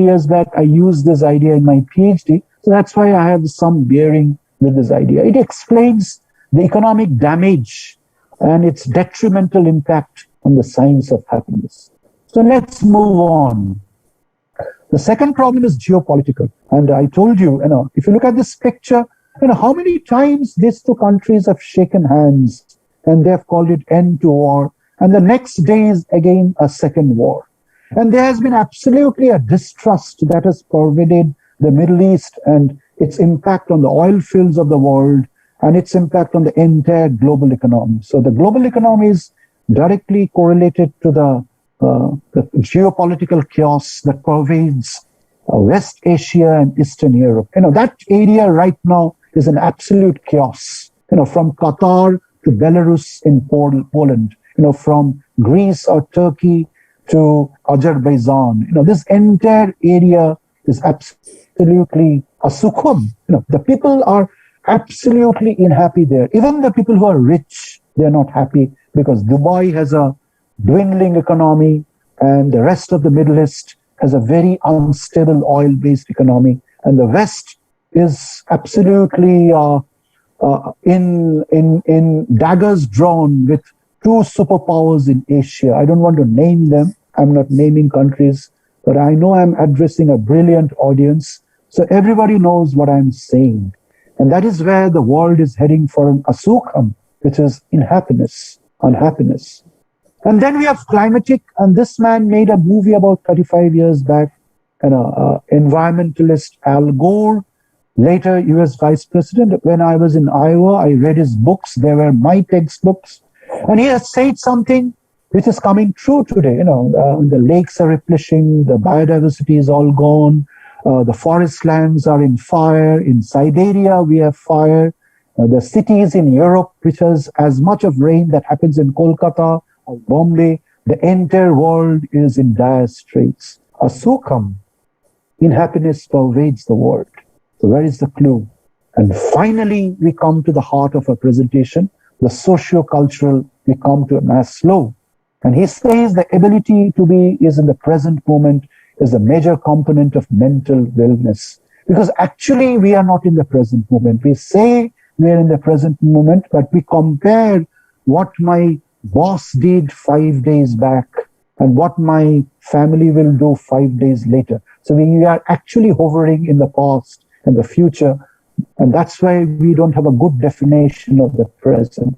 years back, I used this idea in my PhD. So that's why I have some bearing with this idea. It explains the economic damage and its detrimental impact on the science of happiness. So let's move on. The second problem is geopolitical. And I told you, if you look at this picture, how many times these two countries have shaken hands and they have called it end to war. And the next day is again a second war. And there has been absolutely a distrust that has pervaded the Middle East and its impact on the oil fields of the world and its impact on the entire global economy. So the global economy is directly correlated to the geopolitical chaos that pervades West Asia and Eastern Europe. That area right now is an absolute chaos. From Qatar to Belarus in Poland, from Greece or Turkey to Azerbaijan. This entire area is absolutely a sukhum. The people are absolutely unhappy there. Even the people who are rich, they're not happy because Dubai has a dwindling economy and the rest of the Middle East has a very unstable oil-based economy. And the West is absolutely in daggers drawn with 2 superpowers in Asia. I don't want to name them. I'm not naming countries, but I know I'm addressing a brilliant audience. So everybody knows what I'm saying. And that is where the world is heading for an asukham, which is unhappiness. And then we have climatic, and this man made a movie about 35 years back, environmentalist Al Gore, later US Vice President. When I was in Iowa, I read his books. They were my textbooks. And he has said something which is coming true today. The lakes are replenishing, the biodiversity is all gone, the forest lands are in fire. In Siberia, we have fire. The cities in Europe, which has as much of rain that happens in Kolkata or Bombay, the entire world is in dire straits. A sukham, unhappiness pervades the world. So where is the clue? And finally, we come to the heart of our presentation, the socio-cultural. We come to Maslow. And he says the ability to be is in the present moment is a major component of mental wellness. Because actually we are not in the present moment. We say we are in the present moment, but we compare what my boss did 5 days back and what my family will do 5 days later. So we are actually hovering in the past and the future. And that's why we don't have a good definition of the present.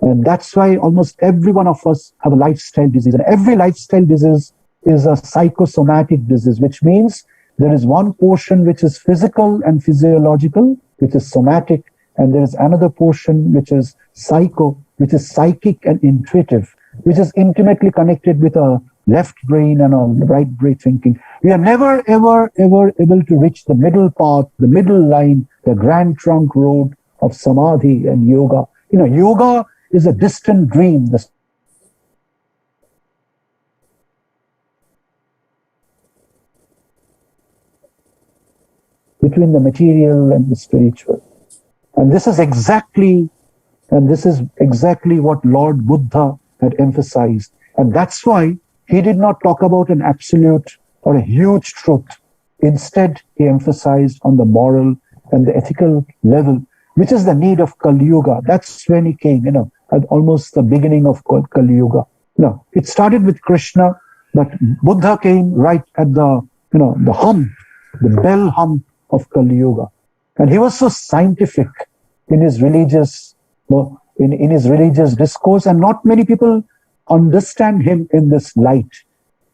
And that's why almost every one of us have a lifestyle disease. And every lifestyle disease is a psychosomatic disease, which means there is one portion which is physical and physiological, which is somatic, and there is another portion which is psycho, which is psychic and intuitive, which is intimately connected with a left brain and a right brain thinking. We are never, ever, ever able to reach the middle path, the middle line, the grand trunk road of samadhi and yoga. Yoga is a distant dream. Between the material and the spiritual. And this is exactly And this is exactly what Lord Buddha had emphasized. And that's why he did not talk about an absolute or a huge truth. Instead, he emphasized on the moral and the ethical level, which is the need of Kali Yuga. That's when he came, at almost the beginning of Kali Yuga. It started with Krishna, but Buddha came right at the hump, the bell hump of Kali Yuga. And he was so scientific in his religious, in his religious discourse, and not many people understand him in this light.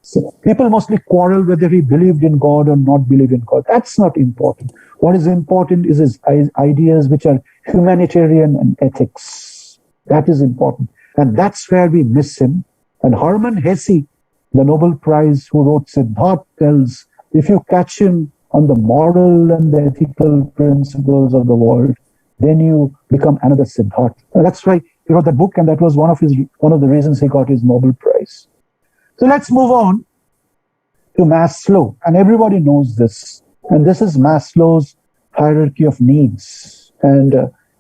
So people mostly quarrel whether he believed in God or not believe in God. That's not important. What is important is his ideas, which are humanitarian and ethics. That is important. And that's where we miss him. And Hermann Hesse, the Nobel Prize, who wrote Siddhartha, tells, if you catch him on the moral and the ethical principles of the world, then you become another Siddhartha. And that's why he wrote that book, and that was one of the reasons he got his Nobel Prize. So let's move on to Maslow, and everybody knows this. And this is Maslow's hierarchy of needs. And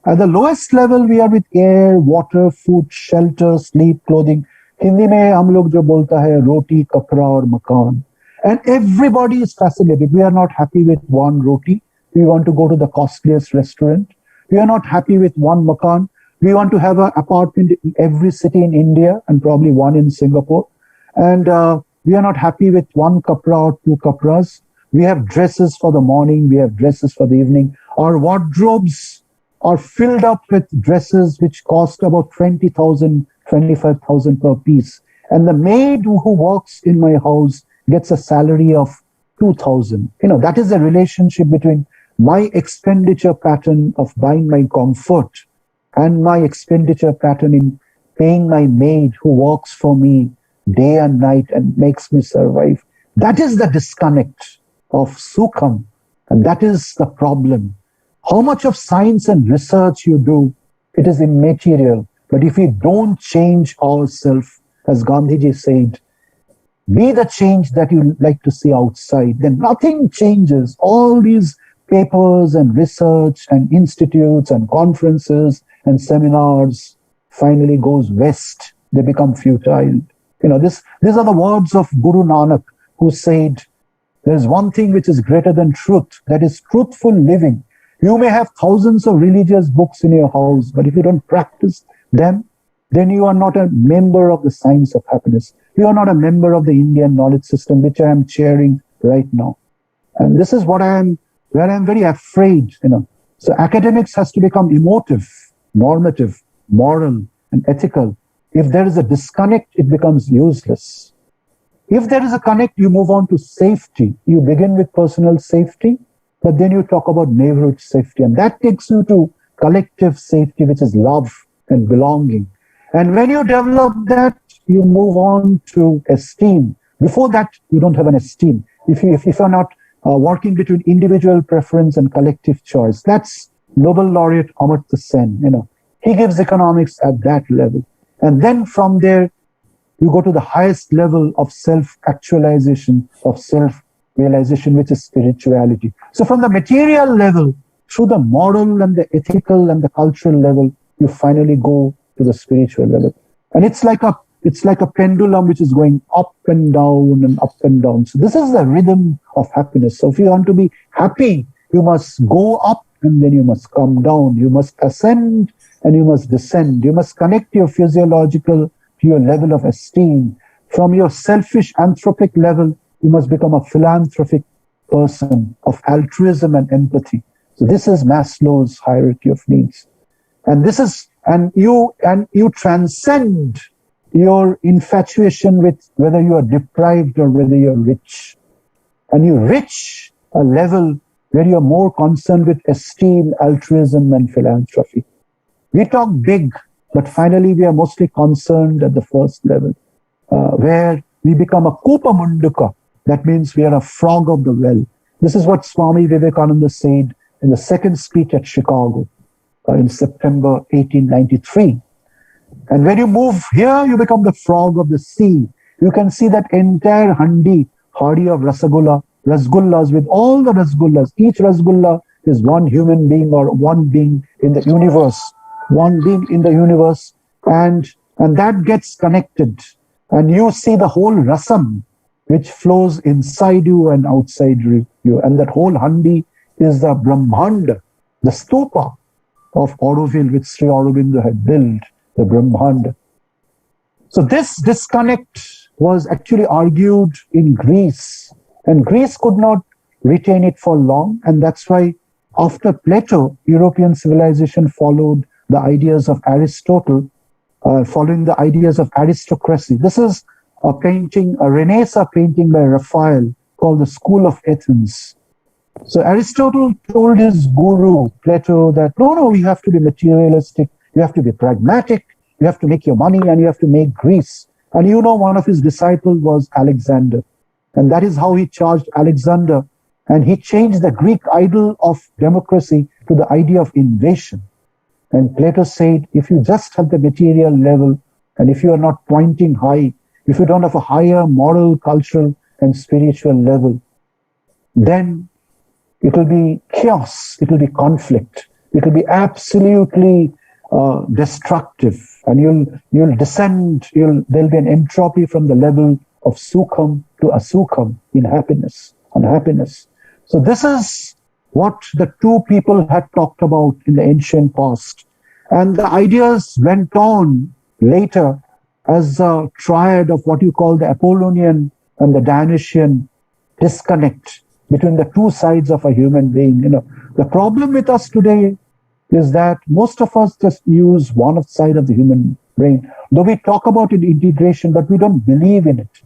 at the lowest level, we are with air, water, food, shelter, sleep, clothing. Hindi mein hum log jo bolta hai roti, kapra aur makan. And everybody is fascinated. We are not happy with one roti. We want to go to the costliest restaurant. We are not happy with one makan. We want to have an apartment in every city in India and probably one in Singapore. And we are not happy with one kapra or two kapras. We have dresses for the morning. We have dresses for the evening. Our wardrobes are filled up with dresses which cost about 20,000, 25,000 per piece. And the maid who works in my house gets a salary of 2,000. That is the relationship between my expenditure pattern of buying my comfort and my expenditure pattern in paying my maid who works for me day and night and makes me survive. That is the disconnect of Sukham. And that is the problem. How much of science and research you do, it is immaterial. But if we don't change ourselves, as Gandhiji said, be the change that you like to see outside, then nothing changes. All these papers and research and institutes and conferences and seminars finally goes west. They become futile. These are the words of Guru Nanak, who said, there's one thing which is greater than truth, that is truthful living. You may have thousands of religious books in your house, but if you don't practice them, then you are not a member of the science of happiness. You are not a member of the Indian knowledge system, which I am chairing right now. And this is where I am very afraid, So academics has to become emotive, normative, moral, and ethical. If there is a disconnect, it becomes useless. If there is a connect, you move on to safety. You begin with personal safety, but then you talk about neighborhood safety. And that takes you to collective safety, which is love and belonging. And when you develop that, you move on to esteem. Before that, you don't have an esteem. If you're not working between individual preference and collective choice, that's Nobel laureate Amartya Sen. He gives economics at that level. And then from there, you go to the highest level of self-actualization, of self-realization, which is spirituality. So from the material level, through the moral and the ethical and the cultural level, you finally go to the spiritual level. And it's like a pendulum which is going up and down and up and down. So this is the rhythm of happiness. So if you want to be happy, you must go up and then you must come down. You must ascend and you must descend. You must connect your physiological to your level of esteem. From your selfish anthropic level, you must become a philanthropic person of altruism and empathy. So this is Maslow's hierarchy of needs. And you transcend your infatuation with whether you are deprived or whether you're rich. And you reach a level where you're more concerned with esteem, altruism, and philanthropy. We talk big, but finally we are mostly concerned at the first level, where we become a Kupa Munduka. That means we are a frog of the well. This is what Swami Vivekananda said in the second speech at Chicago in September 1893. And when you move here, you become the frog of the sea. You can see that entire hardi of rasgullas with all the rasgullas. Each rasgulla is one human being or one being in the universe one being in the universe, and that gets connected, and you see the whole rasam which flows inside you and outside you, and that whole handi is the Brahmanda, the stupa of Auroville which Sri Aurobindo had built, the Brahmanda. So this disconnect was actually argued in Greece, and Greece could not retain it for long, and that's why after Plato, European civilization followed the ideas of Aristotle, following the ideas of aristocracy. This is a painting, a Renaissance painting by Raphael called the School of Athens. So Aristotle told his guru, Plato, that no, you have to be materialistic, you have to be pragmatic, you have to make your money, and you have to make Greece. And you know, one of his disciples was Alexander. And that is how he charged Alexander. And he changed the Greek idol of democracy to the idea of invasion. And Plato said, if you just have the material level, and if you are not pointing high, if you don't have a higher moral, cultural, and spiritual level, then it will be chaos, it will be conflict, it will be absolutely destructive, and you'll descend, there'll be an entropy from the level of sukham to asukham in happiness, unhappiness. So this is what the two people had talked about in the ancient past. And the ideas went on later as a triad of what you call the Apollonian and the Dionysian disconnect between the two sides of a human being. You know, the problem with us today is that most of us just use one side of the human brain. Though we talk about it integration, but we don't believe in it.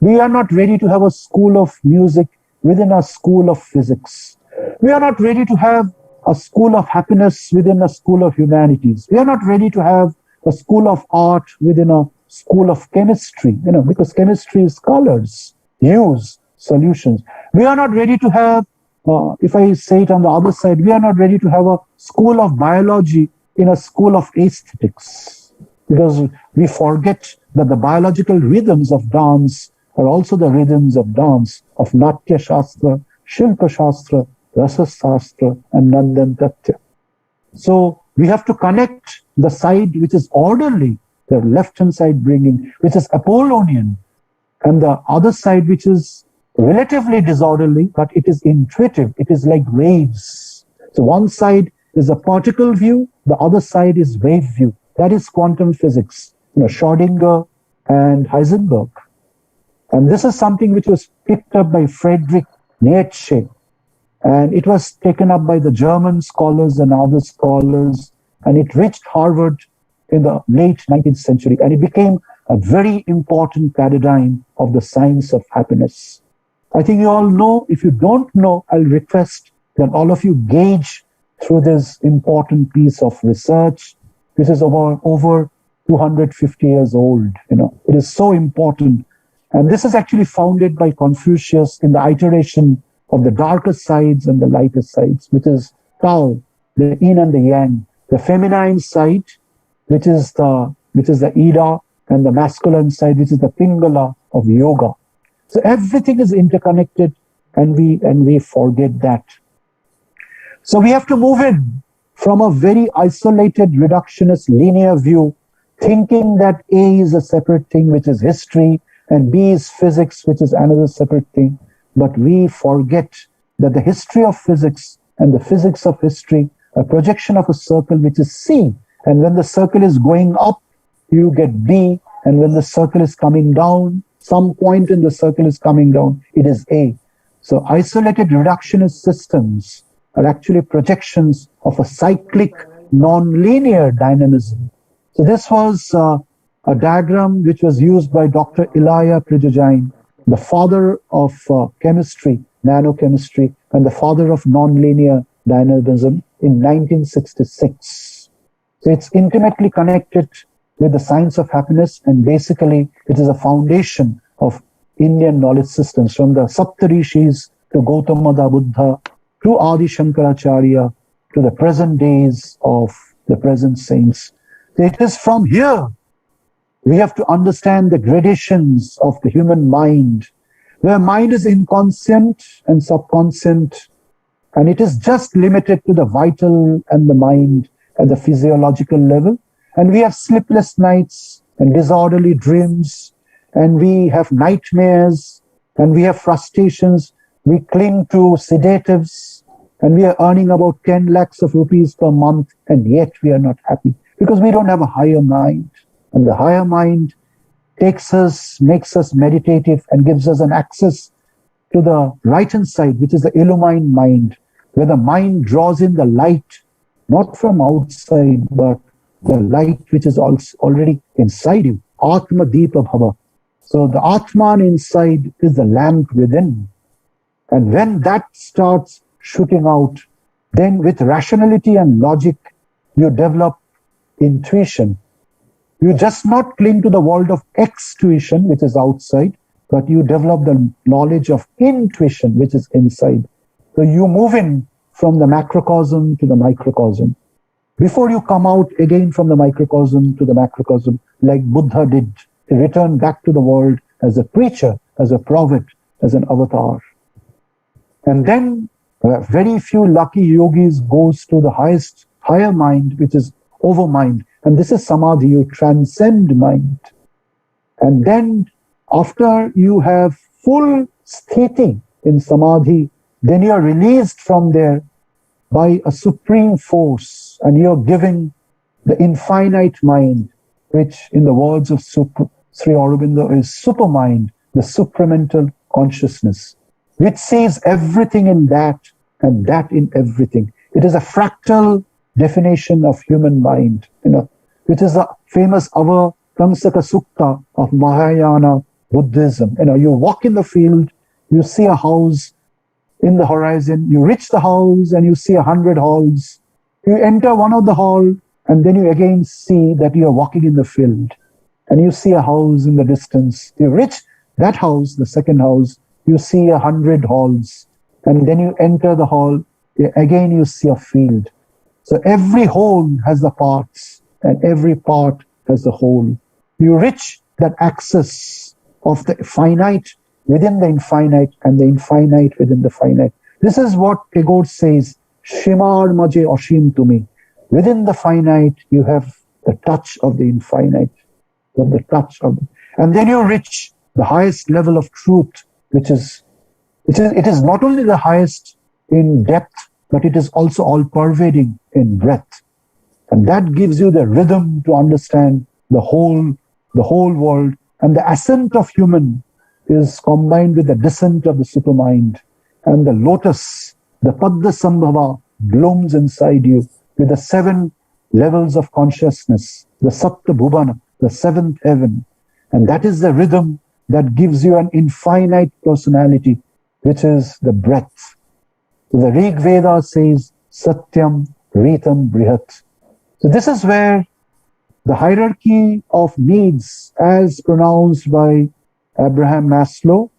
We are not ready to have a school of music within a school of physics. We are not ready to have a school of happiness within a school of humanities. We are not ready to have a school of art within a school of chemistry, because chemistry is colors, hues, solutions. We are not ready to have, if I say it on the other side, we are not ready to have a school of biology in a school of aesthetics, because we forget that the biological rhythms of dance are also the rhythms of dance, of Natya Shastra, Shilpa Shastra, Rasa Shastra, and Nandan Tatya. So we have to connect the side which is orderly, the left-hand side bringing, which is Apollonian, and the other side which is relatively disorderly, but it is intuitive. It is like waves. So one side is a particle view, the other side is wave view. That is quantum physics, Schrödinger and Heisenberg. And this is something which was picked up by Friedrich Nietzsche, and it was taken up by the German scholars and other scholars, and it reached Harvard in the late 19th century, and it became a very important paradigm of the science of happiness. I think you all know. If you don't know, I'll request that all of you gauge through this important piece of research, which is over 250 years old. It is so important. And this is actually founded by Confucius in the iteration of the darker sides and the lighter sides, which is Tao, the yin and the yang, the feminine side, which is the Ida, and the masculine side, which is the Pingala of yoga. So everything is interconnected, and we forget that. So we have to move in from a very isolated, reductionist, linear view, thinking that A is a separate thing, which is history, and B is physics, which is another separate thing. But we forget that the history of physics and the physics of history, a projection of a circle, which is C. And when the circle is going up, you get B. And when the circle is coming down, some point in the circle is coming down, it is A. So isolated reductionist systems are actually projections of a cyclic, non-linear dynamism. So this was a diagram which was used by Dr. Ilya Prigogine, the father of chemistry, nanochemistry, and the father of nonlinear dynamism in 1966. So it's intimately connected with the science of happiness, and basically it is a foundation of Indian knowledge systems, from the Saptarishis to Gautama Buddha to Adi Shankaracharya to the present days of the present saints. So it is from here we have to understand the gradations of the human mind, where mind is inconscient and subconscient, and it is just limited to the vital and the mind, at the physiological level. And we have sleepless nights and disorderly dreams, and we have nightmares, and we have frustrations. We cling to sedatives, and we are earning about 10 lakhs of rupees per month, and yet we are not happy because we don't have a higher mind. And the higher mind takes us, makes us meditative, and gives us an access to the right-hand side, which is the illumined mind, where the mind draws in the light, not from outside, but the light which is also already inside you. Atma Deepa Bhava. So the Atman inside is the lamp within. And when that starts shooting out, then with rationality and logic, you develop intuition. You just not cling to the world of extuition, which is outside, but you develop the knowledge of intuition, which is inside. So you move in from the macrocosm to the microcosm. Before you come out again from the microcosm to the macrocosm, like Buddha did, he returned back to the world as a preacher, as a prophet, as an avatar. And then very few lucky yogis goes to the higher mind, which is over mind. And this is samadhi, you transcend mind. And then after you have full sthiti in samadhi, then you are released from there by a supreme force, and you're given the infinite mind, which in the words of Sri Aurobindo is supermind, the supramental consciousness, which sees everything in that and that in everything. It is a fractal definition of human mind, which is a famous Avatamsaka Sukta of Mahayana Buddhism. You walk in the field, you see a house in the horizon, you reach the house and you see 100 halls. You enter one of the hall, and then you again see that you are walking in the field, and you see a house in the distance. You reach that house, the second house, you see 100 halls, and then you enter the hall, again you see a field. So every whole has the parts, and every part has the whole. You reach that axis of the finite within the infinite, and the infinite within the finite. This is what Tagore says, Shimar Maje Oshim to me. Within the finite, you have the touch of the infinite, the touch of, and then you reach the highest level of truth, it is not only the highest in depth, but it is also all pervading in breadth. And that gives you the rhythm to understand the whole world. And the ascent of human is combined with the descent of the supermind. And the lotus, the Padma Sambhava, blooms inside you with the 7 levels of consciousness, the Sapta Bhuvana, the 7th heaven. And that is the rhythm that gives you an infinite personality, which is the breath. So the Rig Veda says, Satyam Ritam Brihat. So this is where the hierarchy of needs, as pronounced by Abraham Maslow,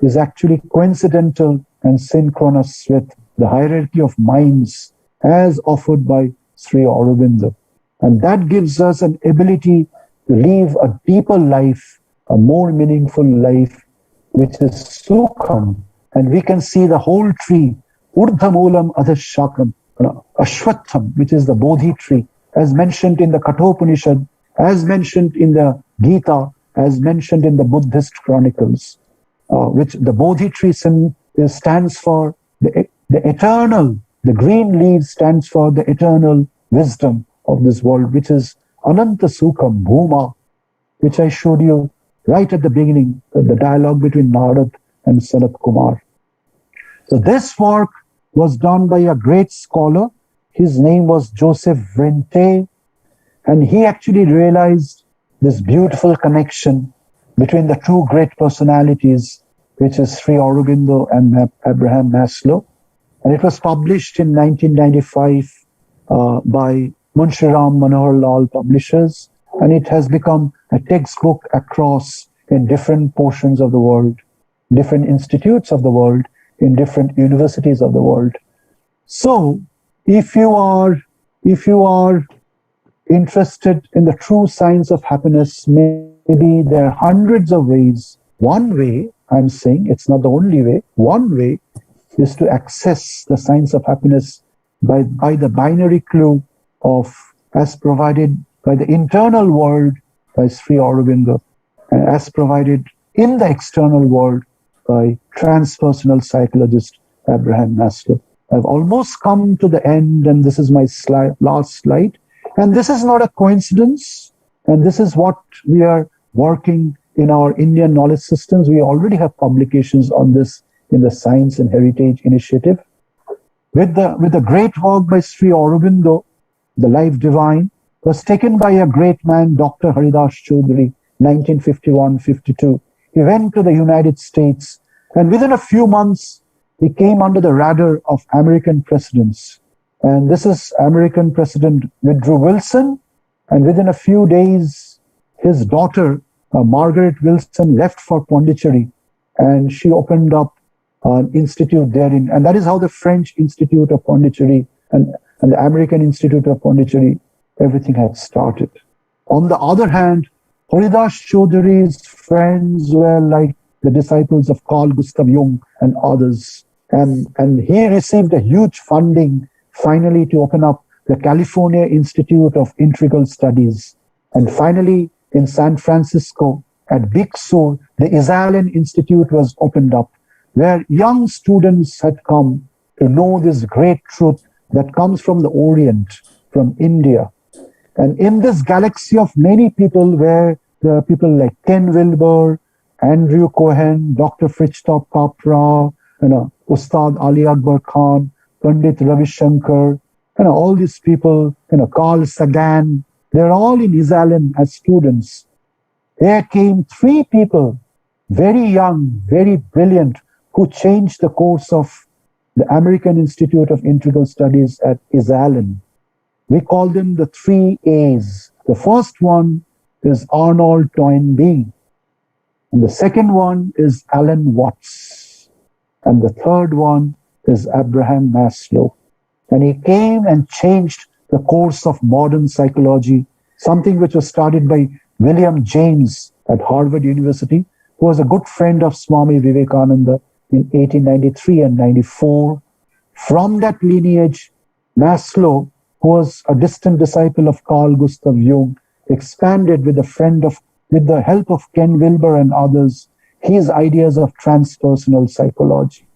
is actually coincidental and synchronous with the hierarchy of minds as offered by Sri Aurobindo. And that gives us an ability to live a deeper life, a more meaningful life, which is sukham. And we can see the whole tree, urdhamulam adhashakam, ashwatham, which is the bodhi tree, as mentioned in the Kathopanishad, as mentioned in the Gita, as mentioned in the Buddhist chronicles, which the bodhi tree stands for the eternal, the green leaves stands for the eternal wisdom of this world, which is Ananta Sukham Bhuma, which I showed you right at the beginning, the dialogue between Narad and Sanat Kumar. So this work was done by a great scholar. His name was Joseph Vente, and he actually realized this beautiful connection between the two great personalities, which is Sri Aurobindo and Abraham Maslow. And it was published in 1995 by Munshi Ram Manohar Lal Publishers, and it has become a textbook across in different portions of the world, different institutes of the world, in different universities of the world. So, if you are interested in the true science of happiness, maybe there are hundreds of ways. One way, I'm saying, it's not the only way, one way is to access the science of happiness by the binary clue as provided by the internal world by Sri Aurobindo, and as provided in the external world by transpersonal psychologist Abraham Maslow. I've almost come to the end, and this is my last slide. And this is not a coincidence, and this is what we are working in our Indian knowledge systems. We already have publications on this in the Science and Heritage Initiative. With the great work by Sri Aurobindo, The Life Divine, was taken by a great man, Dr. Haridas Chaudhuri, 1951-52. He went to the United States, and within a few months, he came under the radar of American presidents. And this is American President Woodrow Wilson, and within a few days, his daughter, Margaret Wilson, left for Pondicherry, and she opened up an institute therein. And that is how the French Institute of Pondicherry and the American Institute of Pondicherry, everything had started. On the other hand, Haridas Chaudhuri's friends were like the disciples of Carl Gustav Jung and others. And he received a huge funding finally to open up the California Institute of Integral Studies. And finally, in San Francisco, at Big Sur, the Esalen Institute was opened up, where young students had come to know this great truth that comes from the Orient, from India. And in this galaxy of many people, where there are people like Ken Wilber, Andrew Cohen, Dr. Fritjof Capra, Ustad Ali Akbar Khan, Pandit Ravi Shankar, all these people, Carl Sagan, they're all in Esalen as students. There came three people, very young, very brilliant, who changed the course of the American Institute of Integral Studies at Esalen. We call them the 3 A's. The first one is Arnold Toynbee. And the second one is Alan Watts. And the third one is Abraham Maslow. And he came and changed the course of modern psychology, something which was started by William James at Harvard University, who was a good friend of Swami Vivekananda in 1893 and 94. From that lineage, Maslow, who was a distant disciple of Carl Gustav Jung, expanded with the help of Ken Wilber and others, his ideas of transpersonal psychology.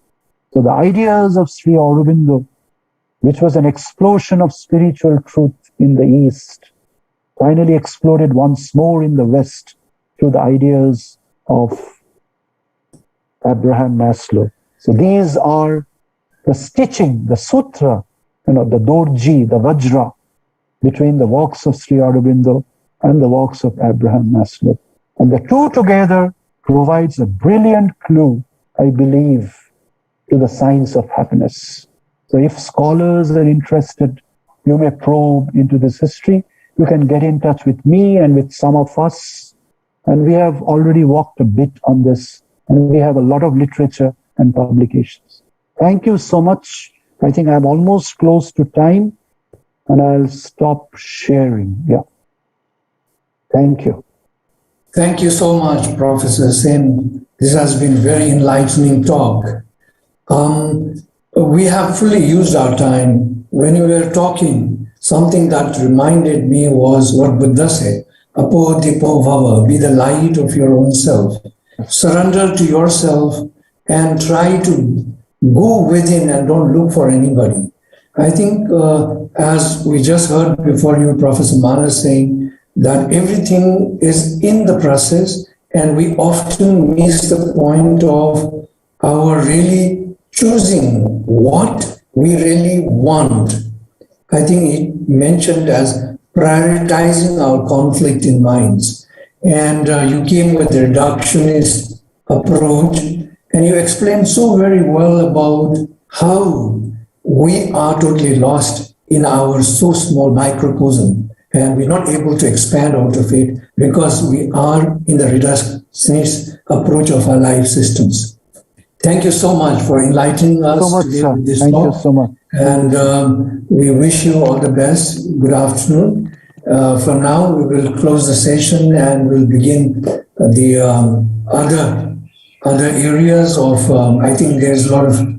So the ideas of Sri Aurobindo, which was an explosion of spiritual truth in the East, finally exploded once more in the West through the ideas of Abraham Maslow. So these are the stitching, the sutra, the dorji, the vajra, between the works of Sri Aurobindo and the works of Abraham Maslow. And the two together provides a brilliant clue, I believe, to the science of happiness. So if scholars are interested, you may probe into this history. You can get in touch with me and with some of us. And we have already worked a bit on this, and we have a lot of literature and publications. Thank you so much. I think I'm almost close to time, and I'll stop sharing. Yeah. Thank you. Thank you so much, Professor Sen. This has been very enlightening talk. We have fully used our time. When you were talking, something that reminded me was what Buddha said, Apo Dipo Bhava, be the light of your own self. Surrender to yourself and try to go within and don't look for anybody. I think as we just heard before you, Professor Manas saying that everything is in the process, and we often miss the point of our really choosing what we really want. I think it mentioned as prioritizing our conflict in minds. And you came with the reductionist approach, and you explained so very well about how we are totally lost in our so small microcosm, and we're not able to expand out of it because we are in the reductionist approach of our life systems. Thank you so much for enlightening us today with this talk. Thank you so much. And we wish you all the best. Good afternoon. From now, we will close the session and we'll begin the other areas of, I think there's a lot of